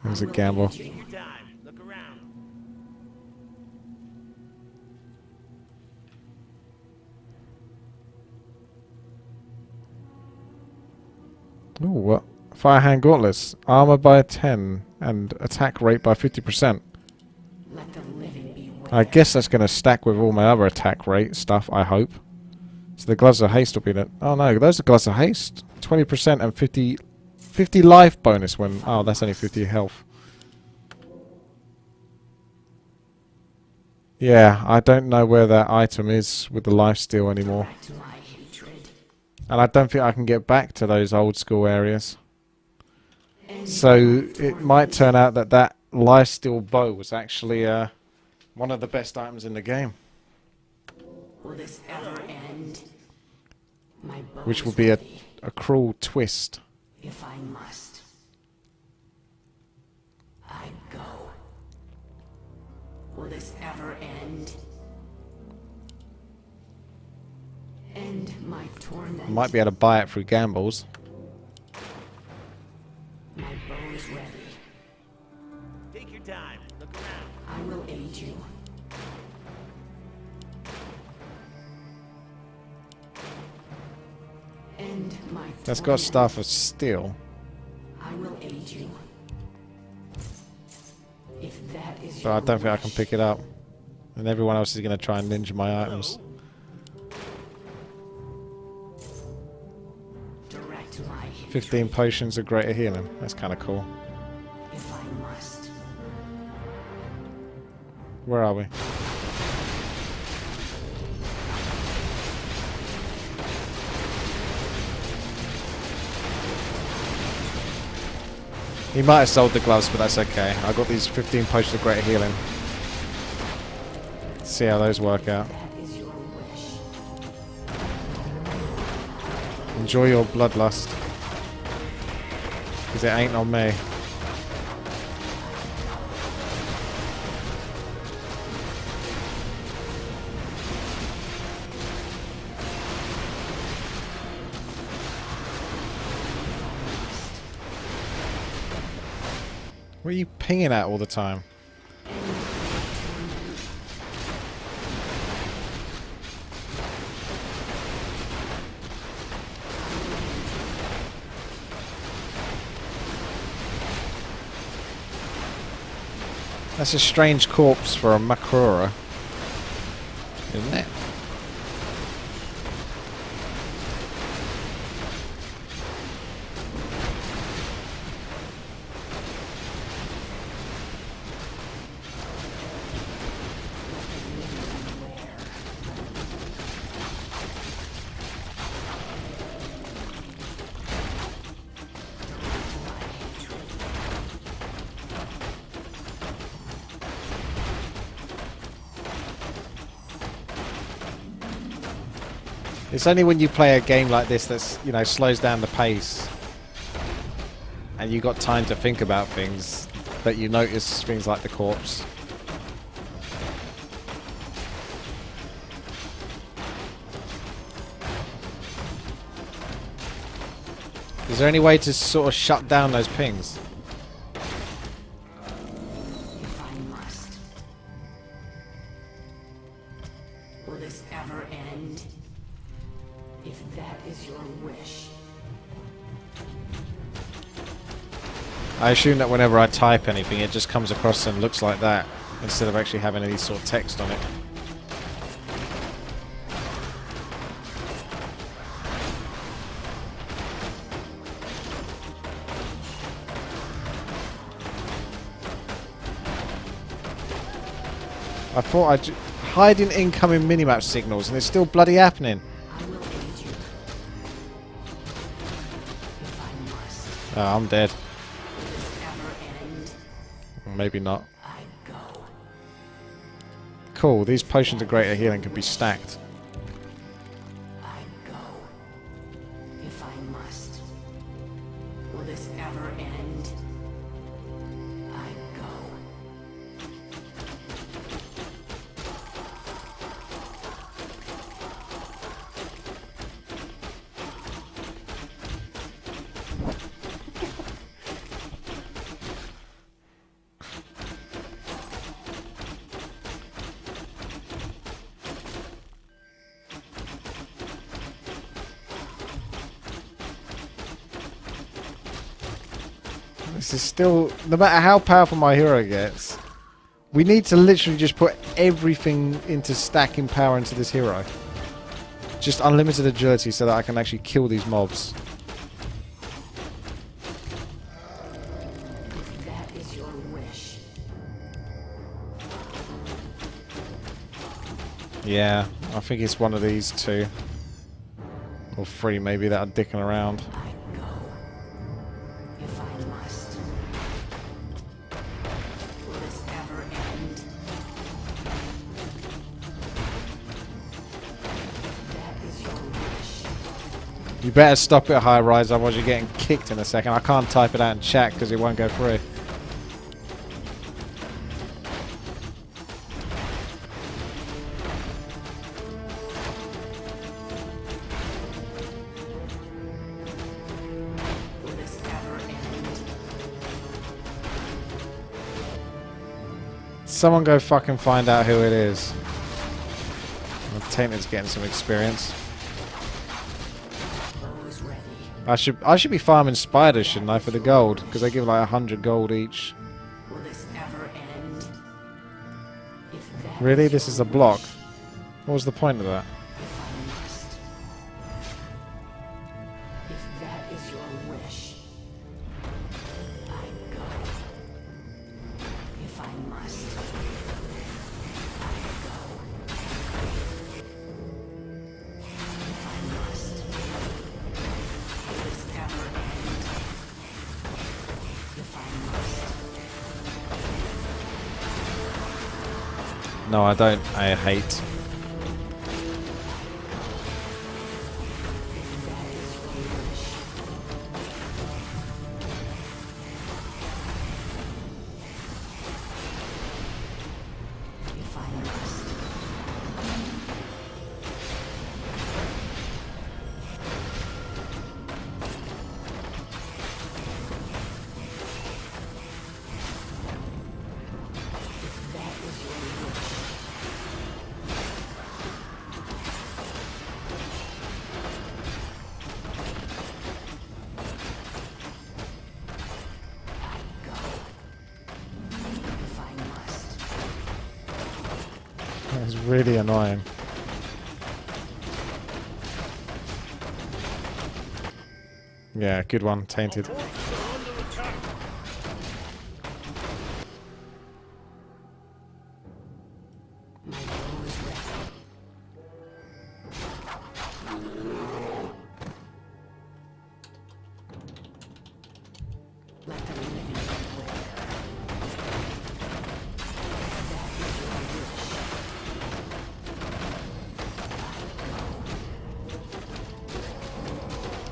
It was a gamble. Take your time. Look around. Ooh, what? Firehand gauntlets. Armor by 10 and attack rate by 50%. Let the living beware. I guess that's going to stack with all my other attack rate stuff, I hope. So the gloves of haste will be that. Oh no, those are gloves of haste. 20% and 50 life bonus when... Oh, that's only 50 health. Yeah, I don't know where that item is with the lifesteal anymore. Back to my hatred. And I don't think I can get back to those old school areas. So it might turn out that that lifesteal bow was actually one of the best items in the game. Will this ever end? My bow Which is will be a ready, cruel twist. if I must. I go. Will this ever end? End my torment. Might be able to buy it through gambles. My bow is ready. Take your time. Look around. I will aid you. End my That's got torment. stuff of steel. I will aid you. If that is But I don't think I can pick it up. And everyone else is going to try and ninja my items. direct my hatred, 15 potions of greater healing. That's kind of cool. if I must. Where are we? He might have sold the gloves, but that's okay. I got these 15 potions of greater healing. Let's see how those work out. That is your wish. Enjoy your bloodlust. Because it ain't on me. What are you pinging at all the time? That's a strange corpse for a Makura, isn't it? It's only when you play a game like this that's, you know, slows down the pace and you got time to think about things that you notice things like the corpse. Is there any way to sort of shut down those pings? If I must. Will this ever end? If that is your wish. I assume that whenever I type anything, it just comes across and looks like that, instead of actually having any sort of text on it. I thought I'd hide in incoming minimap signals, and it's still bloody happening. I will aid you. If I must. Oh, I'm dead. Will this ever end? Maybe not. I go. Cool, these potions of greater healing can be stacked. I go. If I must. Will this ever end? I go. This is still, no matter how powerful my hero gets, we need to literally just put everything into stacking power into this hero. Just unlimited agility so that I can actually kill these mobs. If that is your wish. Yeah, I think it's one of these two. Or three maybe that are dicking around. I go. If I must. Will this ever end? That is your wish. You better stop it, High Rise, otherwise you're getting kicked in a second. I can't type it out in chat because it won't go through. Will this ever end? Someone go fucking find out who it is. Tainted's getting some experience. Bow is ready. I should be farming spiders, shouldn't I, for the gold? Because they give like 100 gold each. Will this ever end? If that Really? is This your is a block? wish. What was the point of that? If I must. If that is your wish. I go. If I must. I go. If I must. Will this ever end? If I must. No, I don't. I hate. That is your wish. If I must. If that is your wish. I go. If I must. That's really annoying. Yeah, good one. Tainted. Forces are under attack. My bow is ready. Let the living beware. That is your wish.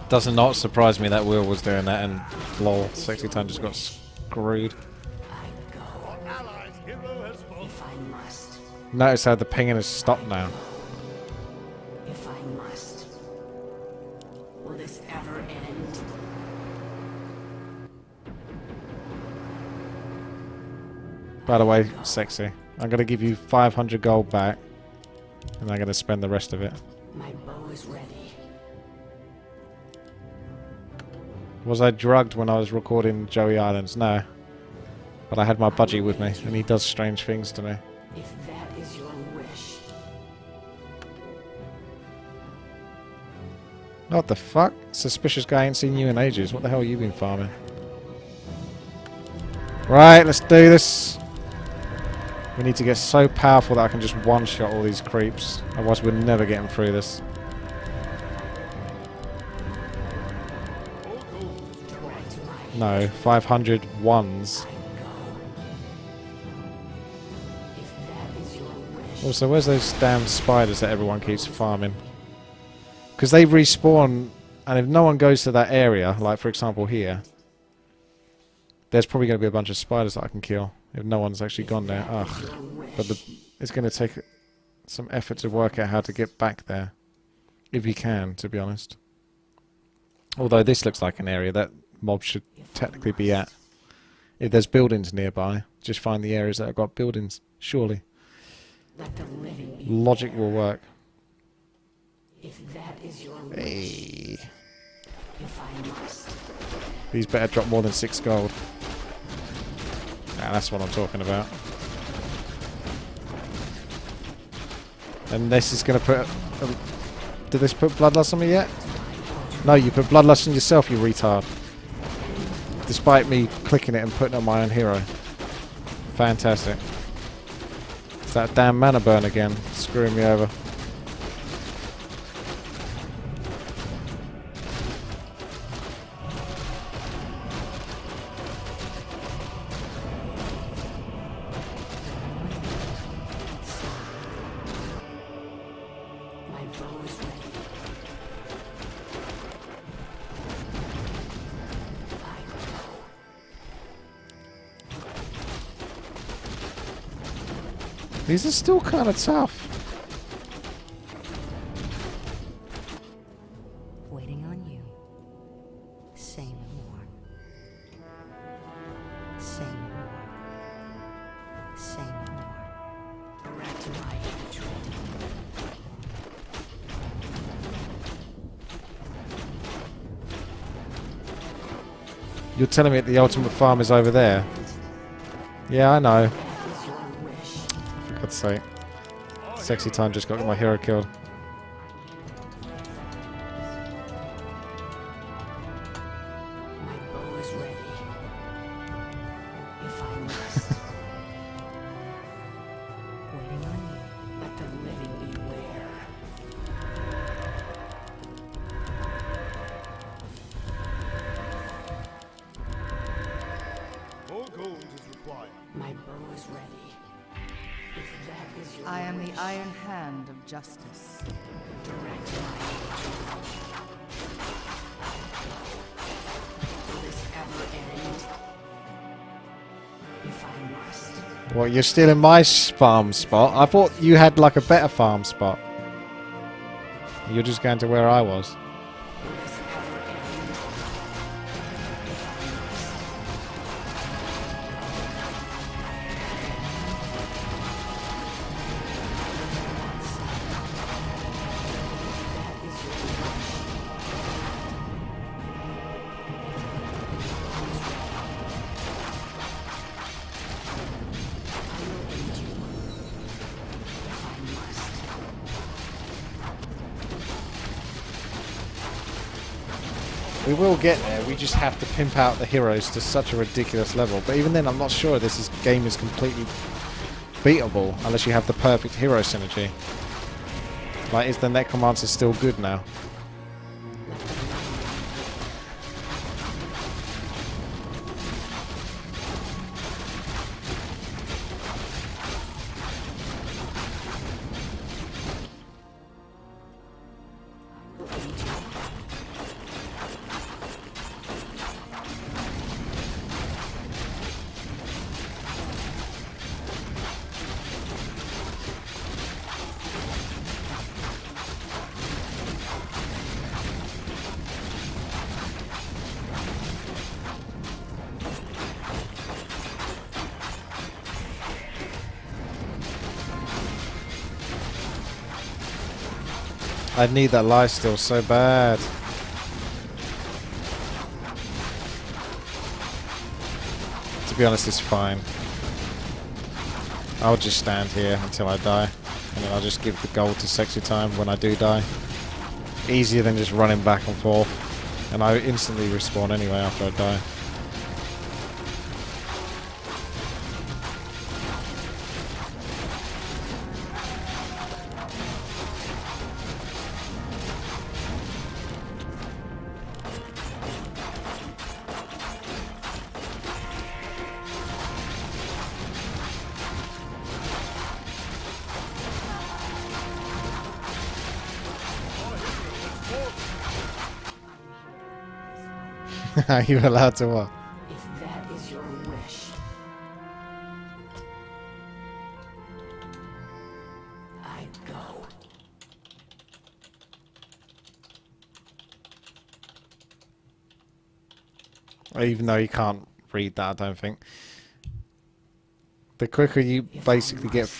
Does not surprise me that Will was doing that and lol, Sexy Time just got screwed. I go. Our allies' hero has fallen. If I must. Notice how the pinging has stopped now. If I must. Will this ever end? By the way, sexy. I'm going to give you 500 gold back. And I'm going to spend the rest of it. My bow is ready. Was I drugged when I was recording Joey Islands? No. But I had my budgie with me, and he does strange things to me. If that is your wish. What the fuck? Suspicious guy, ain't seen you in ages. What the hell have you been farming? Right, let's do this. We need to get so powerful that I can just one-shot all these creeps. Otherwise we're never getting through this. No, 500 ones. If that is your wish. Also, where's those damn spiders that everyone keeps farming? Because they respawn, and if no one goes to that area, like for example here, there's probably going to be a bunch of spiders that I can kill if no one's actually gone there. Ugh. But it's going to take some effort to work out how to get back there. If you can, to be honest. Although this looks like an area that mobs should technically be at. If there's buildings nearby, just find the areas that have got buildings. Surely. Let the living be Logic will work. if that is your wish. Hey. If I must. These better drop more than 6 gold. Ah, that's what I'm talking about. And this is going to put... did this put Bloodlust on me yet? No, you put Bloodlust on yourself, you retard. Despite me clicking it and putting it on my own hero. Fantastic. It's that damn mana burn again, screwing me over. My bow is ready. These are still kind of tough. Waiting on you. Say no more. Say no more. Say no more. Direct my hatred. You're telling me that the ultimate farm is over there? Yeah, I know. That is your wish. For God's sake. Sexy time just got my hero killed. My bow is ready. If I must. Waiting on you. Let the living beware. More gold is required. My bow is ready. If that is your I am wish. the iron hand of justice. Direct my hatred. Will this ever end? If I must. What, you're still in my farm spot? I thought you had like a better farm spot. You're just going to where I was. Will this ever end? If I must. That is your wish. I will aid you. If I must. We will get there, we just have to pimp out the heroes to such a ridiculous level. But even then, I'm not sure game is completely beatable unless you have the perfect hero synergy. Like, is the Necromancer still good now? I need that lifesteal so bad. To be honest, it's fine. I'll just stand here until I die, and then I'll just give the gold to Sexy Time when I do die. Easier than just running back and forth, and I instantly respawn anyway after I die. Are you allowed to what? If that is your wish, I'd go. Even though you can't read that, I don't think. The quicker you basically get,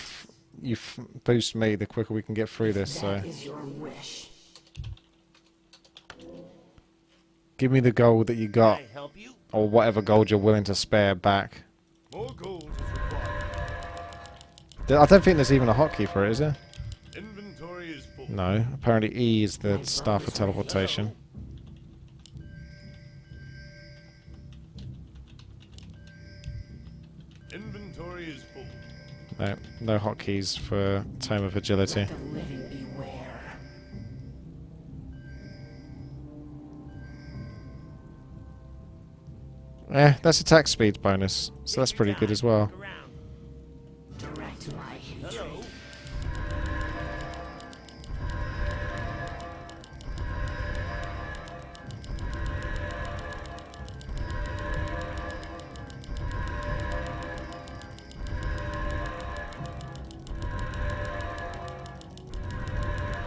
boost me, the quicker we can get through this. So That is your wish. give me the gold that you got, Can I help you? or whatever gold you're willing to spare back. More gold is required. I don't think there's even a hotkey for it, is there? Inventory is full. No. Apparently E is the star for teleportation. Inventory is full. No, no hotkeys for Tome of Agility. Let the living beware. That's attack speed bonus, so that's pretty good as well. Look around. Direct my hatred. Hello.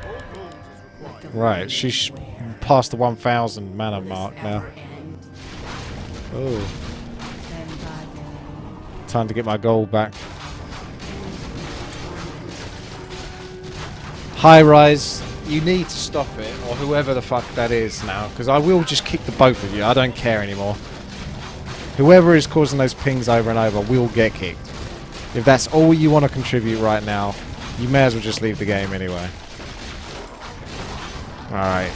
More gold is required. Right, she's past the 1,000 mana mark now. Ever end. Oh, Then by day. time to get my gold back. High Rise, you need to stop it, or whoever the fuck that is now, because I will just kick the both of you. I don't care anymore. Whoever is causing those pings over and over will get kicked. If that's all you want to contribute right now, you may as well just leave the game anyway. Alright.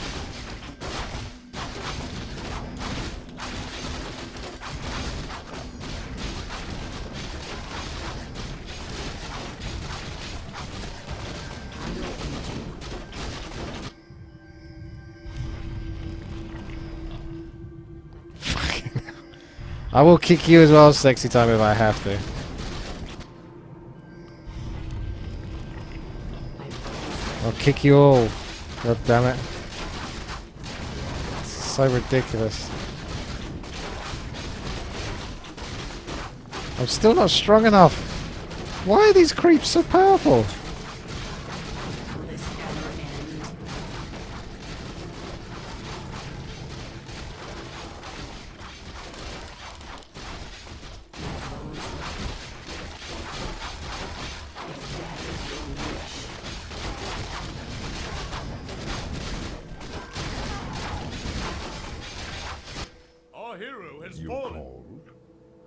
I will kick you as well, Sexy Time, if I have to. I'll kick you all. God damn it. It's so ridiculous. I'm still not strong enough. Why are these creeps so powerful? Will this ever end? If that is your wish, Our hero has You fallen. called?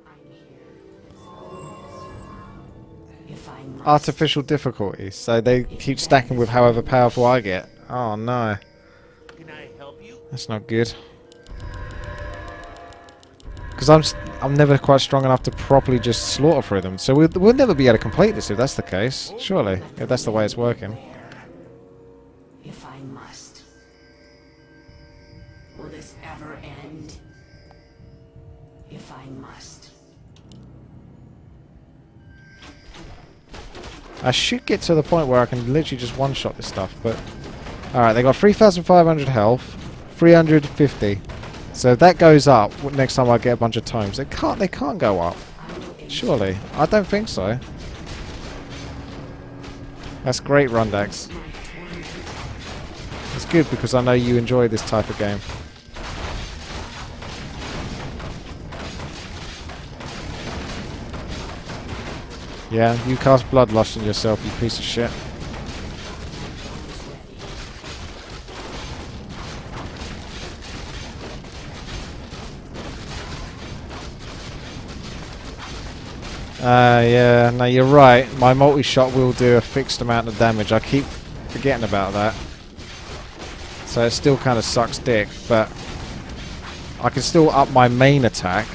I'm here. If I must. Artificial difficulty. So they keep stacking with however powerful I get. Oh no. Can I help you? That's not good. Because I'm never quite strong enough to properly just slaughter through them. So we'll never be able to complete this if that's the case. Surely. If that's the way it's working. If I must. Will this ever end? If I must. I should get to the point where I can literally just one-shot this stuff, but... Alright, they got 3,500 health, 350. So if that goes up next time I get a bunch of tomes, they can't go up. Surely. I don't think so. That's great, Rundax. It's good because I know you enjoy this type of game. Yeah, you cast Bloodlust on yourself, you piece of shit. Yeah, no, you're right. My multi-shot will do a fixed amount of damage. I keep forgetting about that. So it still kind of sucks dick, but I can still up my main attack.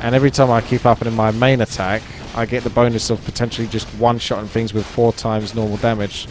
And every time I keep upping my main attack, I get the bonus of potentially just one-shotting things with 4 times normal damage.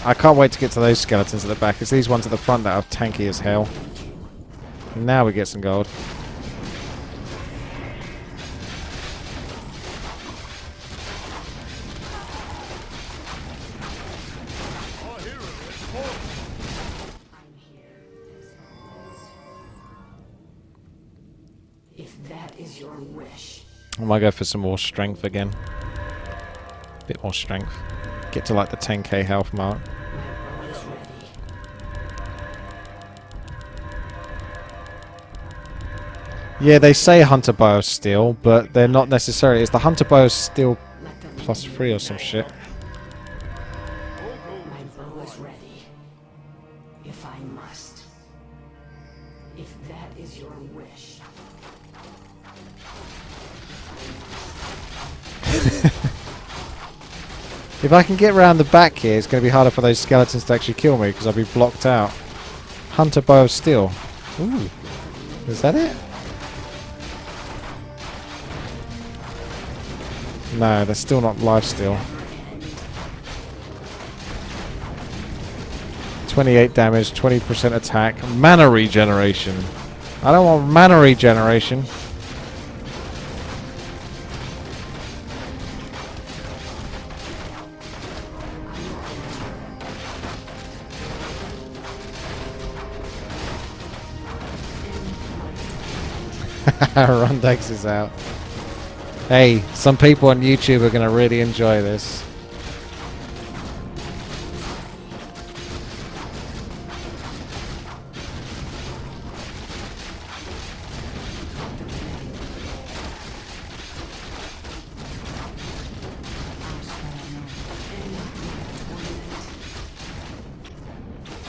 I can't wait to get to those skeletons at the back. It's these ones at the front that are tanky as hell. Now we get some gold. I'm here as always. If that is your wish. I might go for some more strength again. Bit more strength. Get to like the 10k health mark. My bow is ready. Yeah, they say Hunter Bow of Steel, but they're not necessarily. It's the Hunter Bow of Steel Let them +3 or some shit. My bow is ready. If I must. If that is your wish. If I can get around the back here, it's going to be harder for those skeletons to actually kill me because I'll be blocked out. Hunter Bow of Steel. Ooh. Is that it? No, they're still not life steal. 28 damage, 20% attack. Mana regeneration. I don't want mana regeneration. Rundex is out. Hey, some people on YouTube are going to really enjoy this.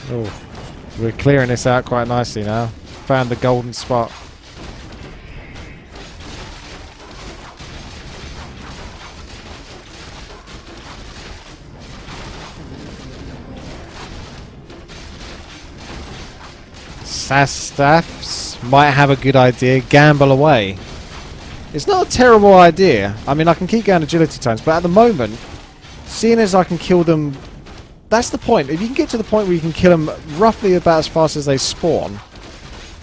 Oh, we're clearing this out quite nicely now. Found the golden spot. Staffs might have a good idea. Gamble away. It's not a terrible idea. I mean, I can keep going agility times, but at the moment, seeing as I can kill them, that's the point. If you can get to the point where you can kill them roughly about as fast as they spawn,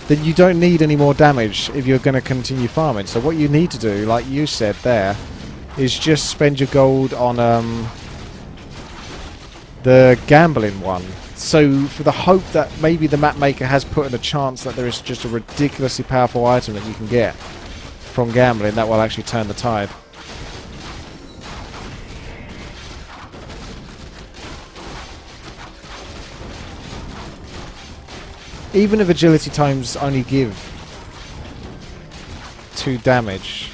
then you don't need any more damage if you're going to continue farming. So what you need to do, like you said there, is just spend your gold on the gambling one. So for the hope that maybe the map maker has put in a chance that there is just a ridiculously powerful item that you can get from gambling that will actually turn the tide. Even if agility times only give 2 damage.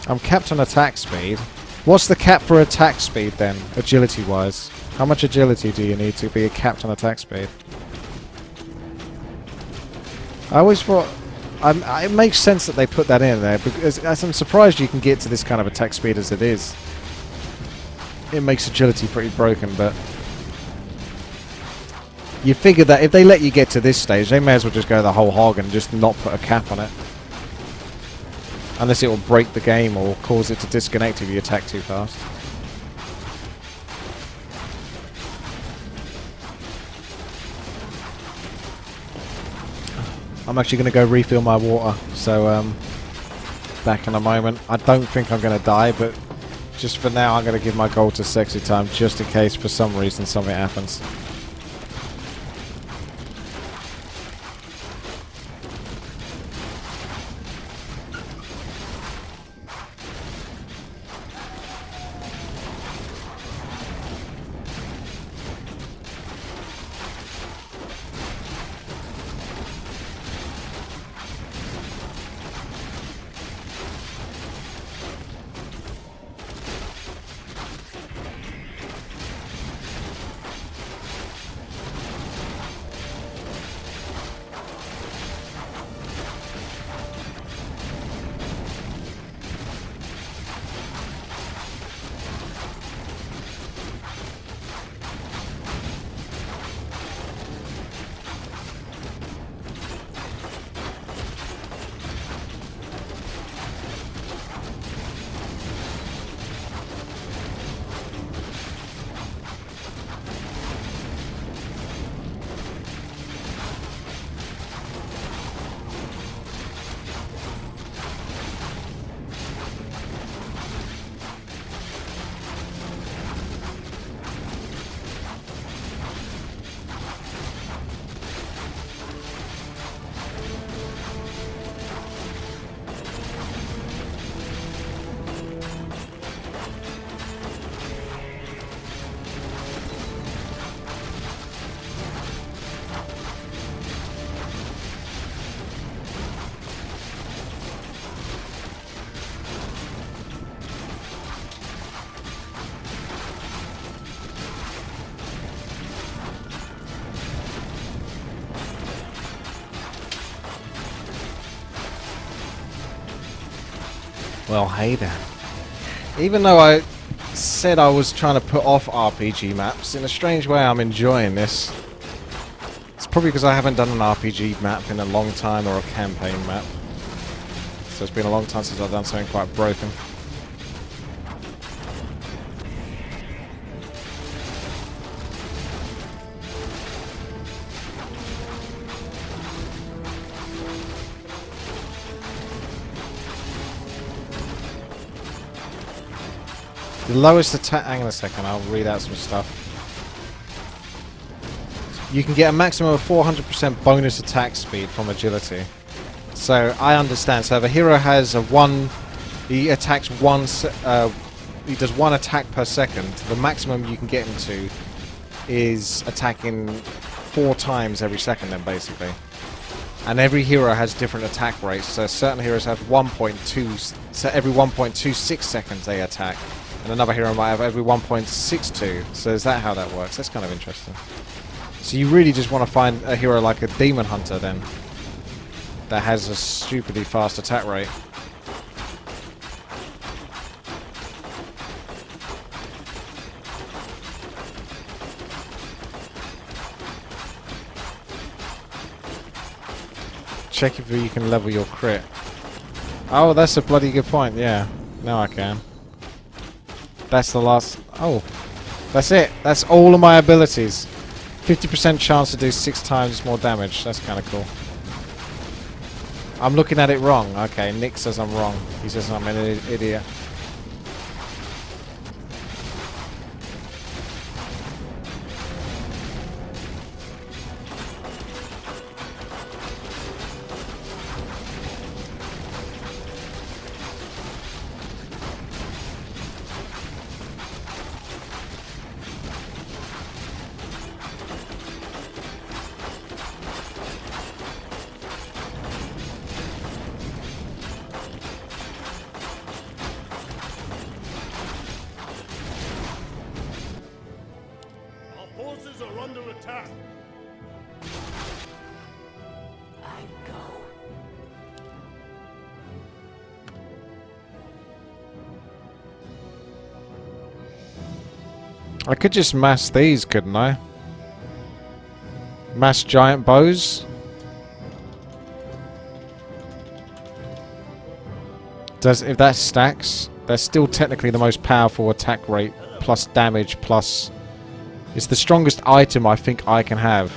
I'm capped on attack speed. What's the cap for attack speed then, agility wise? How much agility do you need to be capped on attack speed? I always thought... it makes sense that they put that in there, because I'm surprised you can get to this kind of attack speed as it is. It makes agility pretty broken, but... You figure that if they let you get to this stage, they may as well just go the whole hog and just not put a cap on it. Unless it will break the game or cause it to disconnect if you attack too fast. I'm actually going to go refill my water. So, back in a moment. I don't think I'm going to die, but just for now, I'm going to give my gold to Sexy Time just in case for some reason something happens. Well, hey there. Even though I said I was trying to put off RPG maps, in a strange way I'm enjoying this. It's probably because I haven't done an RPG map in a long time, or a campaign map. So it's been a long time since I've done something quite broken. The lowest attack... Hang on a second, I'll read out some stuff. You can get a maximum of 400% bonus attack speed from agility. So, I understand. So, if a hero has a he attacks he does one attack per second. The maximum you can get him to is attacking 4 times every second then, basically. And every hero has different attack rates. So, certain heroes have 1.2... So, every 1.26 seconds they attack. And another hero might have every 1.62. So is that how that works? That's kind of interesting. So you really just want to find a hero like a Demon Hunter then, that has a stupidly fast attack rate. Check if you can level your crit. Oh, that's a bloody good point, yeah. Now I can. That's the last... Oh. That's it. That's all of my abilities. 50% chance to do 6 times more damage. That's kind of cool. I'm looking at it wrong. Okay, Nick says I'm wrong. He says I'm an idiot. Forces are under attack. I go. I could just mass these, couldn't I? Mass giant bows. If that stacks, that's still technically the most powerful attack rate plus damage plus... It's the strongest item I think I can have.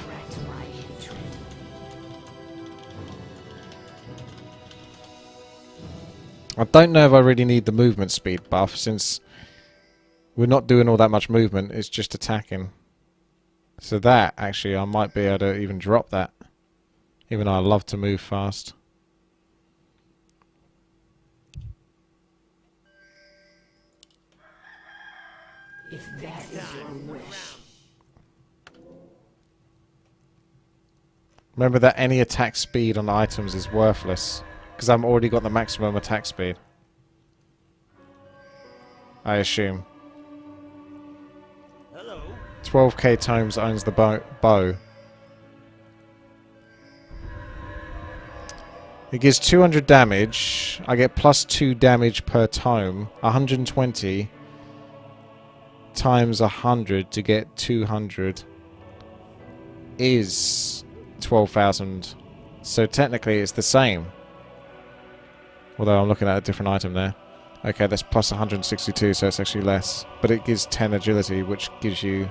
I don't know if I really need the movement speed buff, since we're not doing all that much movement, it's just attacking. So that, actually, I might be able to even drop that. Even though I love to move fast. If that is your wish. Remember that any attack speed on the items is worthless, because I've already got the maximum attack speed. I assume. Hello. 12k tomes owns the bow. It gives 200 damage. I get plus 2 damage per tome. 120 times 100 to get 200 is 12,000. So technically it's the same. Although I'm looking at a different item there. Okay, that's plus 162, so it's actually less. But it gives 10 agility, which gives you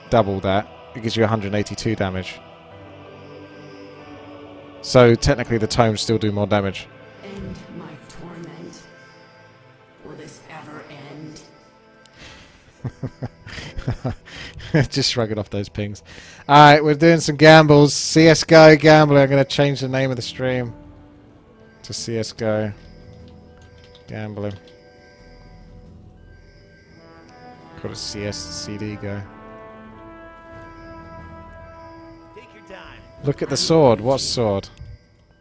double that. It gives you 182 damage. So technically the tomes still do more damage. End my torment. Will this ever end? Just shrugging off those pings. Alright, we're doing some gambles. CSGO gambling. I'm going to change the name of the stream to CSGO gambling. Call it CSCD Go. Take your time. Look at the sword. What sword?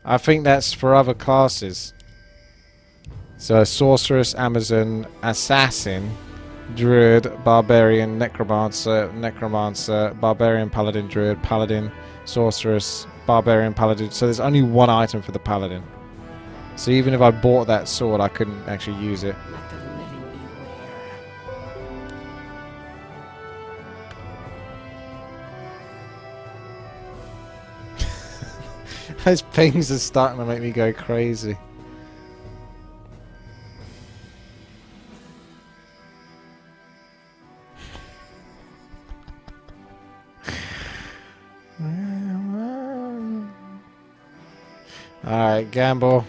I think that's for other classes. So sorceress, Amazon, assassin, druid, barbarian, necromancer, barbarian, paladin, druid, paladin, sorceress, barbarian, paladin. So there's only one item for the paladin. So even if I bought that sword, I couldn't actually use it. Let the living beware. Those pings are starting to make me go crazy. Alright, gamble.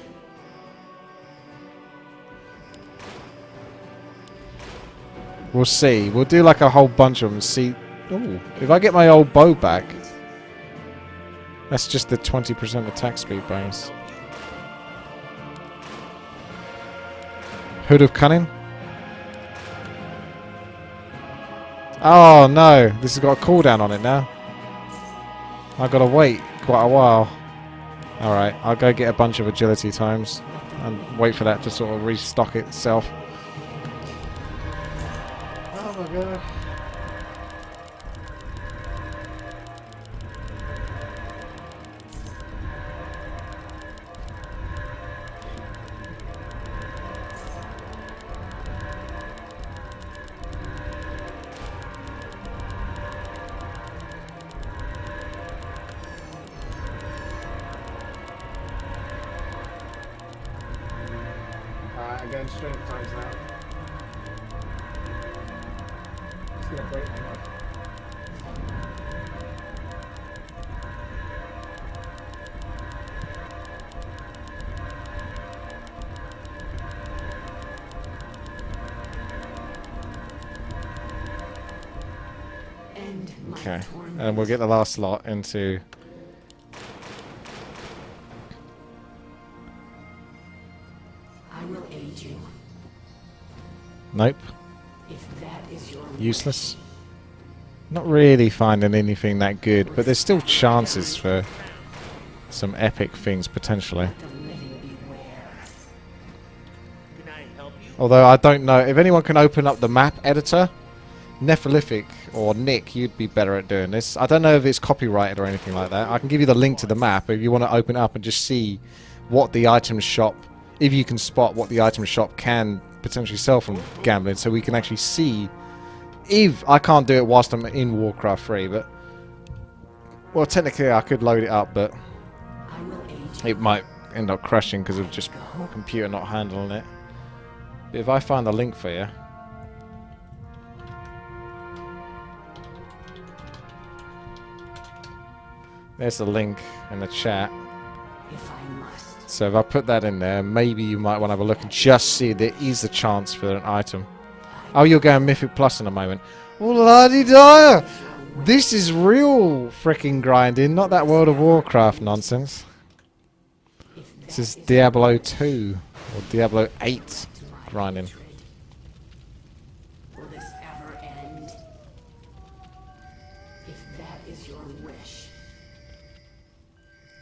We'll see. We'll do like a whole bunch of them. See. Ooh, if I get my old bow back. That's just the 20% attack speed bonus. Hood of Cunning? Oh no, this has got a cooldown on it now. I've got to wait quite a while. Alright, I'll go get a bunch of agility times and wait for that to sort of restock itself. Oh my god. Again, strength times now. It's gonna break my heart. End my Okay, torment. and we'll get the last slot into. I will aid you. Nope, If that is your useless. Not really finding anything that good, but there's still chances for some epic things potentially. Let the living beware. Can I help you? Although I don't know if anyone can open up the map editor. Nephrilific or Nick, you'd be better at doing this. I don't know if it's copyrighted or anything like that. I can give you the link to the map if you want to open it up and just see what the item shop, if you can spot what the item shop can potentially sell from gambling, so we can actually see. If I can't do it whilst I'm in Warcraft 3, but well, technically I could load it up, but I will aid you. it might end up crashing because of just my computer not handling it. But if I find the link for you. There's the link in the chat. If I must. So if I put that in there, maybe you might want to have a look and just see there is a chance for an item. Oh, you're going Mythic Plus in a moment. Bloody-da! This is real freaking grinding, not that World of Warcraft nonsense. This is Diablo 2 or Diablo 8 grinding. Will this ever end? If that is your wish.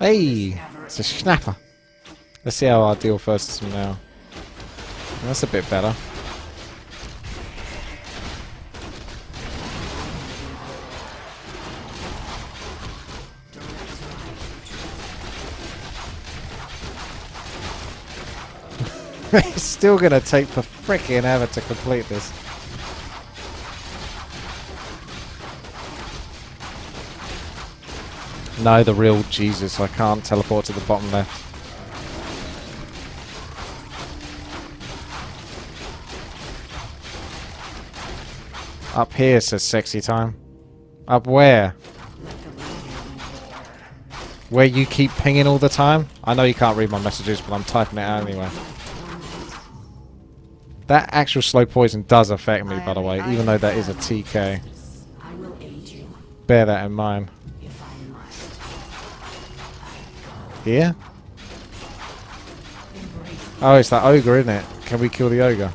Hey, it's a snapper. Let's see how I deal first now. That's a bit better. It's still gonna take for frickin' ever to complete this. No, the real Jesus, I can't teleport to the bottom left. Up here says sexy time. Up where? Where you keep pinging all the time? I know you can't read my messages, but I'm typing it out anyway. That actual slow poison does affect me, by the way, even though that is a TK. I will aid you Bear that in mind. if I must. Here? Oh, it's that ogre, isn't it? Can we kill the ogre?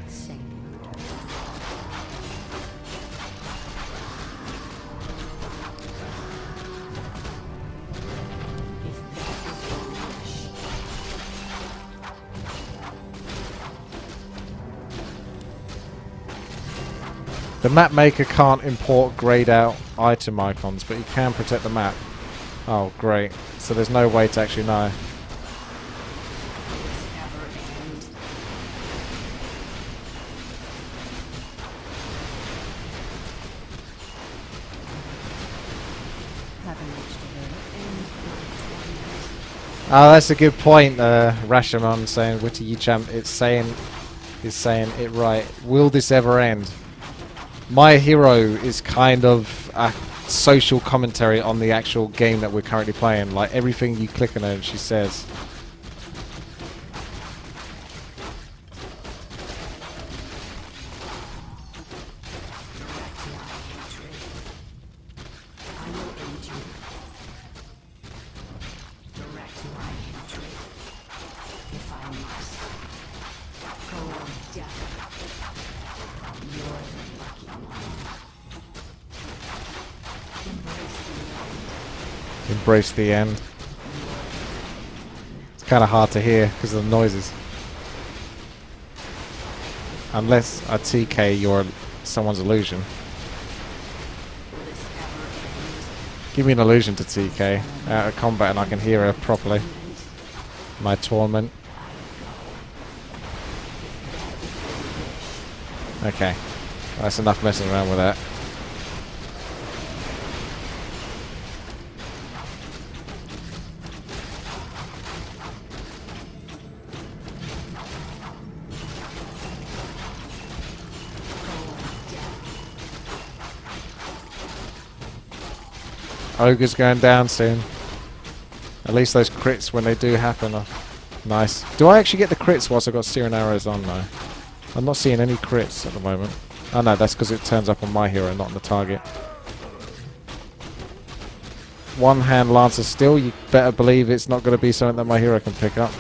Same. The map maker can't import grayed out item icons, but he can protect the map. Oh, great. So there's no way to actually know. Haven't reached a verdict. Oh, that's a good point, Rashomon saying WTii champ. It's saying it right. Will this ever end? My hero is kind of a social commentary on the actual game that we're currently playing. Like everything you click on her and she says. I will aid you. Direct my hatred, if I must. Go on, death. You're the lucky one. Embrace the end. It's kind of hard to hear because of the noises. Unless I TK your someone's illusion. Give me an illusion to TK out of combat and I can hear her properly. My torment. Okay. That's enough messing around with that. Ogre's going down soon. At least those crits when they do happen are nice. Do I actually get the crits whilst I've got searing arrows on though? I'm not seeing any crits at the moment. Oh no, that's because it turns up on my hero, not on the target. One hand Lancer still, you better believe it's not going to be something that my hero can pick up.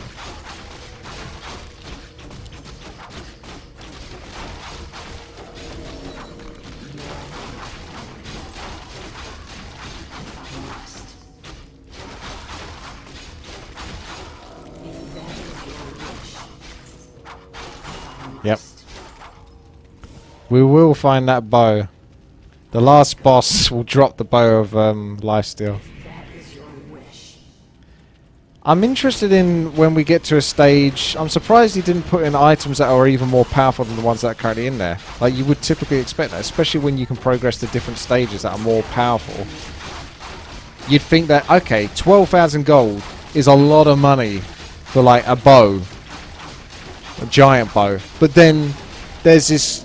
Yep. We will find that bow. The last boss will drop the bow of lifesteal. I'm interested in when we get to a stage. I'm surprised he didn't put in items that are even more powerful than the ones that are currently in there. Like you would typically expect that, especially when you can progress to different stages that are more powerful. You'd think that, okay, 12,000 gold is a lot of money for like a bow. A giant bow. But then there's this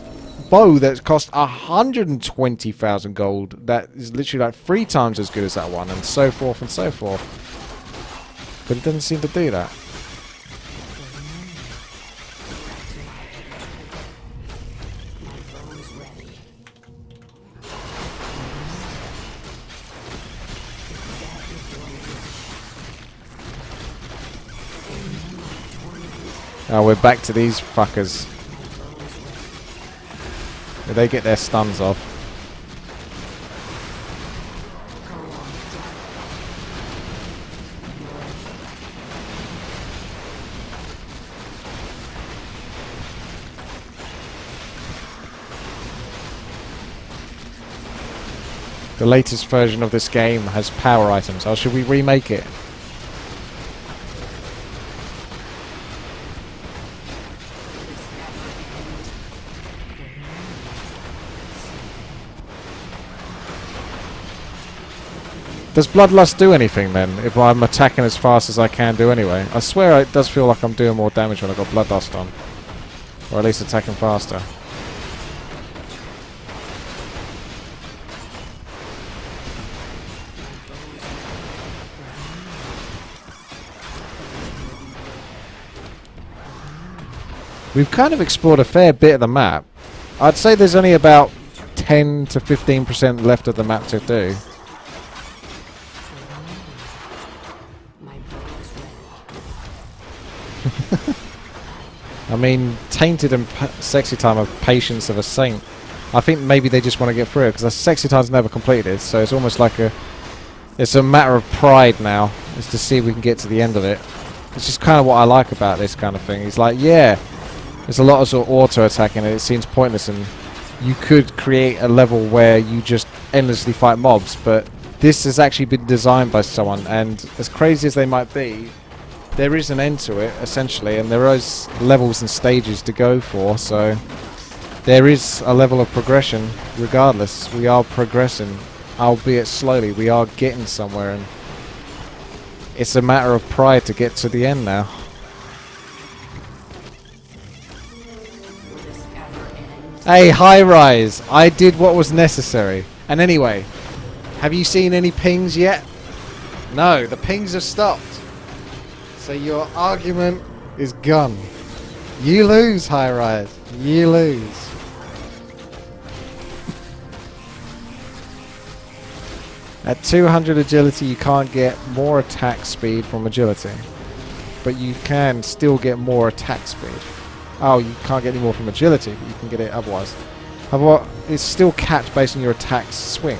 bow that costs 120,000 gold that is literally like 3 times as good as that one, and so forth and so forth. But it doesn't seem to do that. Oh, we're back to these fuckers. They get their stuns off. The latest version of this game has power items. Oh, should we remake it? Does Bloodlust do anything then, if I'm attacking as fast as I can do anyway? I swear it does feel like I'm doing more damage when I've got Bloodlust on. Or at least attacking faster. We've kind of explored a fair bit of the map. I'd say there's only about 10 to 15% left of the map to do. I mean, Tainted and Sexy Time have patience of a saint. I think maybe they just want to get through it, because Sexy Time's never completed, so it's almost like it's a matter of pride now, is to see if we can get to the end of it. It's just kind of what I like about this kind of thing. It's like, yeah, there's a lot of sort of auto-attacking and it seems pointless, and you could create a level where you just endlessly fight mobs, but this has actually been designed by someone, and as crazy as they might be, there is an end to it, essentially, and there is levels and stages to go for, so there is a level of progression regardless. We are progressing, albeit slowly. We are getting somewhere, and it's a matter of pride to get to the end now. Hey, High Rise! I did what was necessary. And anyway, have you seen any pings yet? No, the pings have stopped. So your argument is gone. You lose, High Rise. You lose. At 200 agility, you can't get more attack speed from agility. But you can still get more attack speed. Oh, you can't get any more from agility, but you can get it otherwise. However, it's still capped based on your attack swing.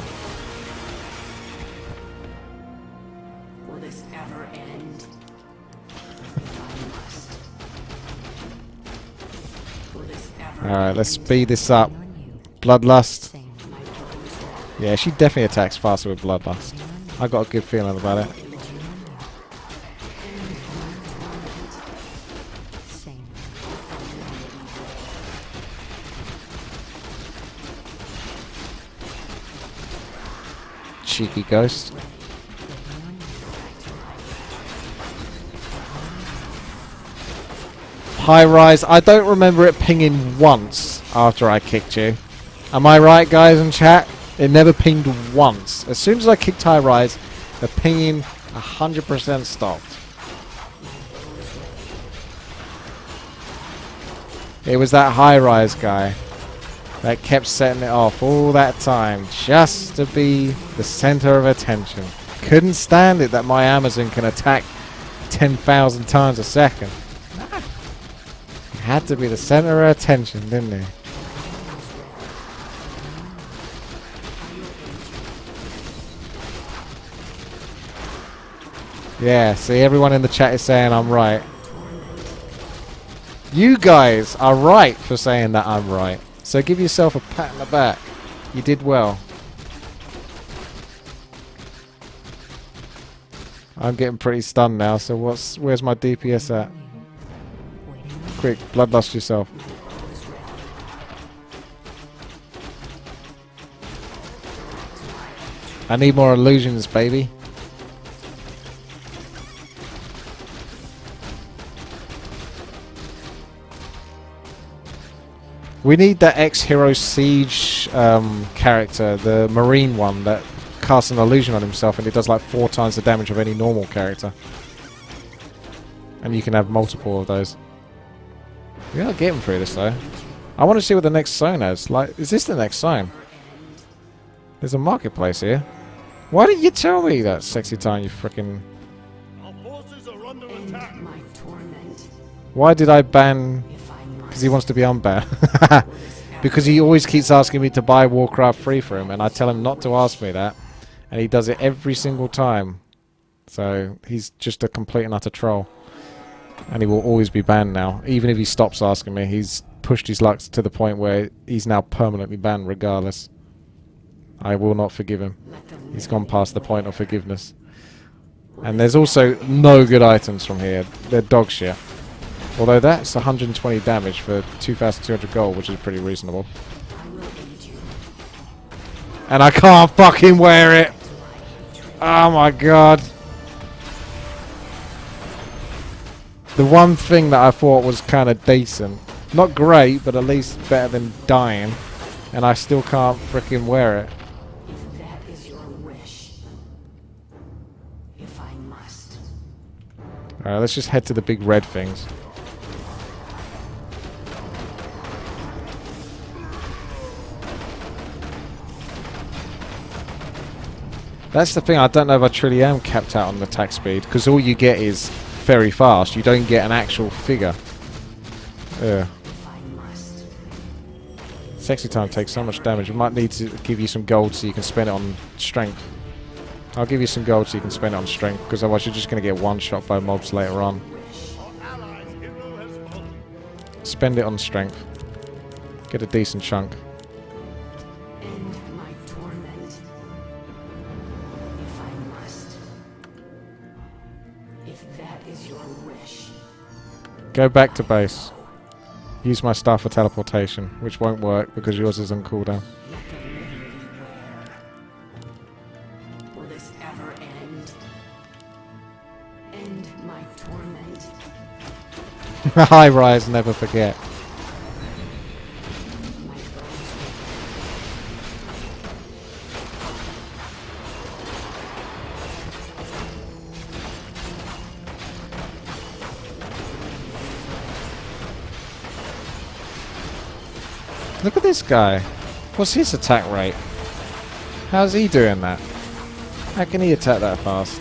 Will this ever end? Alright, let's speed this up. Bloodlust. Yeah, she definitely attacks faster with Bloodlust. I got a good feeling about it. Cheeky ghost. High Rise, I don't remember it pinging once after I kicked you. Am I right, guys in chat? It never pinged once. As soon as I kicked High Rise, the pinging 100% stopped. It was that High Rise guy that kept setting it off all that time just to be the center of attention. Couldn't stand it that my Amazon can attack 10,000 times a second. It had to be the center of attention, didn't it? Yeah, see, everyone in the chat is saying I'm right. You guys are right for saying that I'm right. So give yourself a pat on the back. You did well. I'm getting pretty stunned now, so where's my DPS at? Quick, bloodlust yourself. I need more illusions, baby. We need that ex-Hero Siege character, the Marine one that casts an illusion on himself and it does like 4 times the damage of any normal character. And you can have multiple of those. We are getting through this though. I want to see what the next zone has. Like, is this the next zone? There's a marketplace here. Why didn't you tell me that, Sexy Time, you frickin'... Our forces are under End attack. my torment, Why did I ban... if I Because must. he wants to be unbanned. Because he always keeps asking me to buy Warcraft free for him, and I tell him not to ask me that. And he does it every single time. So, he's just a complete and utter troll. And he will always be banned now. Even if he stops asking me, he's pushed his luck to the point where he's now permanently banned regardless. I will not forgive him. He's gone past the point of forgiveness. And there's also no good items from here. They're dog shit. Although that's 120 damage for 2,200 gold, which is pretty reasonable. I will aid you. And I can't fucking wear it! Oh my god. The one thing that I thought was kind of decent. Not great, but at least better than dying. And I still can't freaking wear it. If that is your wish. If I must. Alright, let's just head to the big red things. That's the thing, I don't know if I truly am capped out on the attack speed, because all you get is very fast. You don't get an actual figure. Ugh. If I must. Sexy Time takes so much damage. We might need to give you some gold so you can spend it on strength. I'll give you some gold so you can spend it on strength, because otherwise you're just going to get one shot by mobs later on. Our allies' hero has fallen. Spend it on strength. Get a decent chunk. End my torment. If I must. If that is your wish. Go back to base. Use my staff for teleportation, which won't work because yours is on cooldown. Let the living beware. Will this ever end? End my torment. High rise, never forget. My bones. Look at this guy. What's his attack rate? How's he doing that? How can he attack that fast?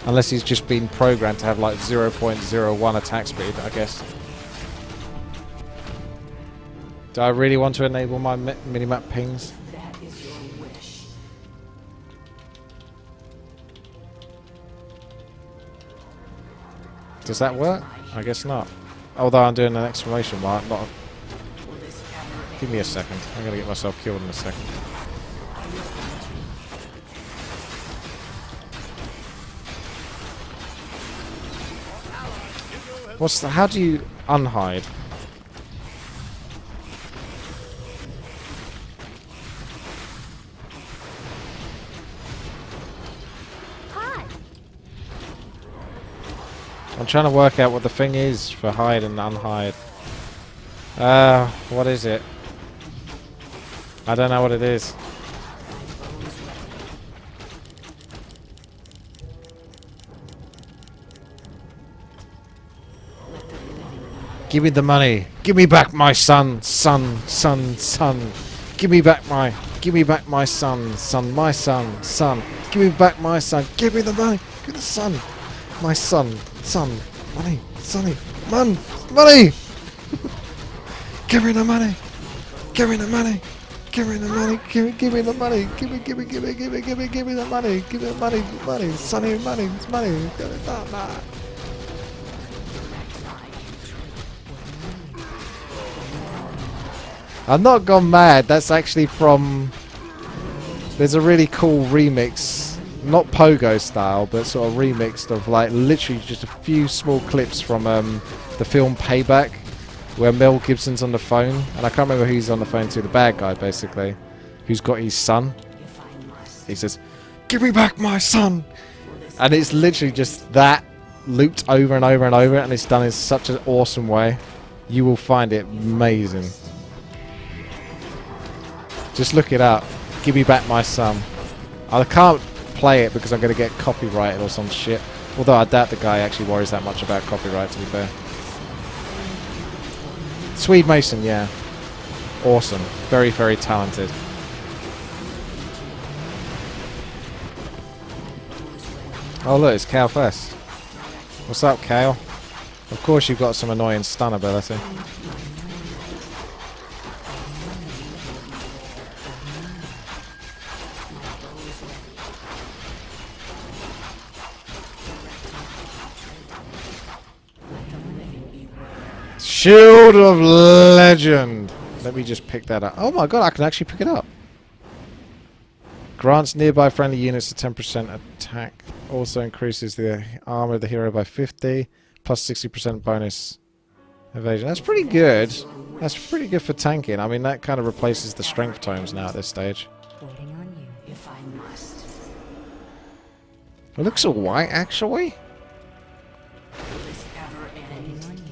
Unless he's just been programmed to have like 0.01 attack speed, I guess. Do I really want to enable my minimap pings? That is your wish. Does that work? I guess not. Although I'm doing an exclamation mark, not a... Will this ever end? Give me a second. I'm gonna get myself killed in a second. What's the... How do you unhide? I'm trying to work out what the thing is for hide and unhide. What is it? I don't know what it is. Give me the money. Give me back my son, son, son, son. Give me back my son, son, my son, son. Give me back my son. Give me the money. Give me the son. My son, son, money, sonny, money. Give me the money. Give me the money. Give me the money. Give me the money. Give me the money. Give me the money. Sonny, money. It's money. It's not. I'm not gone mad. That's actually from... There's a really cool remix. Not pogo style, but sort of remixed of like literally just a few small clips from the film Payback, where Mel Gibson's on the phone. And I can't remember who he's on the phone to. The bad guy, basically. Who's got his son. If I must. He says, "Give me back my son!" And it's literally just that looped over and over and over. And it's done in such an awesome way. You will find it amazing. Just look it up. Give me back my son. I can't play it because I'm going to get copyrighted or some shit. Although I doubt the guy actually worries that much about copyright, to be fair. Swede Mason, yeah. Awesome. Very, very talented. Oh look, it's Kale first. What's up, Kale? Of course you've got some annoying stun ability. Shield of Legend! Let me just pick that up. Oh my god, I can actually pick it up. Grants nearby friendly units a 10% attack. Also increases the armor of the hero by 50. Plus 60% bonus evasion. That's pretty good. That's pretty good for tanking. I mean, that kind of replaces the strength tomes now at this stage. Waiting on you. If I must. It looks alright, actually. Will this ever Waiting end? on you.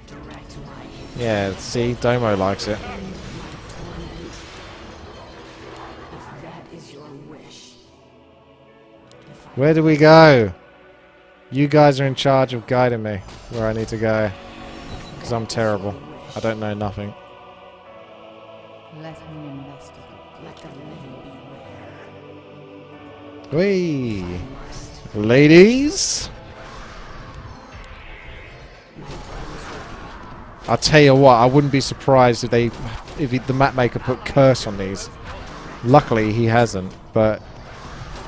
Direct my Yeah, see, Domo likes it. end my torment. If that is your wish. If I Where do we go? You guys are in charge of guiding me where I need to go. Because I'm terrible. I don't know nothing. Let me investigate. let the living beware. Whee! Must. Ladies! I'll tell you what, I wouldn't be surprised if the map maker put curse on these. Luckily he hasn't, but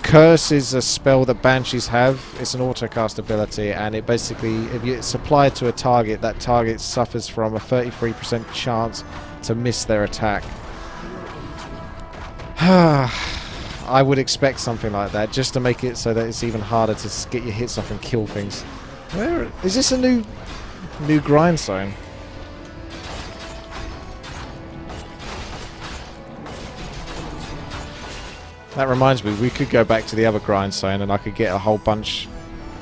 curse is a spell that banshees have. It's an autocast ability, and it basically, if it's applied to a target, that target suffers from a 33% chance to miss their attack. I would expect something like that, just to make it so that it's even harder to get your hits off and kill things. Where is this a new grind zone? That reminds me, we could go back to the other grind zone and I could get a whole bunch.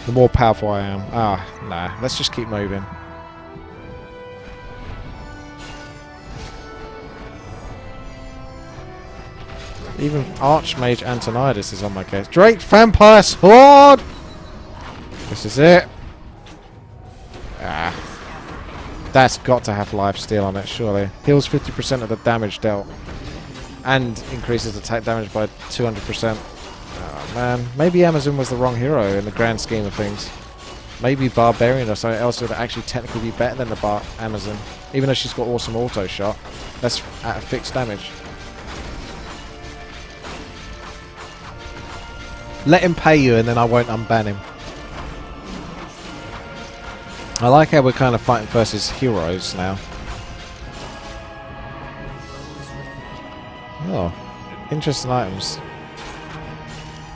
The more powerful I am. Ah, nah. Let's just keep moving. Even Archmage Antonidas is on my case. Drake Vampire Sword! This is it. Ah. That's got to have lifesteal on it, surely. Heals 50% of the damage dealt. And increases attack damage by 200%. Oh man, maybe Amazon was the wrong hero in the grand scheme of things. Maybe Barbarian or something else would actually technically be better than the Amazon. Even though she's got awesome auto shot. That's at a fixed damage. Let him pay you and then I won't unban him. I like how we're kind of fighting versus heroes now. Oh, interesting items.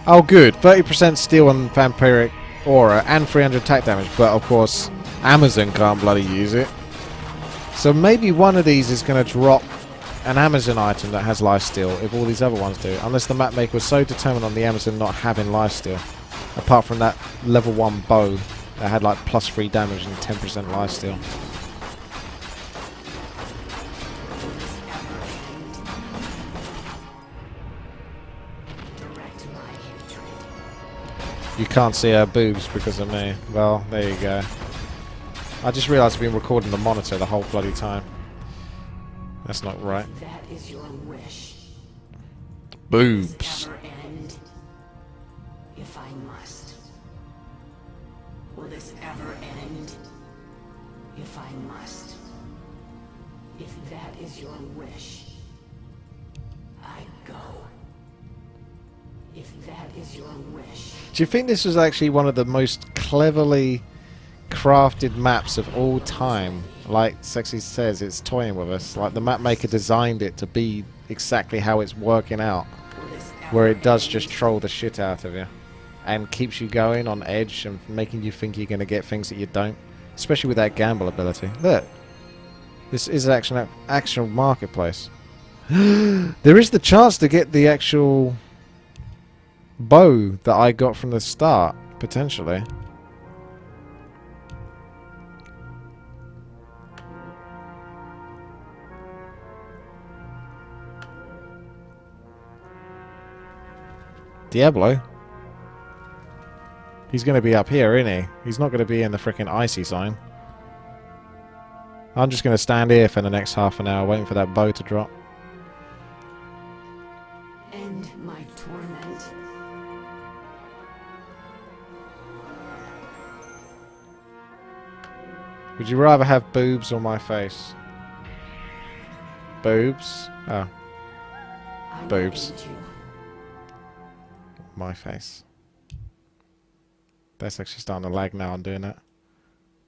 Oh good, 30% steel and vampiric aura and 300 attack damage, but of course Amazon can't bloody use it. So maybe one of these is going to drop an Amazon item that has lifesteal if all these other ones do, unless the map maker was so determined on the Amazon not having lifesteal. Apart from that level 1 bow that had like +3 damage and 10% lifesteal. You can't see her boobs because of me. Well, there you go. I just realised I've been recording the monitor the whole bloody time. That's not right. That is your wish. Boobs. Ever end? If I must. Will this ever end? If I must. If that is your wish, I go. If that is your wish, Do you think this was actually one of the most cleverly crafted maps of all time? Like Sexy says, it's toying with us. Like the map maker designed it to be exactly how it's working out. will this Where ever it does end? just troll the shit out of you. And keeps you going on edge and making you think you're going to get things that you don't. Especially with that gamble ability. Look. This is an actual marketplace. There is the chance to get the actual bow that I got from the start, potentially. Diablo. He's going to be up here, isn't he? He's not going to be in the freaking icy sign. I'm just going to stand here for the next half an hour waiting for that bow to drop. End my torment. Would you rather have boobs or my face? Boobs? Oh, I will Boobs. aid you. my face. That's actually starting to lag now. I'm doing that.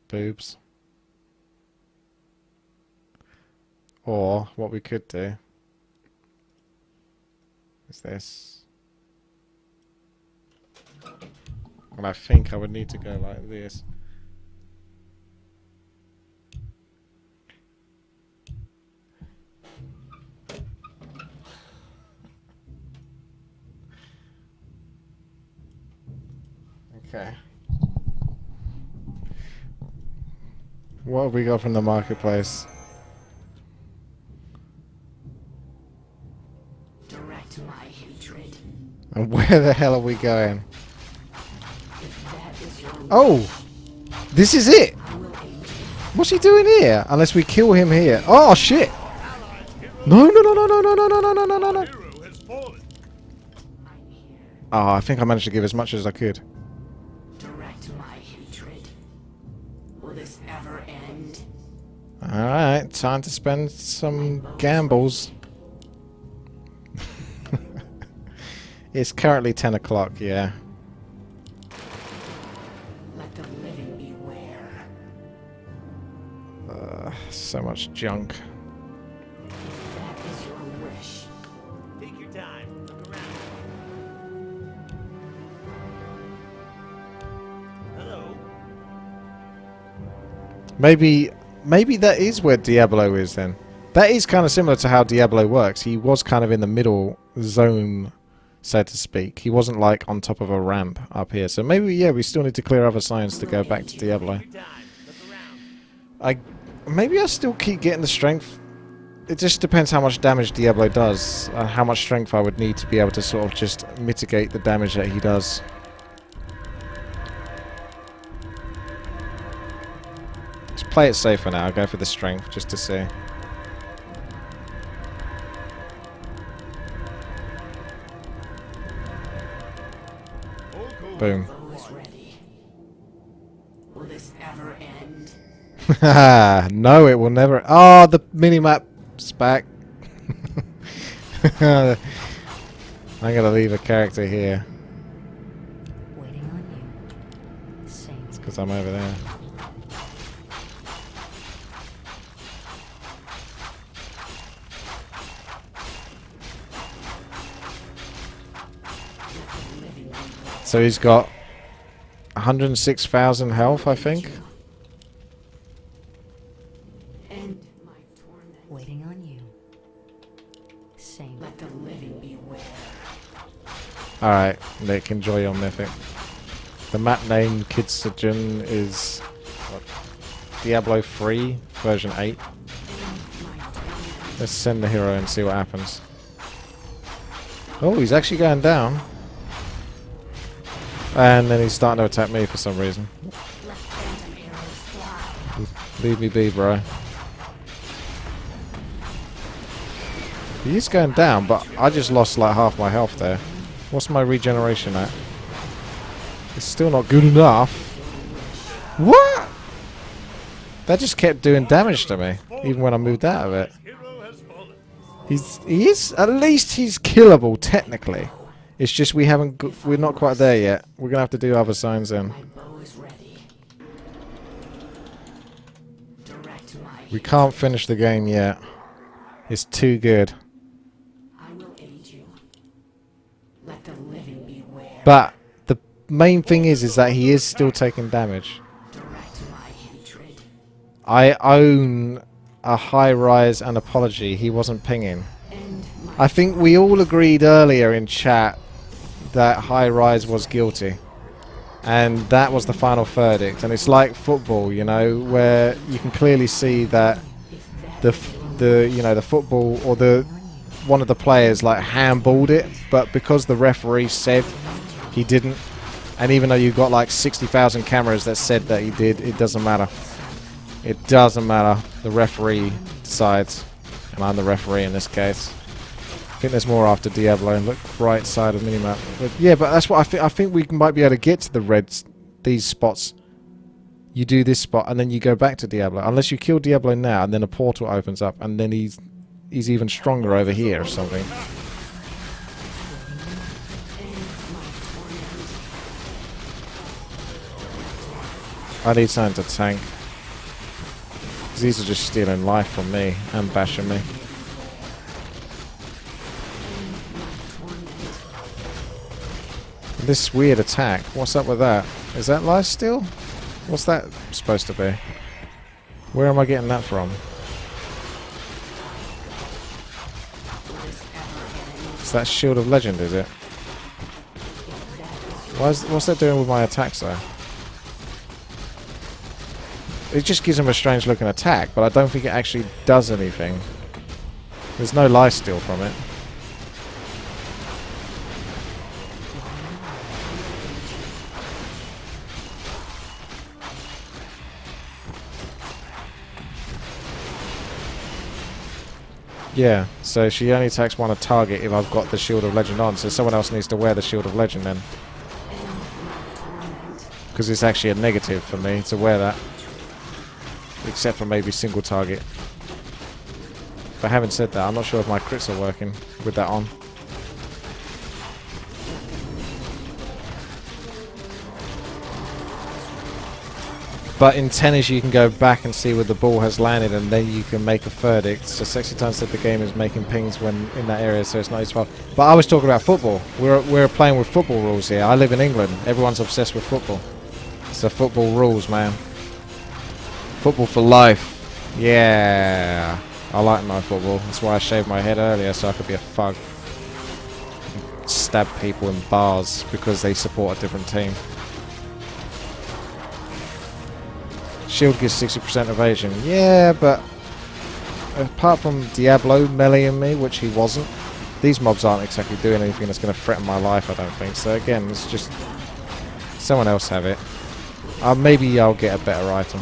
Boobs. Or what we could do is this. And I think I would need to go like this. Okay. What have we got from the marketplace? Direct my hatred. And where the hell are we going? If that is your Oh! This is it! I will aid you. What's he doing here? Unless we kill him here. Oh shit! No, no, no, no, no, no, no, no, no, no, no, no. Hero has fallen. I'm here. Oh, I think I managed to give as much as I could. Direct my hatred. Will this ever end? Alright, time to spend some gambles. It's currently 10 o'clock, yeah. Let the living beware. So much junk. If that is your wish, Take your time. Look around. Hello. Maybe that is where Diablo is then. That is kind of similar to how Diablo works. He was kind of in the middle zone, so to speak. He wasn't like on top of a ramp up here. So maybe, yeah, we still need to clear other signs to go back to Diablo. Take your time. Look around. Maybe I still keep getting the strength. It just depends how much damage Diablo does, and how much strength I would need to be able to sort of just mitigate the damage that he does. Let's play it safer now. I'll go for the strength just to see. Hold cool. Boom. bow is ready. Will this ever end? No, it will never. Oh, the minimap's back. I'm gonna leave a character here Waiting on you. Same. because I'm over there. So he's got 106,000 health, I think. End my torment. Waiting on you. Same. Let the living beware. Alright, Nick, enjoy your mythic. The map name Kidsagen is what, Diablo 3 version 8. End my torment. Let's send the hero and see what happens. Oh, he's actually going down. And then he's starting to attack me for some reason. Let phantom arrows fly. Leave me be, bro. He is going down, but I just lost like half my health there. What's my regeneration at? It's still not good enough. What? That just kept doing damage to me, even when I moved out of it. Hero has fallen. He is, at least he's killable, technically. It's just we're not quite there yet. We're gonna have to do other signs then. My bow is ready. Direct my We can't finish the game yet. It's too good. I will aid you. Let the living beware. But the main thing is that he is still taking damage. Direct my hatred. I own a high rise and apology. He wasn't pinging. End my I think we all agreed earlier in chat that High Rise was guilty, and that was the final verdict. And it's like football, you know, where you can clearly see that the football or one of the players like handballed it, but because the referee said he didn't, And even though you've got like 60,000 cameras that said that he did, it doesn't matter. It doesn't matter. The referee decides. And I'm the referee in this case. I think there's more after Diablo. Look, right side of minimap. But yeah, but that's what I think we might be able to get to the reds, these spots. You do this spot and then you go back to Diablo. Unless you kill Diablo now and then a portal opens up and then he's even stronger over here or something. I need something to tank. Because these are just stealing life from me and bashing me. This weird attack, what's up with that? Is that lifesteal? What's that supposed to be? Where am I getting that from? It's that Shield of Legend, is it? What's that doing with my attacks though? It just gives him a strange looking attack, but I don't think it actually does anything. There's no lifesteal from it. Yeah, so she only attacks one a target if I've got the Shield of Legend on, so someone else needs to wear the Shield of Legend then. Because it's actually a negative for me to wear that. Except for maybe single target. But having said that, I'm not sure if my crits are working with that on. But in tennis you can go back and see where the ball has landed and then you can make a verdict. So Sexy Time said the game is making pings when in that area, so it's not his fault. But I was talking about football. We're playing with football rules here. I live in England. Everyone's obsessed with football. So football rules, man. Football for life. Yeah. I like my football. That's why I shaved my head earlier, so I could be a thug. Stab people in bars because they support a different team. Shield gives 60% evasion. Yeah, but apart from Diablo meleeing me, which he wasn't, these mobs aren't exactly doing anything that's going to threaten my life, I don't think. So again, it's just someone else have it. Maybe I'll get a better item.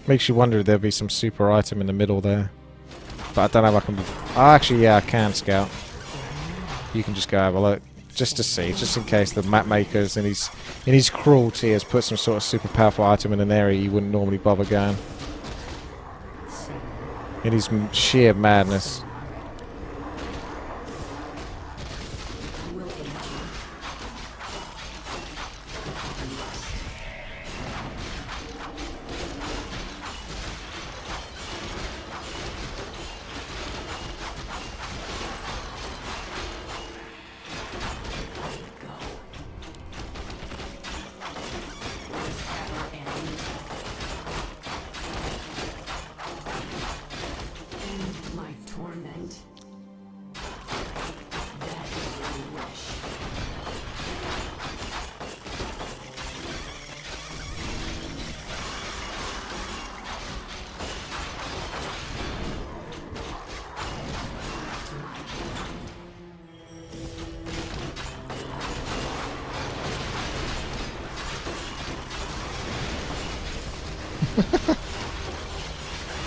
Makes you wonder if there'll be some super item in the middle there. But I don't know if I can... actually, yeah, I can scout. You can just go have a look. Just to see, just in case the map makers in his cruelty has put some sort of super powerful item in an area you wouldn't normally bother going. In his sheer madness.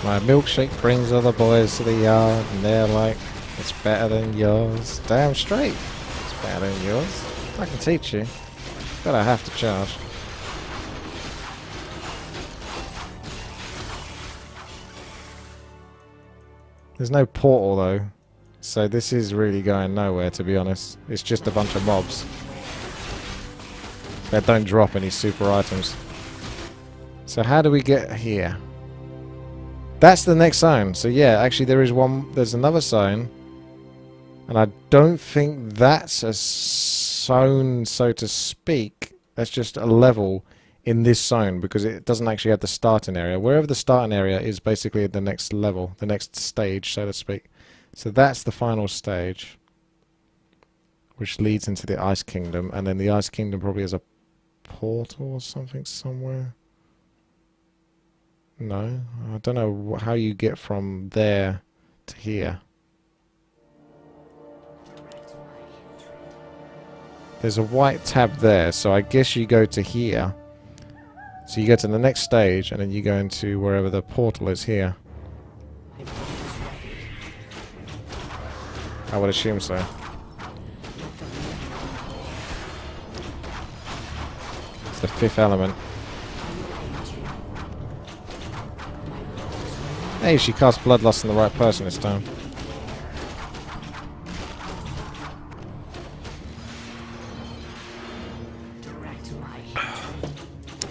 My milkshake brings other boys to the yard, and they're like, it's better than yours. Damn straight, it's better than yours. I can teach you, but I have to charge. There's no portal though, so this is really going nowhere, to be honest. It's just a bunch of mobs that don't drop any super items. So how do we get here? That's the next zone. So yeah, actually there's another zone. And I don't think that's a zone, so to speak. That's just a level. in this zone because it doesn't actually have the starting area. Wherever the starting area is basically the next level, the next stage, so to speak. So that's the final stage, which leads into the Ice Kingdom, and then the Ice Kingdom probably has a portal or something somewhere. No, I don't know how you get from there to here. There's a white tab there, so I guess you go to here. So you go to the next stage, and then you go into wherever the portal is here. I would assume so. It's the fifth element. Hey, she cast Bloodlust on the right person this time.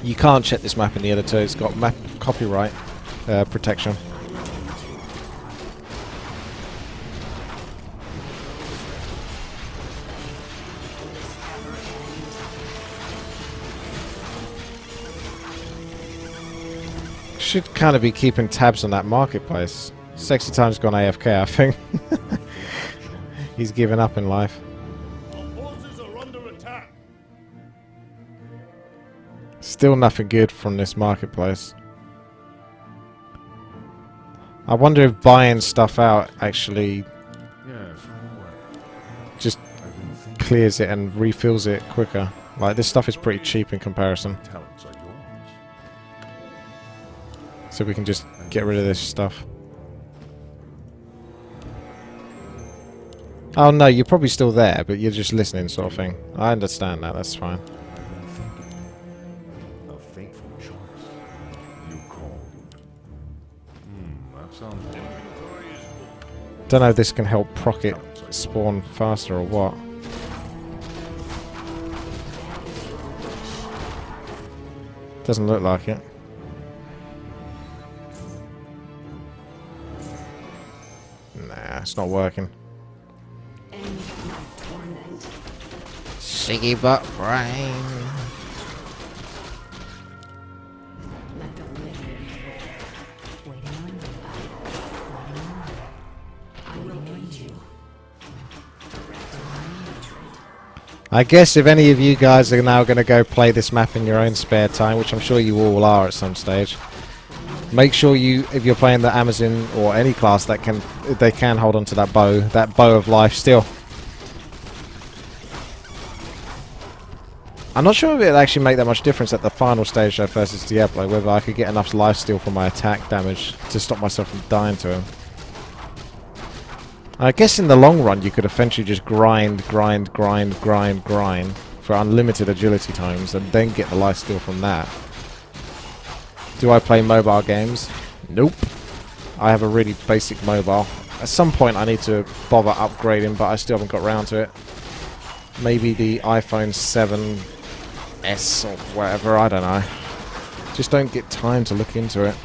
You can't check this map in the editor, it's got map copyright protection. Should kind of be keeping tabs on that marketplace. Sexy Time's gone AFK, I think. He's given up in life. Our forces are under attack. Still nothing good from this marketplace. I wonder if buying stuff out actually Yes, I'm aware. just I've been thinking. clears it and refills it quicker. Like, this stuff is pretty cheap in comparison. Talents are yours. So we can just get rid of this stuff. Oh no, you're probably still there, but you're just listening sort of thing. I understand that, that's fine. I've been thinking. A fateful choice. You called. That sounds good. Don't know if this can help Procket spawn faster or what. Doesn't look like it. Nah, it's not working. End my torment. Siggy butt brain. Let the living Waiting on you. I will aid you. Direct my hatred. I guess if any of you guys are now going to go play this map in your own spare time, which I'm sure you all are at some stage, make sure you, if you're playing the Amazon or any class that can, they can hold on to that bow of life still. I'm not sure if it'd actually make that much difference at the final stage though versus Diablo, whether I could get enough lifesteal for my attack damage to stop myself from dying to him. I guess in the long run you could eventually just grind for unlimited agility times and then get the lifesteal from that. Do I play mobile games? Nope. I have a really basic mobile. At some point I need to bother upgrading, but I still haven't got around to it. Maybe the iPhone 7S or whatever, I don't know. Just don't get time to look into it.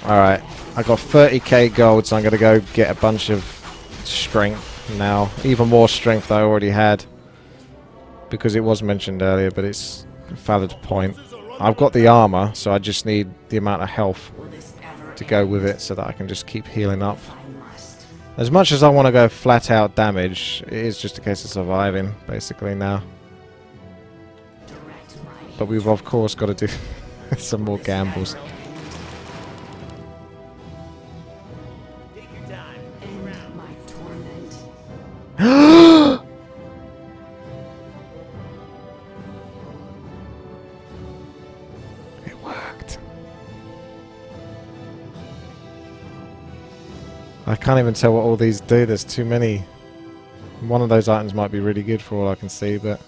Alright, I got 30k gold, so I'm going to go get a bunch of strength now. Even more strength I already had, because it was mentioned earlier, but it's a valid point. I've got the armor, so I just need the amount of health Will this ever to go with it so that I can just keep healing up. I must. As much as I want to go flat out damage, it is just a case of surviving, basically, now. Direct my But we've of course got to do some more gambles. Take your time. end my torment. It worked. I can't even tell what all these do, there's too many. One of those items might be really good for all I can see, but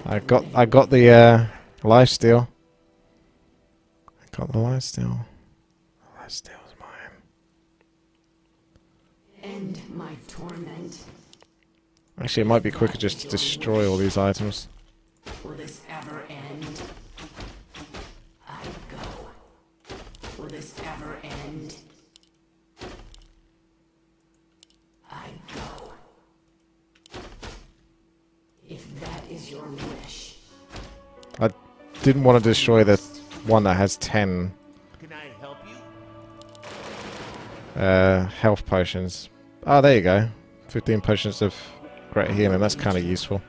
I got the lifesteal. I got the lifesteal. The lifesteal's mine. End my torment. Actually, it might be quicker just to destroy all these items. Will this ever end? I go. Will this ever end? I go. If that is your wish. I didn't want to destroy the one that has 10 Can I help you? health potions. Oh, there you go. 15 potions of great healing. That's kind of useful.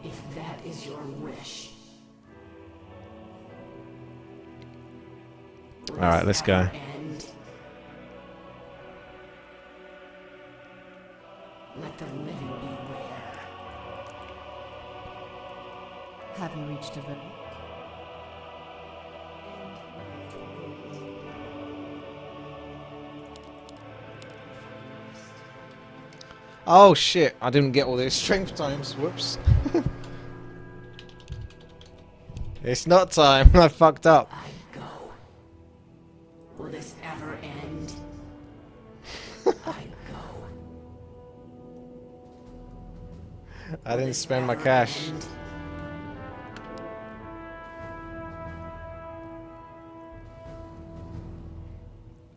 If that is your wish. Alright, let's go. End? Let the living beware. Have you reached a verdict? Oh shit, I didn't get all those strength times. Whoops. It's not time. I fucked up. I go. Will this ever end? I go. I didn't spend my cash. End?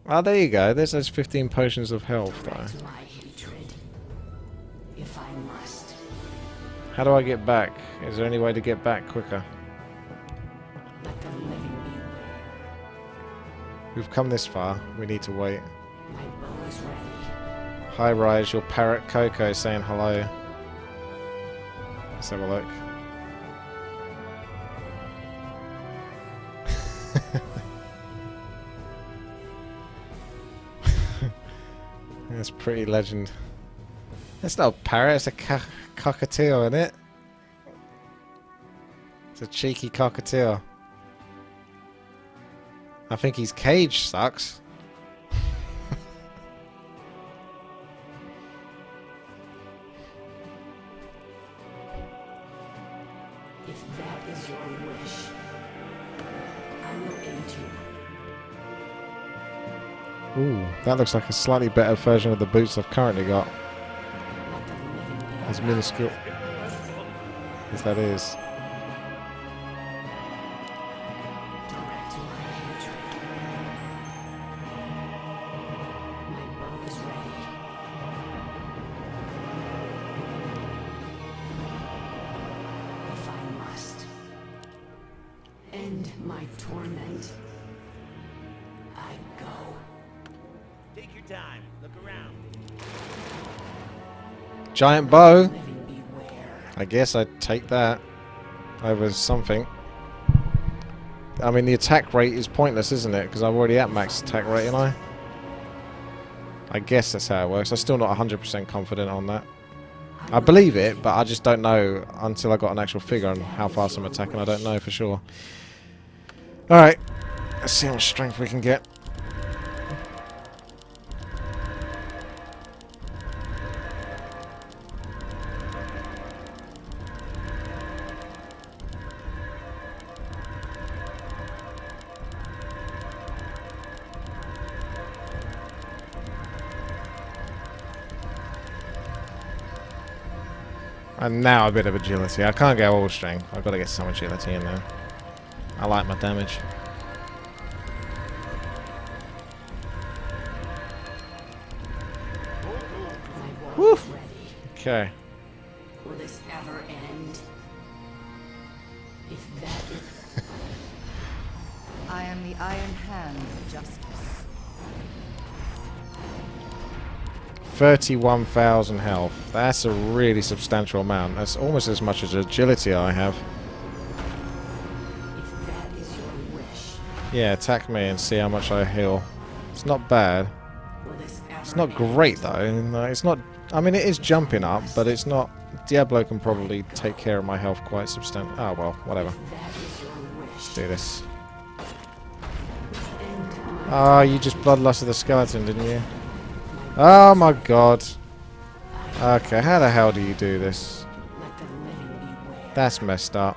Oh, there you go. There's those 15 potions of health, though. Direct my hatred. If I must. How do I get back? Is there any way to get back quicker? Let the living beware. We've come this far. We need to wait. My bow is ready. Hi, Rise. Your parrot Coco saying hello. Let's have a look. That's pretty legend. It's not a parrot, it's a cockatiel, isn't it? It's a cheeky cockatiel. I think his cage sucks. If that is your wish, I will aid you. Ooh, that looks like a slightly better version of the boots I've currently got. Let the living beware. As minuscule as that is. Direct my hatred. My bow is ready. If I must end my torment, I go. Take your time. Look around. Giant bow. Living beware. I guess I'd take that over something. I mean, the attack rate is pointless, isn't it? Because I'm already at max attack rate, ain't I guess that's how it works. I'm still not 100% confident on that. I believe it, but I just don't know until I got an actual figure on how fast I'm attacking. I don't know for sure. Alright, let's see how much strength we can get. And now a bit of agility. I can't get all strength. I've got to get some agility in there. I like my damage. My Woo. bow is ready. Okay. Will this ever end? If that is I am the Iron Hand of Justice. 31,000 health. That's a really substantial amount. That's almost as much as agility I have. if that is your wish, Yeah, attack me and see how much I heal. It's not bad. will this ever It's not end? great though. No, it's not. I mean, it is jumping up, but it's not. Diablo can probably take care of my health quite substantially. Oh well, whatever. That is your wish. Let's do this. End my Ah, you just bloodlusted the skeleton, didn't you? Oh my god. Okay, how the hell do you do this? let the living beware. That's messed up.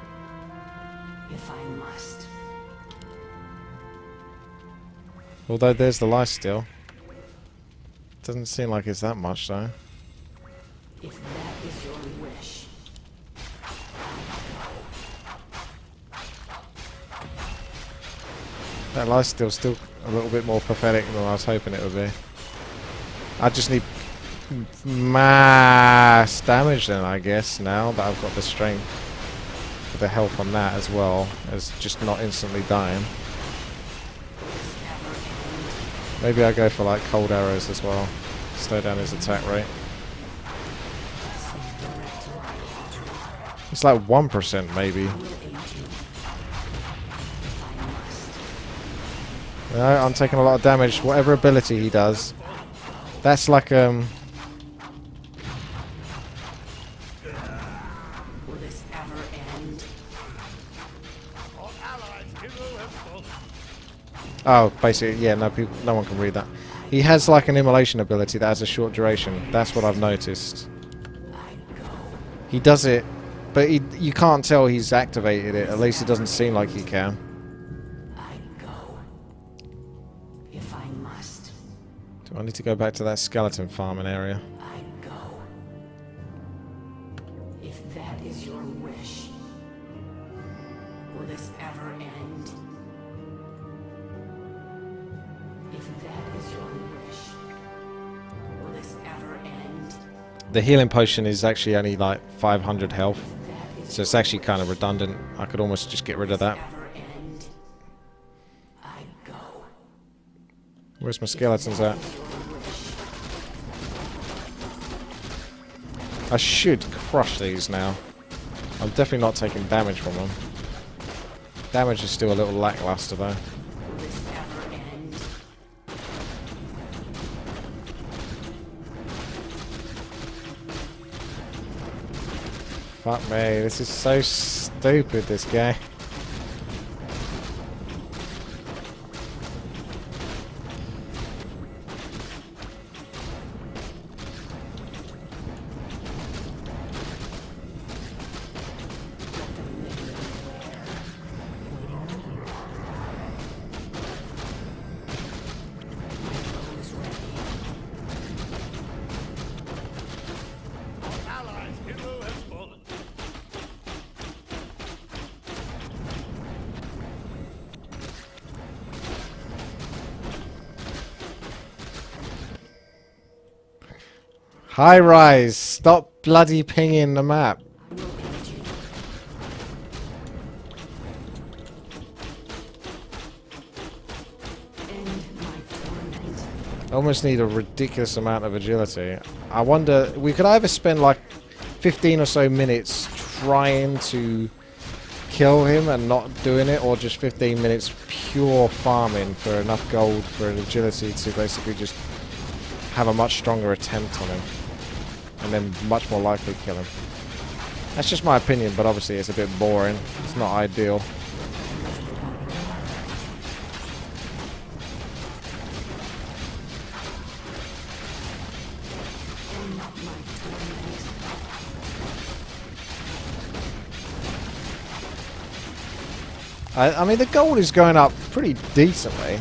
If I must. Although there's the life steal. Doesn't seem like it's that much though. If that is your wish. That lifesteal's still a little bit more pathetic than I was hoping it would be. I just need mass damage then, I guess, now that I've got the strength for the health on that as well as just not instantly dying. Maybe I go for like cold arrows as well. Slow down his attack rate. It's like 1% maybe. No, I'm taking a lot of damage. Whatever ability he does. That's like Will this ever end? Our allies' hero has fallen. Oh, basically, yeah, no one can read that. He has like an immolation ability that has a short duration. That's what I've noticed. He does it, but you can't tell he's activated it. At least it doesn't seem like he can. I'd go. If I must. Do I need to go back to that skeleton farming area? I'd go. If that is your wish. Will this ever end? If that is your wish. Will this ever end? The healing potion is actually only like 500 health. So it's actually kind of redundant. I could almost just get rid of that. Ever end? I'd go. Where's my skeletons at? I should crush these now. I'm definitely not taking damage from them. Damage is still a little lackluster though. Will this ever end? Fuck me, this is so stupid, this game. Allies' hero has fallen. High rise, stop bloody pinging the map. I almost need a ridiculous amount of agility. I wonder, we could either spend like 15 or so minutes trying to kill him and not doing it, or just 15 minutes pure farming for enough gold for an agility to basically just have a much stronger attempt on him. And then much more likely kill him. That's just my opinion, but obviously it's a bit boring. It's not ideal. I mean, the gold is going up pretty decently.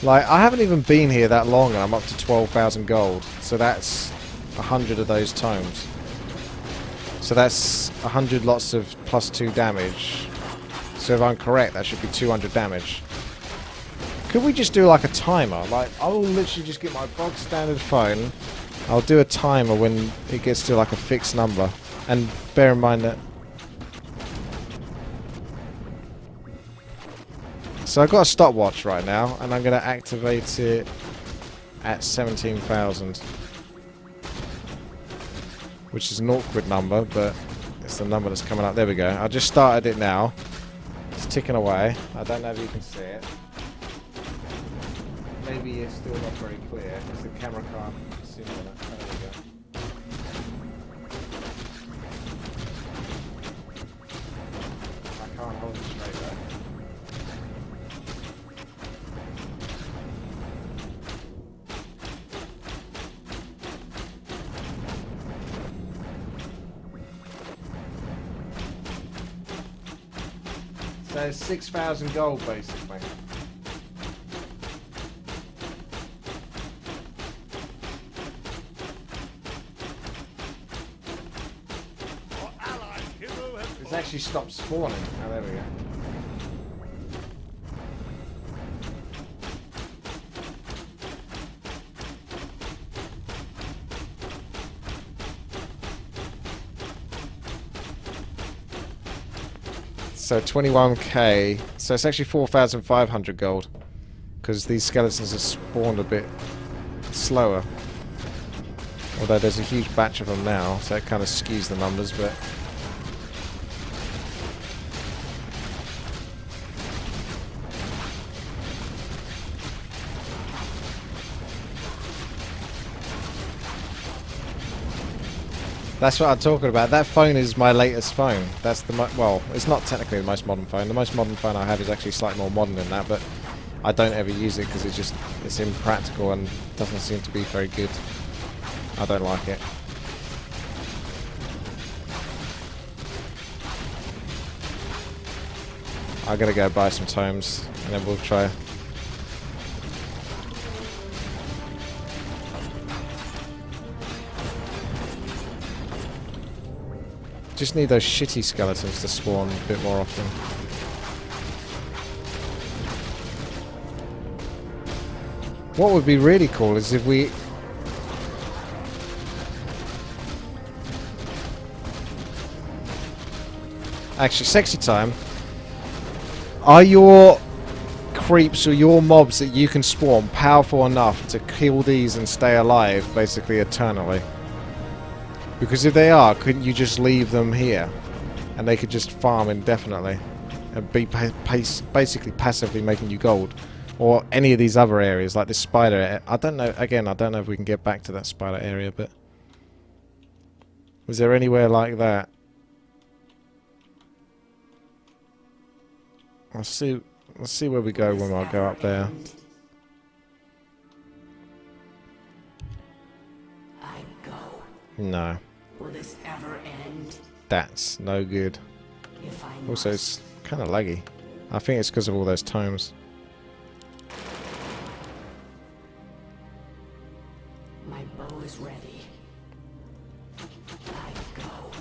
Like, I haven't even been here that long and I'm up to 12,000 gold. So that's 100 of those tomes. So that's 100 lots of +2 damage. So if I'm correct, that should be 200 damage. Could we just do like a timer? Like, I will literally just get my bog standard phone. I'll do a timer when it gets to like a fixed number. And bear in mind that... So I've got a stopwatch right now, and I'm going to activate it at 17,000. Which is an awkward number, but it's the number that's coming up. There we go. I just started it now. It's ticking away. I don't know if you can see it. Maybe it's still not very clear, because the camera can't see all that. There we go. I can't hold it straight though. So it's 6,000 gold basically. It's actually stopped spawning. Oh, there we go. So 21k. So it's actually 4,500 gold. Because these skeletons are spawned a bit slower. Although there's a huge batch of them now, so it kind of skews the numbers, but... That's what I'm talking about. That phone is my latest phone. That's the well, it's not technically the most modern phone. The most modern phone I have is actually slightly more modern than that, but I don't ever use it because it's impractical and doesn't seem to be very good. I don't like it. I'm gonna go buy some tomes and then we'll try. Just need those shitty skeletons to spawn a bit more often. What would be really cool is if we... Actually, sexy time. Are your creeps or your mobs that you can spawn powerful enough to kill these and stay alive basically eternally? Because if they are, couldn't you just leave them here? And they could just farm indefinitely. And be basically passively making you gold. Or any of these other areas, like this spider. I don't know, again, I don't know if we can get back to that spider area, but... Was there anywhere like that? Let's see where we go when I go up there. I go. No. Will this ever end? That's no good. If I Also, it's kind of laggy. I think it's because of all those tomes. My bow is ready. I go.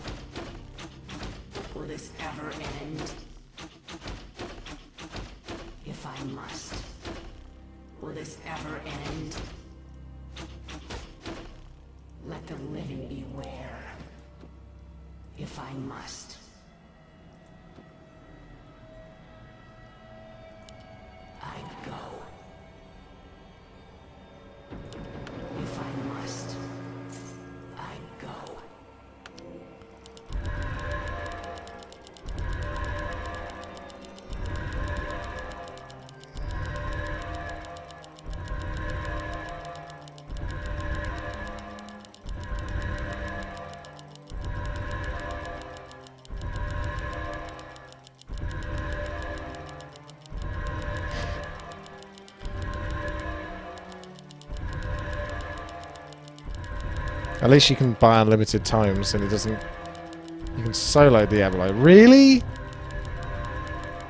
Will this ever end? If I must. Will this ever end? Let the living beware. If I must. I go. If I must. I go. At least you can buy unlimited times and it doesn't... You can solo Diablo. Really?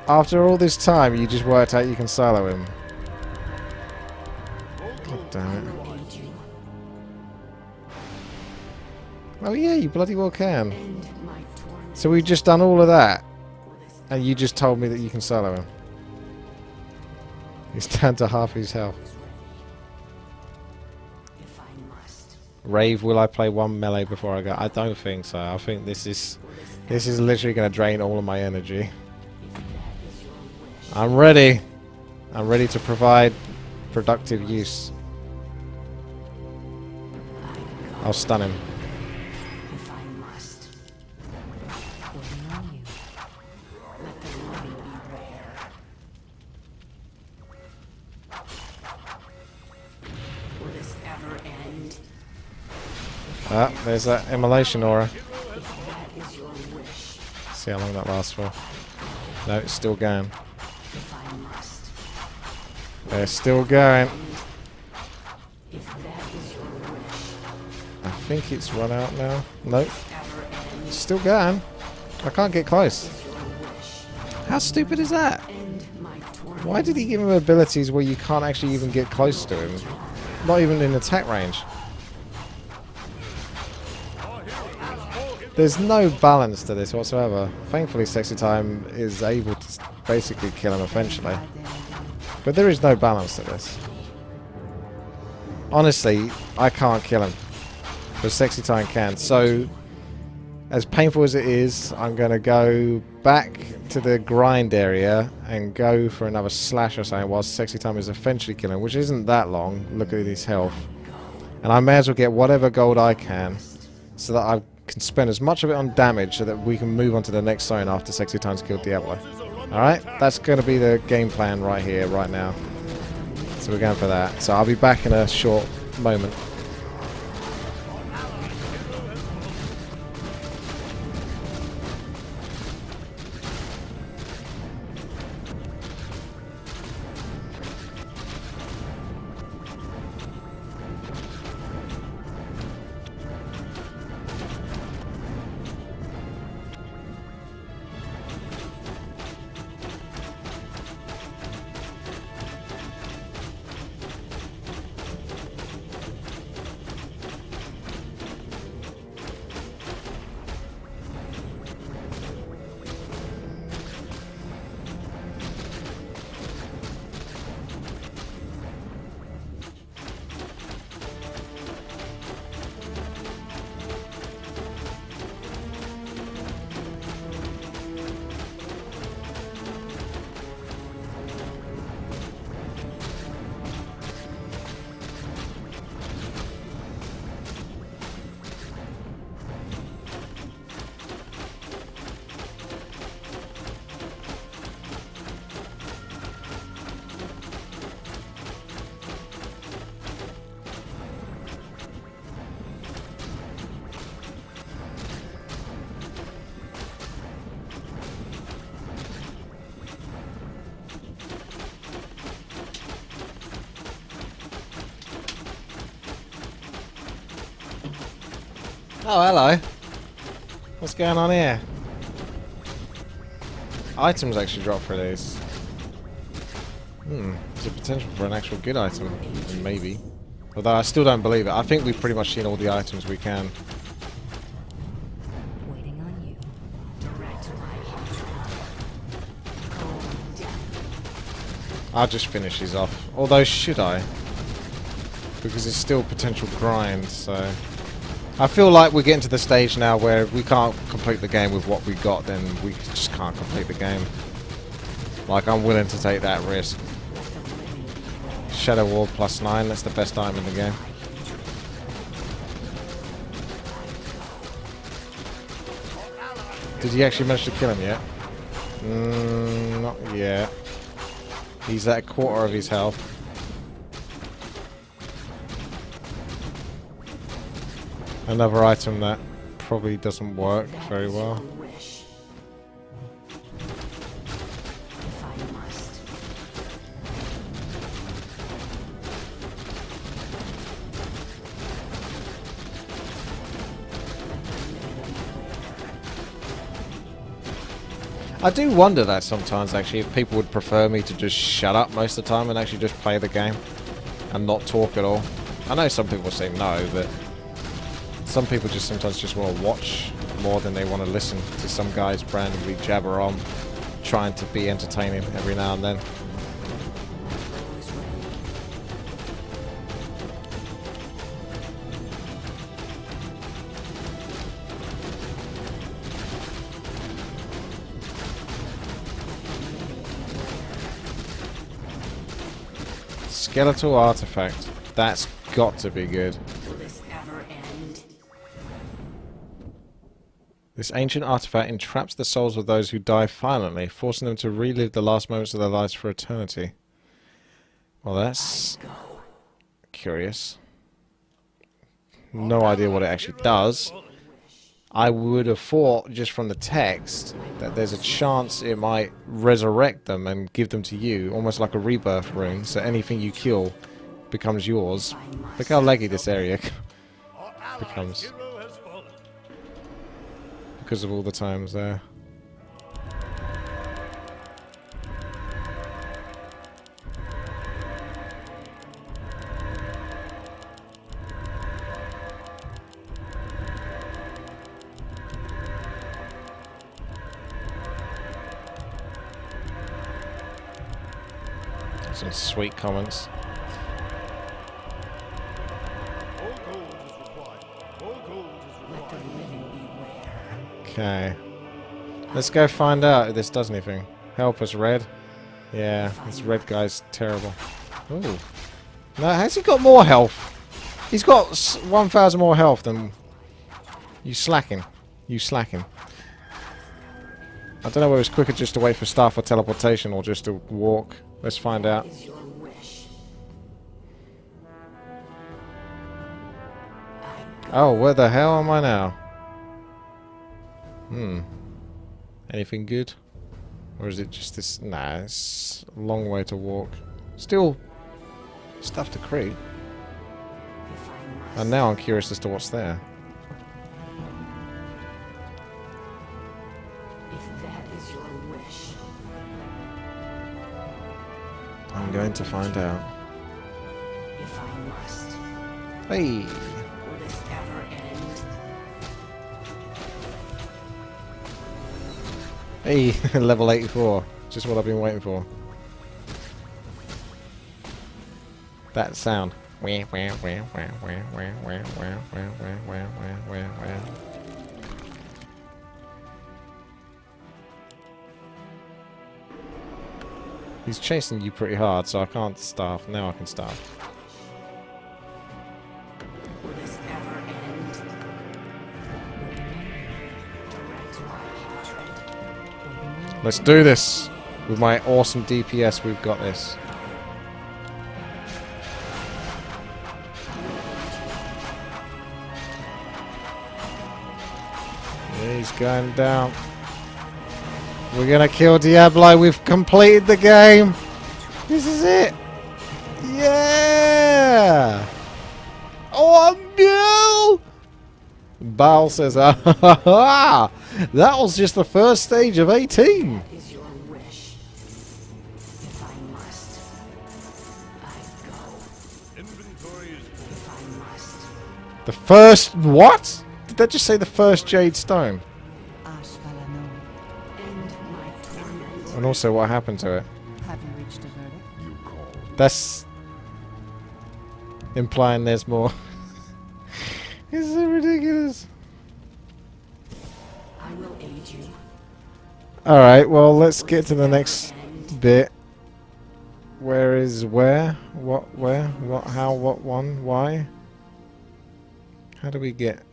After all this time, you just worked out you can solo him. God damn it. Oh yeah, you bloody well can. End my torment. So we've just done all of that, and you just told me that you can solo him. He's down to half his health. If I must. Rave, will I play one melee before I go? I don't think so. I think this is literally going to drain all of my energy. If that is your wish. I'm ready. I'm ready to provide productive use. I go. I'll stun him. If I must. Waiting on you. Let the living beware. Will this ever end? Ah, there's that immolation aura. If that is your wish. See how long that lasts for. No, it's still going. If I must. They're still going. If that is your wish. I think it's run out now. Nope. Ever end It's still going. I can't get close. your wish. How stupid is that? End my torment. Why did he give him abilities where you can't actually even get close to him? Not even in attack range. Our hero has all his There's no balance to this whatsoever. Thankfully, Sexy Time is able to basically kill him eventually. But there is no balance to this. Honestly, I can't kill him. But Sexy Time can. So, as painful as it is, I'm going to go back to the grind area and go for another slash or something while Sexy Time is eventually killing, which isn't that long. Look at his health. And I may as well get whatever gold I can so that I can spend as much of it on damage so that we can move on to the next zone after Sexy Time's killed Diablo. Alright, that's going to be the game plan right here, right now. So we're going for that. So I'll be back in a short moment. Oh, hello. What's going on here? Items actually drop for these. There's a potential for an actual good item, maybe. Although I still don't believe it. I think we've pretty much seen all the items we can. Waiting on you. I'll just finish these off. Although, should I? Because it's still potential grind, so... I feel like we're getting to the stage now where if we can't complete the game with what we got, then we just can't complete the game. Like, I'm willing to take that risk. Shadow Wall +9, that's the best item in the game. Did he actually manage to kill him yet? Not yet. He's at a quarter of his health. Another item that probably doesn't work very well. I do wonder that sometimes, actually, if people would prefer me to just shut up most of the time and actually just play the game and not talk at all. I know some people say no, but some people just sometimes just want to watch more than they want to listen to some guys randomly jabber on, trying to be entertaining every now and then. Skeletal artifact. That's got to be good. Will this ever end? This ancient artifact entraps the souls of those who die violently, forcing them to relive the last moments of their lives for eternity. Well, that's curious. No idea what it actually does. I would have thought, just from the text, that there's a chance it might resurrect them and give them to you, almost like a rebirth rune, so anything you kill becomes yours. Look how laggy this area becomes. Because of all the times there. Some sweet comments. More gold is required. More gold is Let the required. living beware. Okay. Let's go find out if this does anything. Help us, Red. Yeah, this red guy's terrible. Ooh. No, has he got more health? He's got 1,000 more health than... You slacking. You slacking. I don't know whether it's quicker just to wait for staff or teleportation or just to walk. Let's find out. Is your wish. Oh, where the hell am I now? Anything good? Or is it just this... Nah, it's a long way to walk. Still stuff to create. If I must. And now I'm curious as to what's there. If that is your wish. I'm going to find out. If I must. Hey! Will this ever end? Hey! Level 84. Just what I've been waiting for. That sound. Wah, wah, wah, wah, wah, wah, wah, wah, wah, wah, wah, wah, wah. He's chasing you pretty hard, so I can't starve. Now I can starve. Will this ever end? Direct my hatred. Let's do this! With my awesome DPS, we've got this. He's going down. We're gonna kill Diablo. We've completed the game. This is it. Yeah. Oh no! Baal says, ah, that was just the first stage of 18. Is your wish. If I must. I go. Inventory is full. If I must. The first what? Did that just say the first Jade Stone? Ashvalano. End my torment. And also, what happened to it? Have you reached a verdict? You called. That's implying there's more. This is so ridiculous. I will aid you. Alright, well, let's get to the Will this next ever end? bit. Where is where? What, where? What, how, what, one, why? How do we get...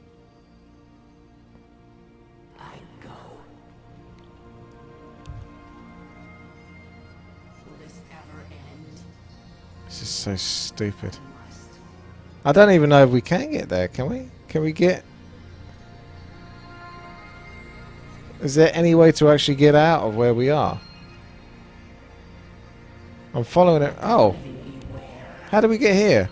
I go. Will this ever end? This is so stupid. Must. I don't even know if we can get there, can we? Can we get... Is there any way to actually get out of where we are? I'm following it. Oh. Living beware. How do we get here?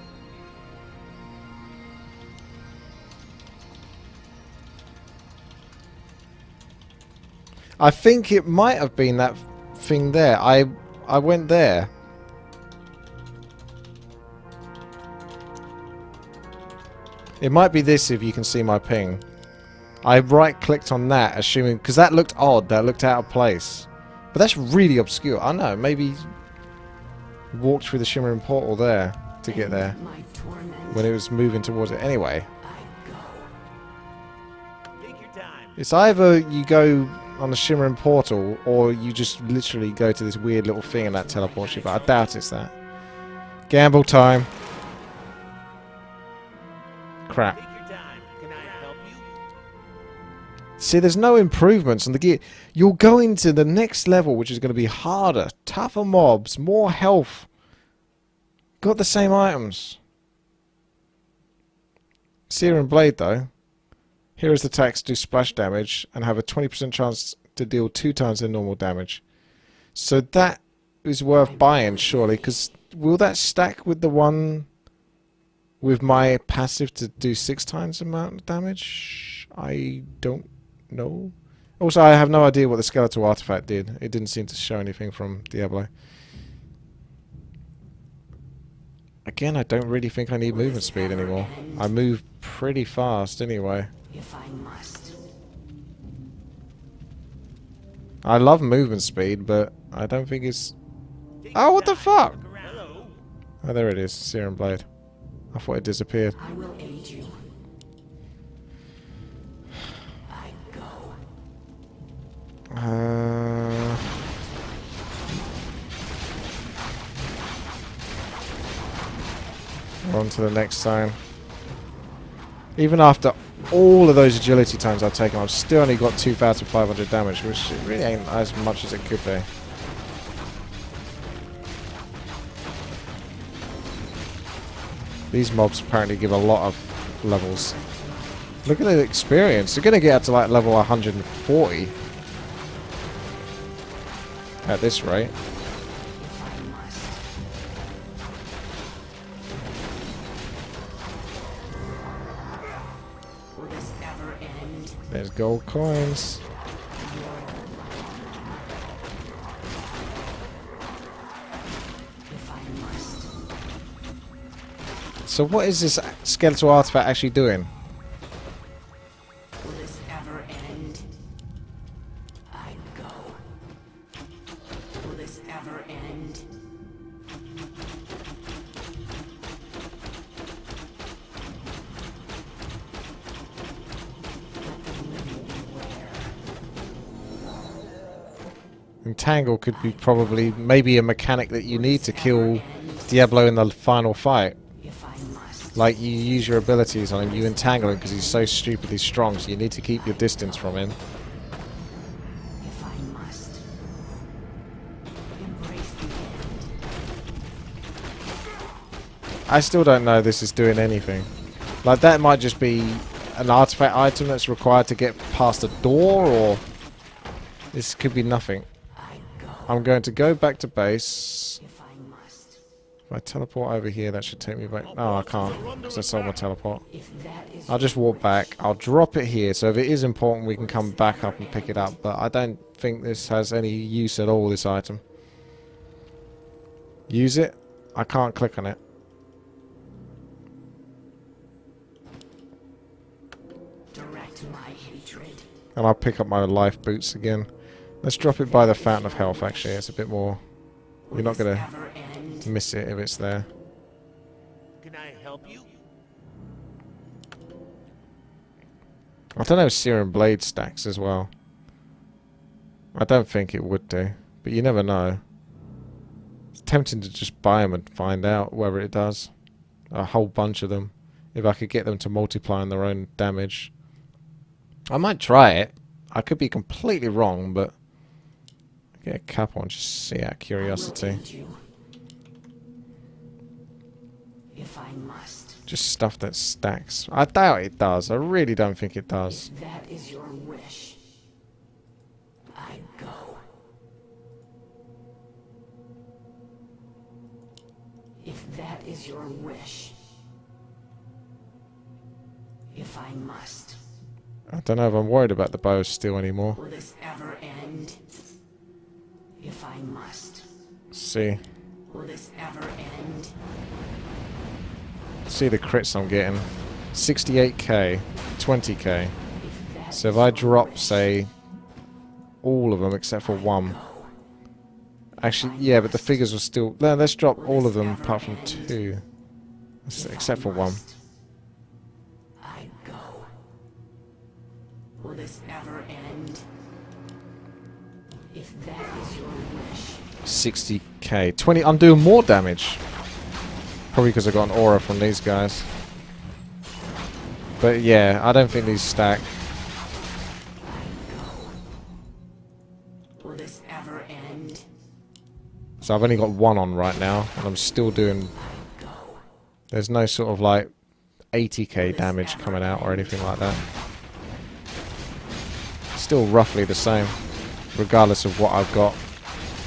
I think it might have been that thing there. I went there. It might be this if you can see my ping. I right-clicked on that, assuming... Because that looked odd. That looked out of place. But that's really obscure. I know. Maybe... Walked through the shimmering portal there to get there. End my torment. When it was moving towards it. Anyway. I go. Take your time. It's either you go on the shimmering portal, or you just literally go to this weird little thing and that teleports you, but I doubt it's that. Gamble time. Crap. Take your time. Can I help you? See, there's no improvements on the gear. You'll go into the next level, which is going to be harder, tougher mobs, more health. Got the same items. Searing Blade, though. Hero's attacks do splash damage and have a 20% chance to deal 2 times their normal damage. So that is worth buying, surely, because will that stack with the one with my passive to do 6 times the amount of damage? I don't know. Also, I have no idea what the skeletal artifact did. It didn't seem to show anything from Diablo. Again, I don't really think I need movement speed anymore. I move pretty fast anyway. If I must. I love movement speed, but I don't think it's... Oh, what the fuck? Oh, there it is. Serum Blade. I thought it disappeared. I will aid you. I go. On to the next zone. Even after all of those agility times I've taken, I've still only got 2,500 damage, which really ain't as much as it could be. These mobs apparently give a lot of levels. Look at the experience. They're going to get up to like level 140 at this rate. If I must. Will this ever end? There's gold coins. If I must. So what is this skeletal artifact actually doing? Will this ever end? I go. Will this ever end? Let the living beware. Entangle could be probably maybe a mechanic that you need to kill Diablo in the final fight. If I must. Like, you use your abilities on him, you entangle him because he's so stupidly strong, so you need to keep your distance from him. If I must. Embrace the end. I still don't know this is doing anything. Like, that might just be an artifact item that's required to get past a door, or this could be nothing. I go. I'm going to go back to base. If I must. If I teleport over here, that should take me back. Oh, I can't, because I sold my teleport. If that is I'll just walk back. I'll drop it here, so if it is important, we can come back up and pick it up. But I don't think this has any use at all, this item. Use it? I can't click on it. direct my hatred. And I'll pick up my life boots again. Let's drop it by the Fountain of Health, actually. It's a bit more... You're not going to Ever end? miss it if it's there. Can I help you? I don't know if Serum Blade stacks as well. I don't think it would do. But you never know. It's tempting to just buy them and find out whether it does. A whole bunch of them. If I could get them to multiply on their own damage. I might try it. I could be completely wrong, but... Get a couple and just see out of curiosity. I will aid you. If I must. Just stuff that stacks. I doubt it does. I really don't think it does. If that is your wish, I go. If that is your wish, if I must. I don't know if I'm worried about the bow of steel anymore. Will this ever end? If I must. See. Will this ever end? See the crits I'm getting. 68k, 20k. If that So if is I your drop, wish, say, all of them except for one. go. Actually, yeah, but the figures will still... No, let's drop all of them apart from two. Except for one. I go. Will this ever end? If that is your wish, 60k. 20... I'm doing more damage. Probably because I got an aura from these guys. But yeah, I don't think these stack. will this ever end? So I've only got one on right now, and I'm still doing... Go. There's no sort of like 80k damage coming out or anything like that. Still roughly the same, regardless of what I've got.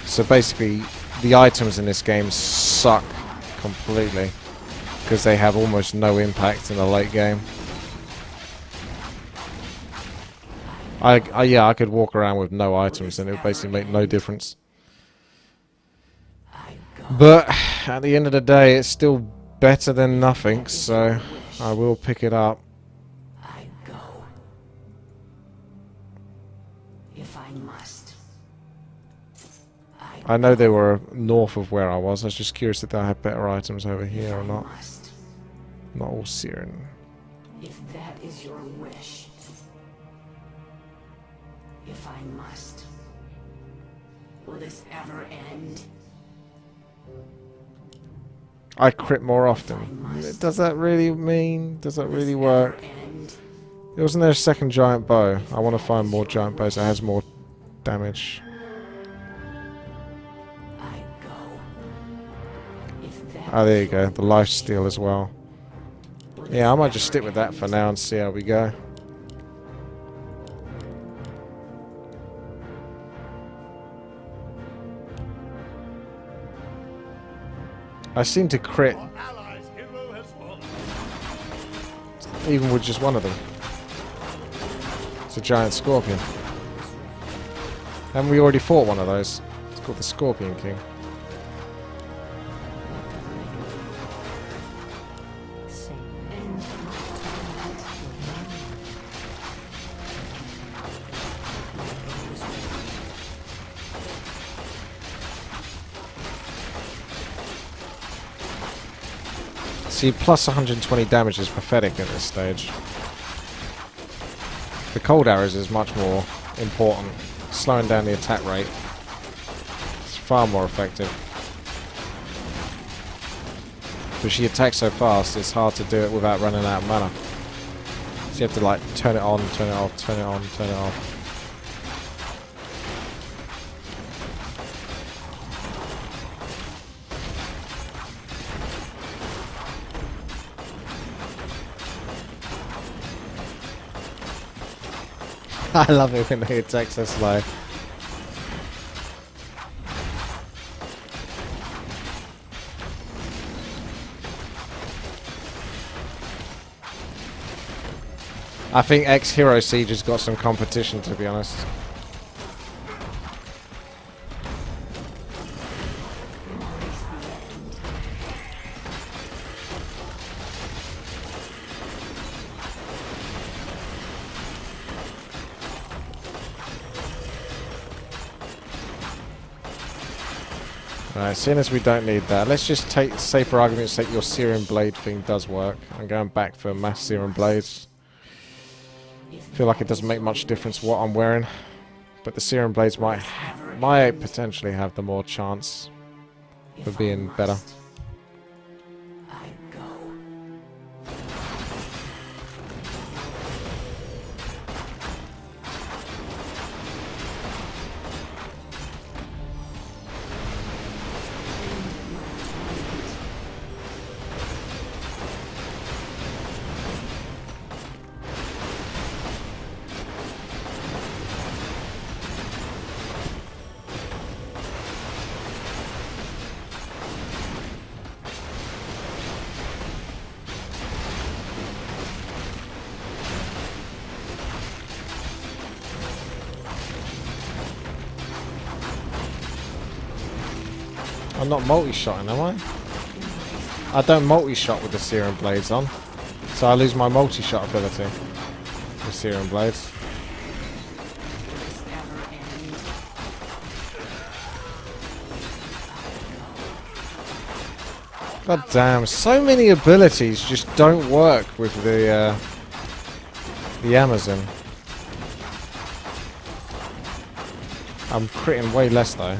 So basically, the items in this game suck completely, because they have almost no impact in the late game. Yeah, I could walk around with no items and it would basically make no difference. But at the end of the day, it's still better than nothing, so I will pick it up. I go. If I must. I I know they were north of where I was. I was just curious if I had better items over here or not. Must. Not all Syrian. If that is your wish. If I must. Will this ever end? I crit more often. Does that really mean? Does that really work? End. Wasn't there a second giant bow? I want to find more giant bows that has more damage. I go. If that Oh, there you go. The life steal as well. will Yeah, I this might just ever stick with that end? for now and see how we go. I seem to crit Our allies' hero has fallen. even with just one of them. It's a giant scorpion. Haven't we already fought one of those? It's called the Scorpion King. Say End my torment. See, plus 120 damage is pathetic at this stage. The cold arrows is much more important. Slowing down the attack rate. It's far more effective. But she attacks so fast, it's hard to do it without running out of mana. So you have to like turn it on, turn it off, turn it on, turn it off. I love it when they attack so slow. I think X-Hero Siege has got some competition, to be honest. Alright, seeing as we don't need that, let's just say for argument's sake your Searing Blade thing does work. I'm going back for mass Searing Blades. Feel like it doesn't make much difference what I'm wearing, but the Searing Blades might potentially have the more chance for being better. I go. I'm not multi-shotting, am I? I don't multi-shot with the Searing Blades on, so I lose my multi-shot ability with Searing Blades. This ever end. God damn, so many abilities just don't work with the Amazon. I'm critting way less though.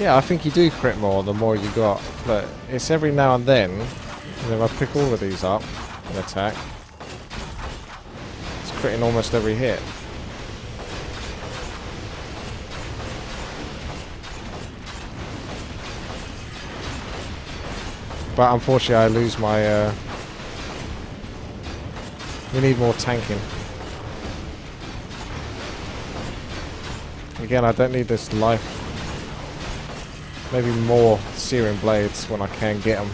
Yeah, I think you do crit more the more you got, but it's every now and then, and if I pick all of these up and attack, it's critting almost every hit. But unfortunately I lose my, we need more tanking. Again, I don't need this life. Maybe more Searing Blades when I can get them.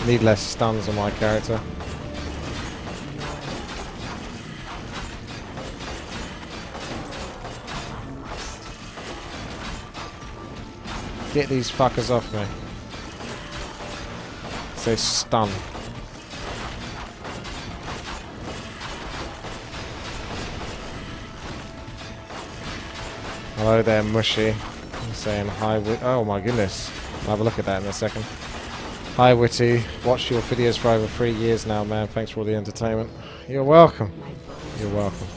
Need less stuns on my character. Get these fuckers off me. Say stun. Hello there, Mushy. I'm saying hi, oh my goodness. I'll have a look at that in a second. Hi, Witty. Watched your videos for over 3 years now, man. Thanks for all the entertainment. You're welcome. You're welcome.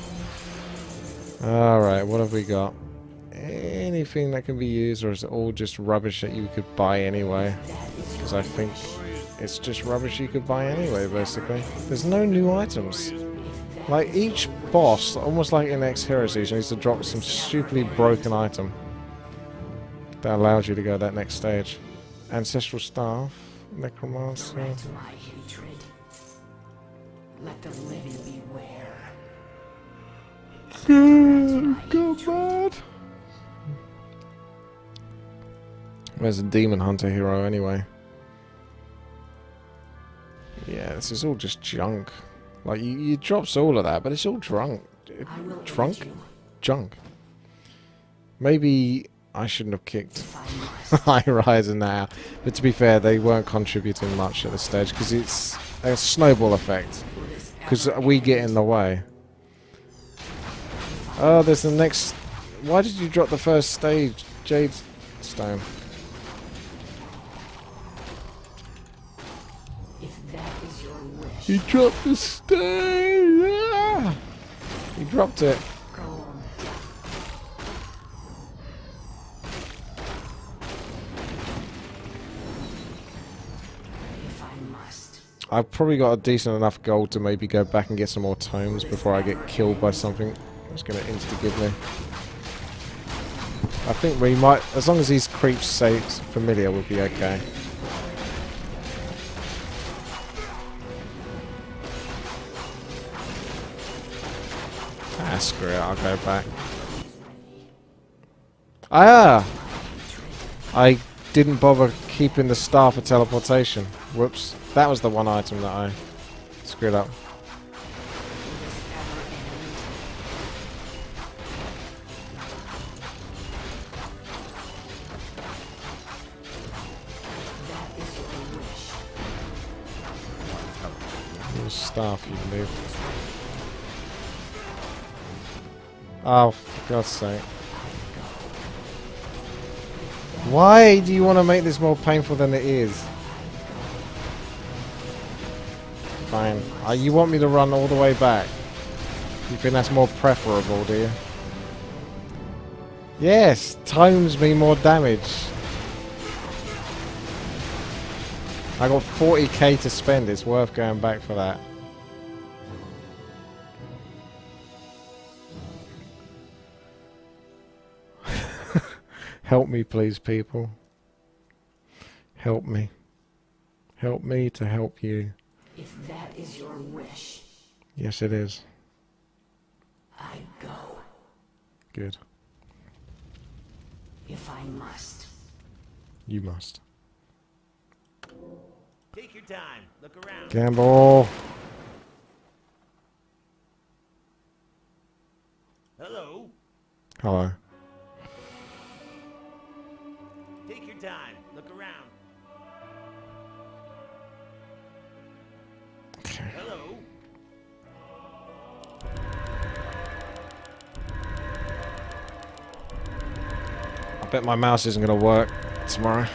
Alright, what have we got? Anything that can be used, or is it all just rubbish that you could buy anyway? Because I think it's just rubbish you could buy anyway, basically. There's no new items. Like, each boss, almost like in X Heresy, needs to drop some stupidly broken item that allows you to go that next stage. Ancestral Staff, Necromancer. Direct my hatred. Let the living beware. Go bad. Where's a Demon Hunter hero anyway? Yeah, this is all just junk. Like, you drops all of that, but it's all drunk. Drunk? Junk. Maybe I shouldn't have kicked High Rise now. But to be fair, they weren't contributing much at this stage, because it's a snowball effect. Because we get in the way. Oh, there's the next... Why did you drop the first stage? Jade Stone. He dropped the stone! Ah! He dropped it. If I must. I've probably got a decent enough gold to maybe go back and get some more tomes before I get killed by something that's going to insta-give me. I think we might, as long as these creeps say familiar, we'll be okay. Ah, screw it, I'll go back. Ah! I didn't bother keeping the star for teleportation. Whoops. That was the one item that I screwed up. Little staff you move. Oh, for God's sake. Why do you want to make this more painful than it is? Fine. You want me to run all the way back? You think that's more preferable, do you? Yes, times me more damage. I got 40k to spend, it's worth going back for that. Help me, please, people. Help me. Help me to help you. If that is your wish, Yes, it is. I go. Good. If I must. You must. Take your time. Look around. Gamble. Hello. Hello. Take your time. Look around. Okay. Hello. I bet my mouse isn't going to work tomorrow.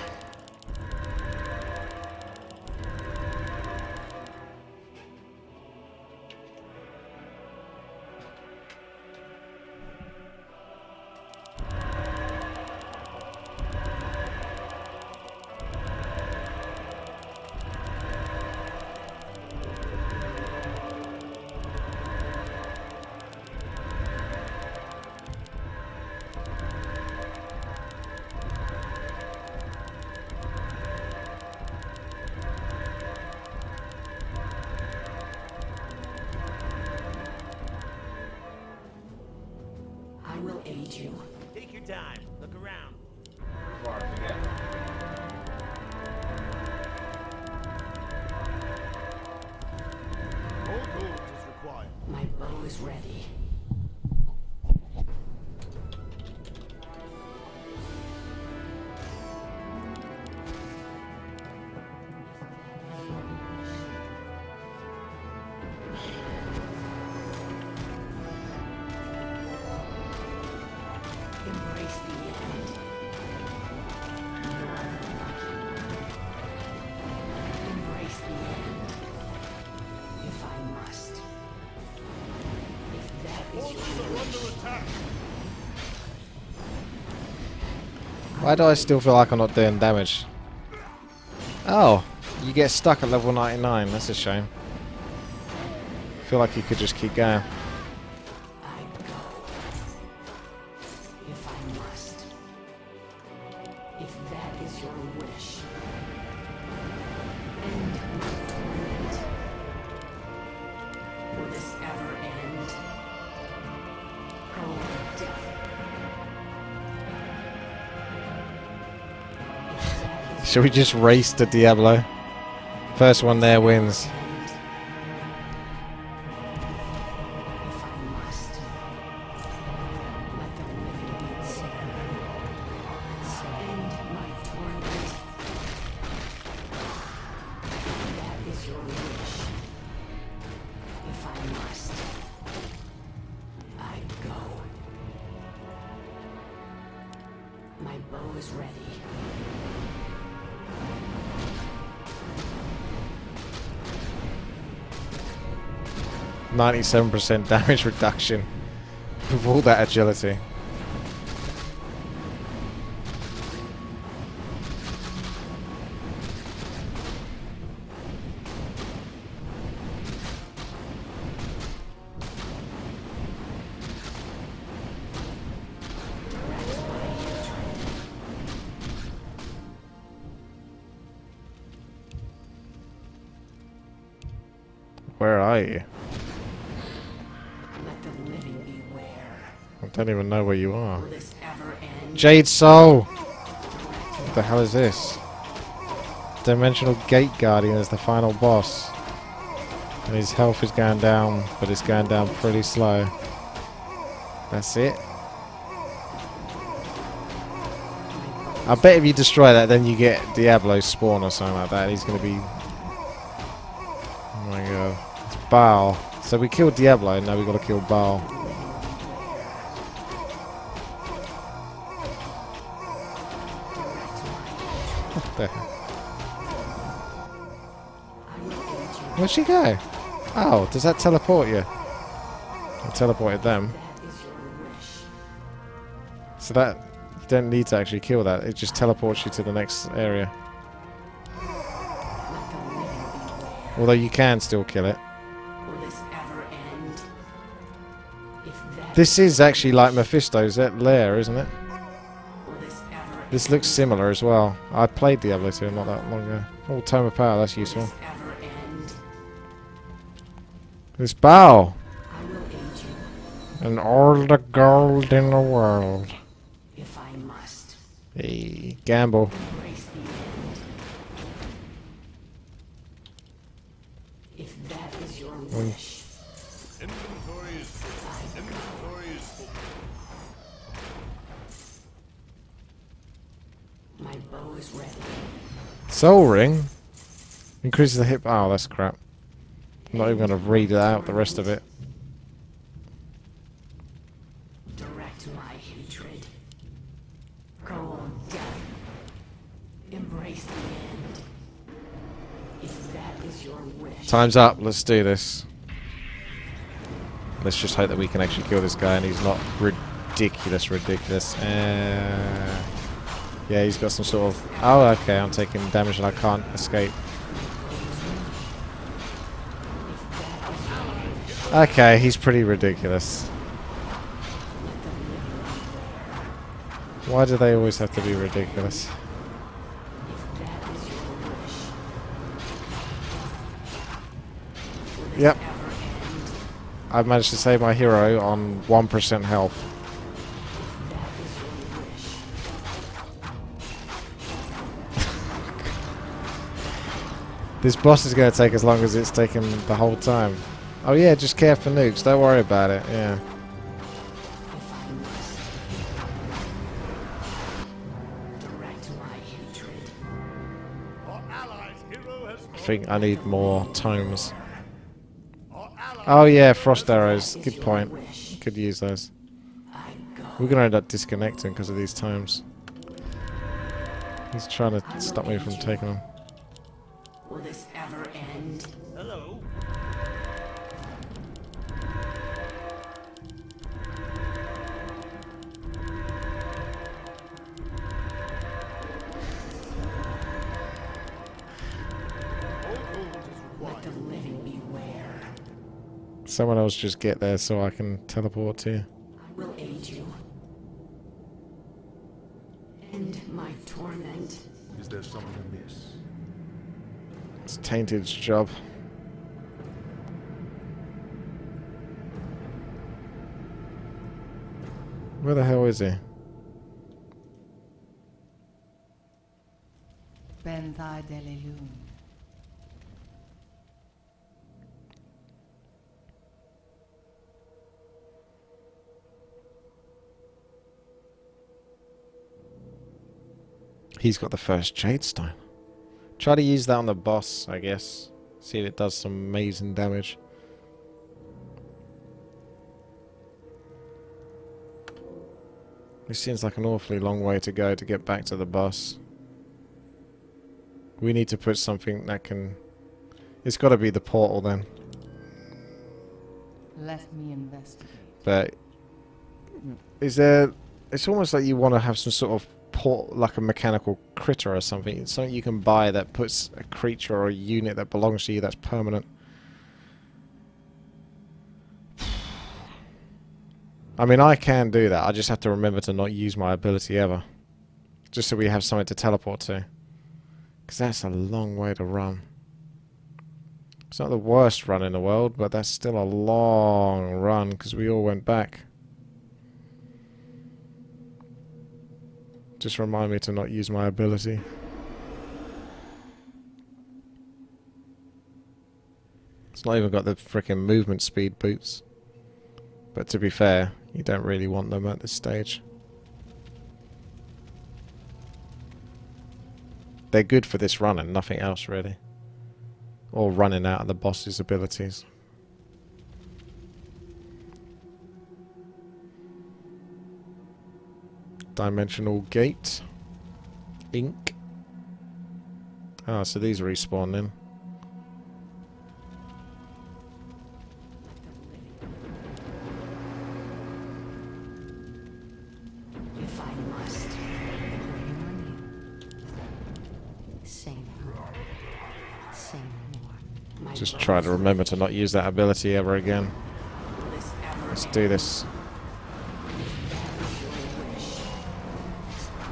I will aid you. Take your time. Look around. Before I forget. bow is ready. Embrace the end. You're the lucky one. Embrace the end. If I must. If that is your wish. Why do I still feel like I'm not doing damage? Oh, you get stuck at level 99. That's a shame. I feel like you could just keep going. I go. If I must. If that is your wish. End my torment. Will this ever end? Go with death. If that is Should we just race to Diablo? First one there wins. end. If I must. Let the living be sad. End my torment. If that is your wish. If I must. I go. My bow is ready. 97% damage reduction with all that agility. Where are you? Let the living beware. I don't even know where you are. Will this ever end? Jade Soul! What the hell is this? Dimensional Gate Guardian is the final boss. And his health is going down, but it's going down pretty slow. That's it. I bet if you destroy that, then you get Diablo's spawn or something like that. He's going to be... Oh my god. It's Baal. So we killed Diablo, now we've got to kill Baal. What the hell? Where'd she go? Oh, does that teleport you? I teleported them. That is your wish. So that... You don't need to actually kill that. It just teleports you to the next area. Let the living beware. Although you can still kill it. Will this ever end? If that This is actually like Mephisto's lair, isn't it? will this ever This looks similar as well. I played Diablo 2 not that long ago. Oh, Tome of Power, that's useful. this ever end? This Baal! I will aid you And all the gold in the world. if I must. Hey, gamble. Embrace the end. If that is your wish. Inventory is full. Inventory is full. My bow is ready. Soul Ring? Increases the hit... Oh, that's crap. I'm not even going to read it out, the rest of it. Direct my hatred. Go on death. Embrace the end. If that is your wish. Time's up, let's do this. Let's just hope that we can actually kill this guy and he's not ridiculous. Yeah, he's got some sort of... Oh, okay, I'm taking damage and I can't escape. Okay, he's pretty ridiculous. Why do they always have to be ridiculous? If that is your wish. Will this Yep. ever end? I've managed to save my hero on 1% health. If that is your wish. This boss is going to take as long as it's taken the whole time. Oh yeah, just care for nukes. Don't worry about it. Yeah. If I must. Direct my hatred. Our allies' hero has I think I need more tomes. Our allies' Oh yeah, frost arrows. Is Good your point. wish. Could use those. I go. We're gonna end up disconnecting because of these tomes. He's trying to stop me from taking them. Will this ever end? Hello. All tools is Let required. the living beware. Someone else just get there so I can teleport to you. I will aid you. End my torment. Is there something amiss? It's Tainted's job. Where the hell is he? Benthai Delilun. He's got the first Jade Stone. Try to use that on the boss, I guess. See if it does some amazing damage. This seems like an awfully long way to go to get back to the boss. We need to put something that can... It's got to be the portal then. Let me investigate. But... Is there... It's almost like you want to have some sort of port, like a mechanical critter or something. Something you can buy that puts a creature or a unit that belongs to you that's permanent. I mean, I can do that. I just have to remember to not use my ability ever. Just so we have something to teleport to. Because that's a long way to run. It's not the worst run in the world, but that's still a long run because we all went back. Just remind me to not use my ability. It's not even got the frickin' movement speed boots. But to be fair, you don't really want them at this stage. They're good for this run and nothing else really. Or running out of the boss's abilities. Dimensional gate. Ink. Ah, so these respawn then. If I must. Waiting on you. Say no more. Say no more. My Just bow try to remember to not use that ability ever again. will this ever Let's end? do this. That is your wish.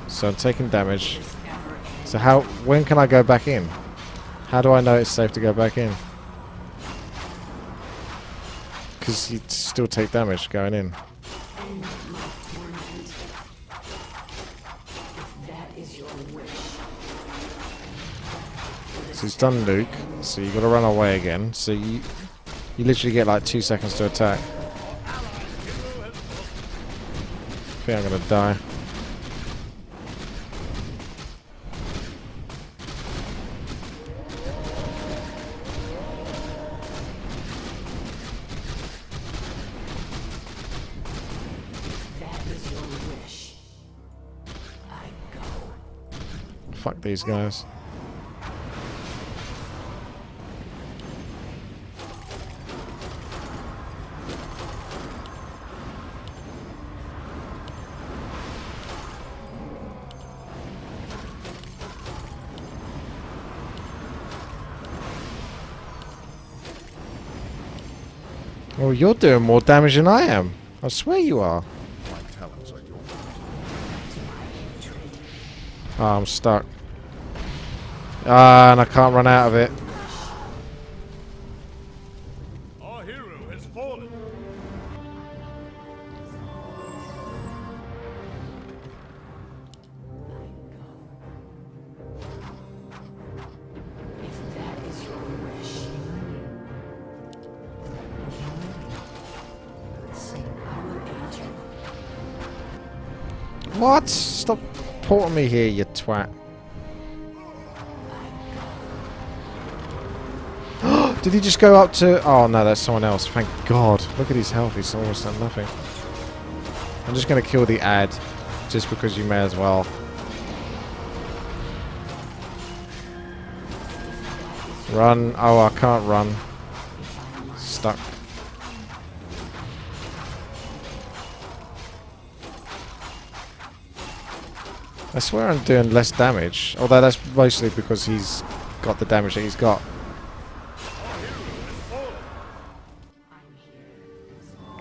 So I'm taking damage. This ever end. So how, when can I go back in? How do I know it's safe to go back in? Because you still take damage going in. End my torment. If that is your wish. So he's done Luke, so you got to run away again. So you literally get like 2 seconds to attack. I think I'm gonna die. That is your wish. I go. Fuck these guys. Oh, you're doing more damage than I am. I swear you are. My talents are yours. Oh, I'm stuck. Ah, and I can't run out of it. Our hero has fallen. If that is your wish. What? Stop porting me here, you twat. Did he just go up to... Oh no, that's someone else. Thank God. Look at his health. He's almost done nothing. I'm just going to kill the ad. Just because you may as well. Run. Oh, I can't run. Stuck. I swear I'm doing less damage. Although that's mostly because he's got the damage that he's got.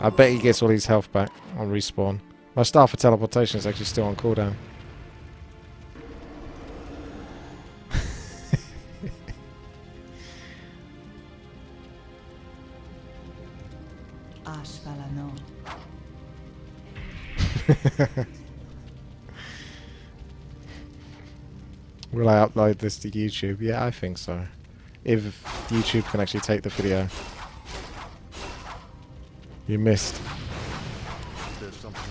I bet he gets all his health back on respawn. My star for teleportation is actually still on cooldown. Ashvalano. Will I upload this to YouTube? Yeah, I think so. If YouTube can actually take the video. You missed. There's something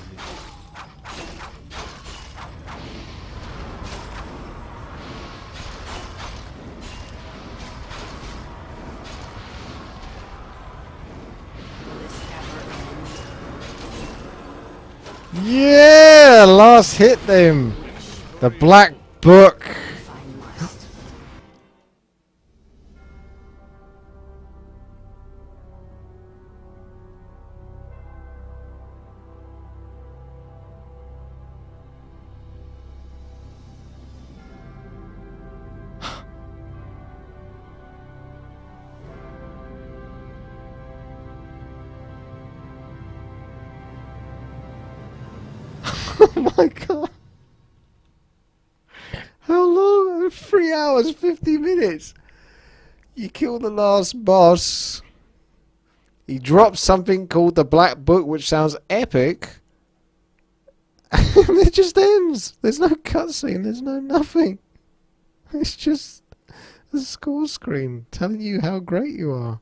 in these. Yeah! Last hit them! The Black Book! If I must. Oh my god! How long? 3 hours, 50 minutes! You kill the last boss. He drops something called the Black Book, which sounds epic. And it just ends. There's no cutscene, there's no nothing. It's just a score screen telling you how great you are.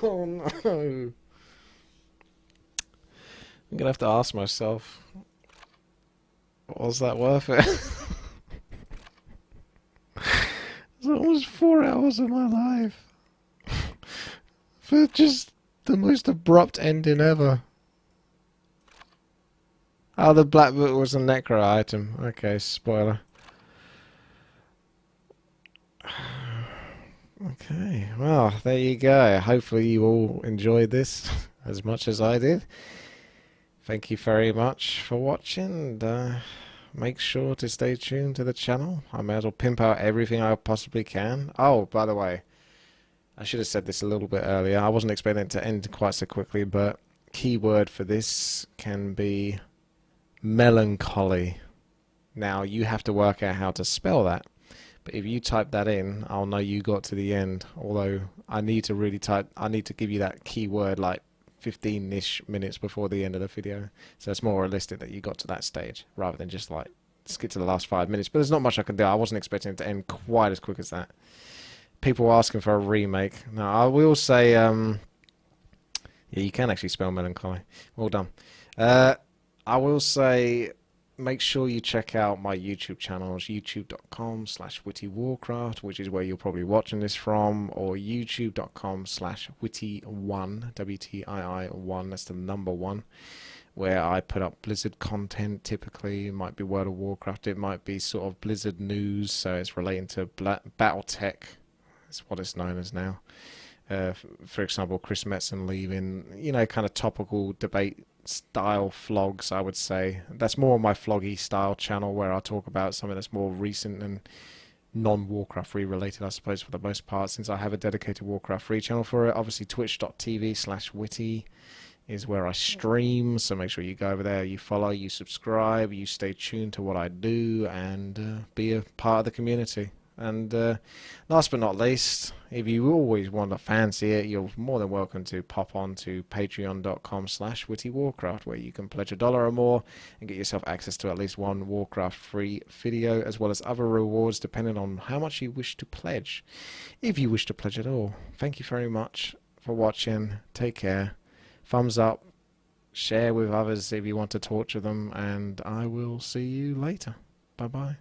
Oh no. I'm gonna have to ask myself, was that worth it? It's almost 4 hours of my life. For just the most abrupt ending ever. Oh, the Black Book was a necro item. Okay, spoiler. Okay, well, there you go. Hopefully you all enjoyed this as much as I did. Thank you very much for watching, and make sure to stay tuned to the channel. I may as well pimp out everything I possibly can. Oh, by the way, I should have said this a little bit earlier. I wasn't expecting it to end quite so quickly, but keyword for this can be melancholy. Now, you have to work out how to spell that. But if you type that in, I'll know you got to the end. Although I need to really I need to give you that keyword like 15-ish minutes before the end of the video. So it's more realistic that you got to that stage rather than just like skip to the last 5 minutes. But there's not much I can do. I wasn't expecting it to end quite as quick as that. People were asking for a remake. Now I will say, yeah, you can actually spell melancholy. Well done. I will say, make sure you check out my YouTube channels, youtube.com/WTiiWarcraft, which is where you're probably watching this from, or youtube.com/WTii1, WTii1, that's the number 1, where I put up Blizzard content typically. It might be World of Warcraft, it might be sort of Blizzard news, so it's relating to Battletech, that's what it's known as now. For example, Chris Metzen leaving, you know, kind of topical debate style vlogs, I would say. That's more my vloggy style channel where I talk about something that's more recent and non-Warcraft 3 related, I suppose, for the most part, since I have a dedicated Warcraft 3 channel for it. Obviously, twitch.tv/Witty is where I stream, so make sure you go over there, you follow, you subscribe, you stay tuned to what I do, and be a part of the community. And last but not least, if you always want to fancy it, you're more than welcome to pop on to patreon.com/WTiiWarcraft, where you can pledge $1 or more and get yourself access to at least one Warcraft free video, as well as other rewards depending on how much you wish to pledge, if you wish to pledge at all. Thank you very much for watching. Take care. Thumbs up. Share with others if you want to torture them. And I will see you later. Bye-bye.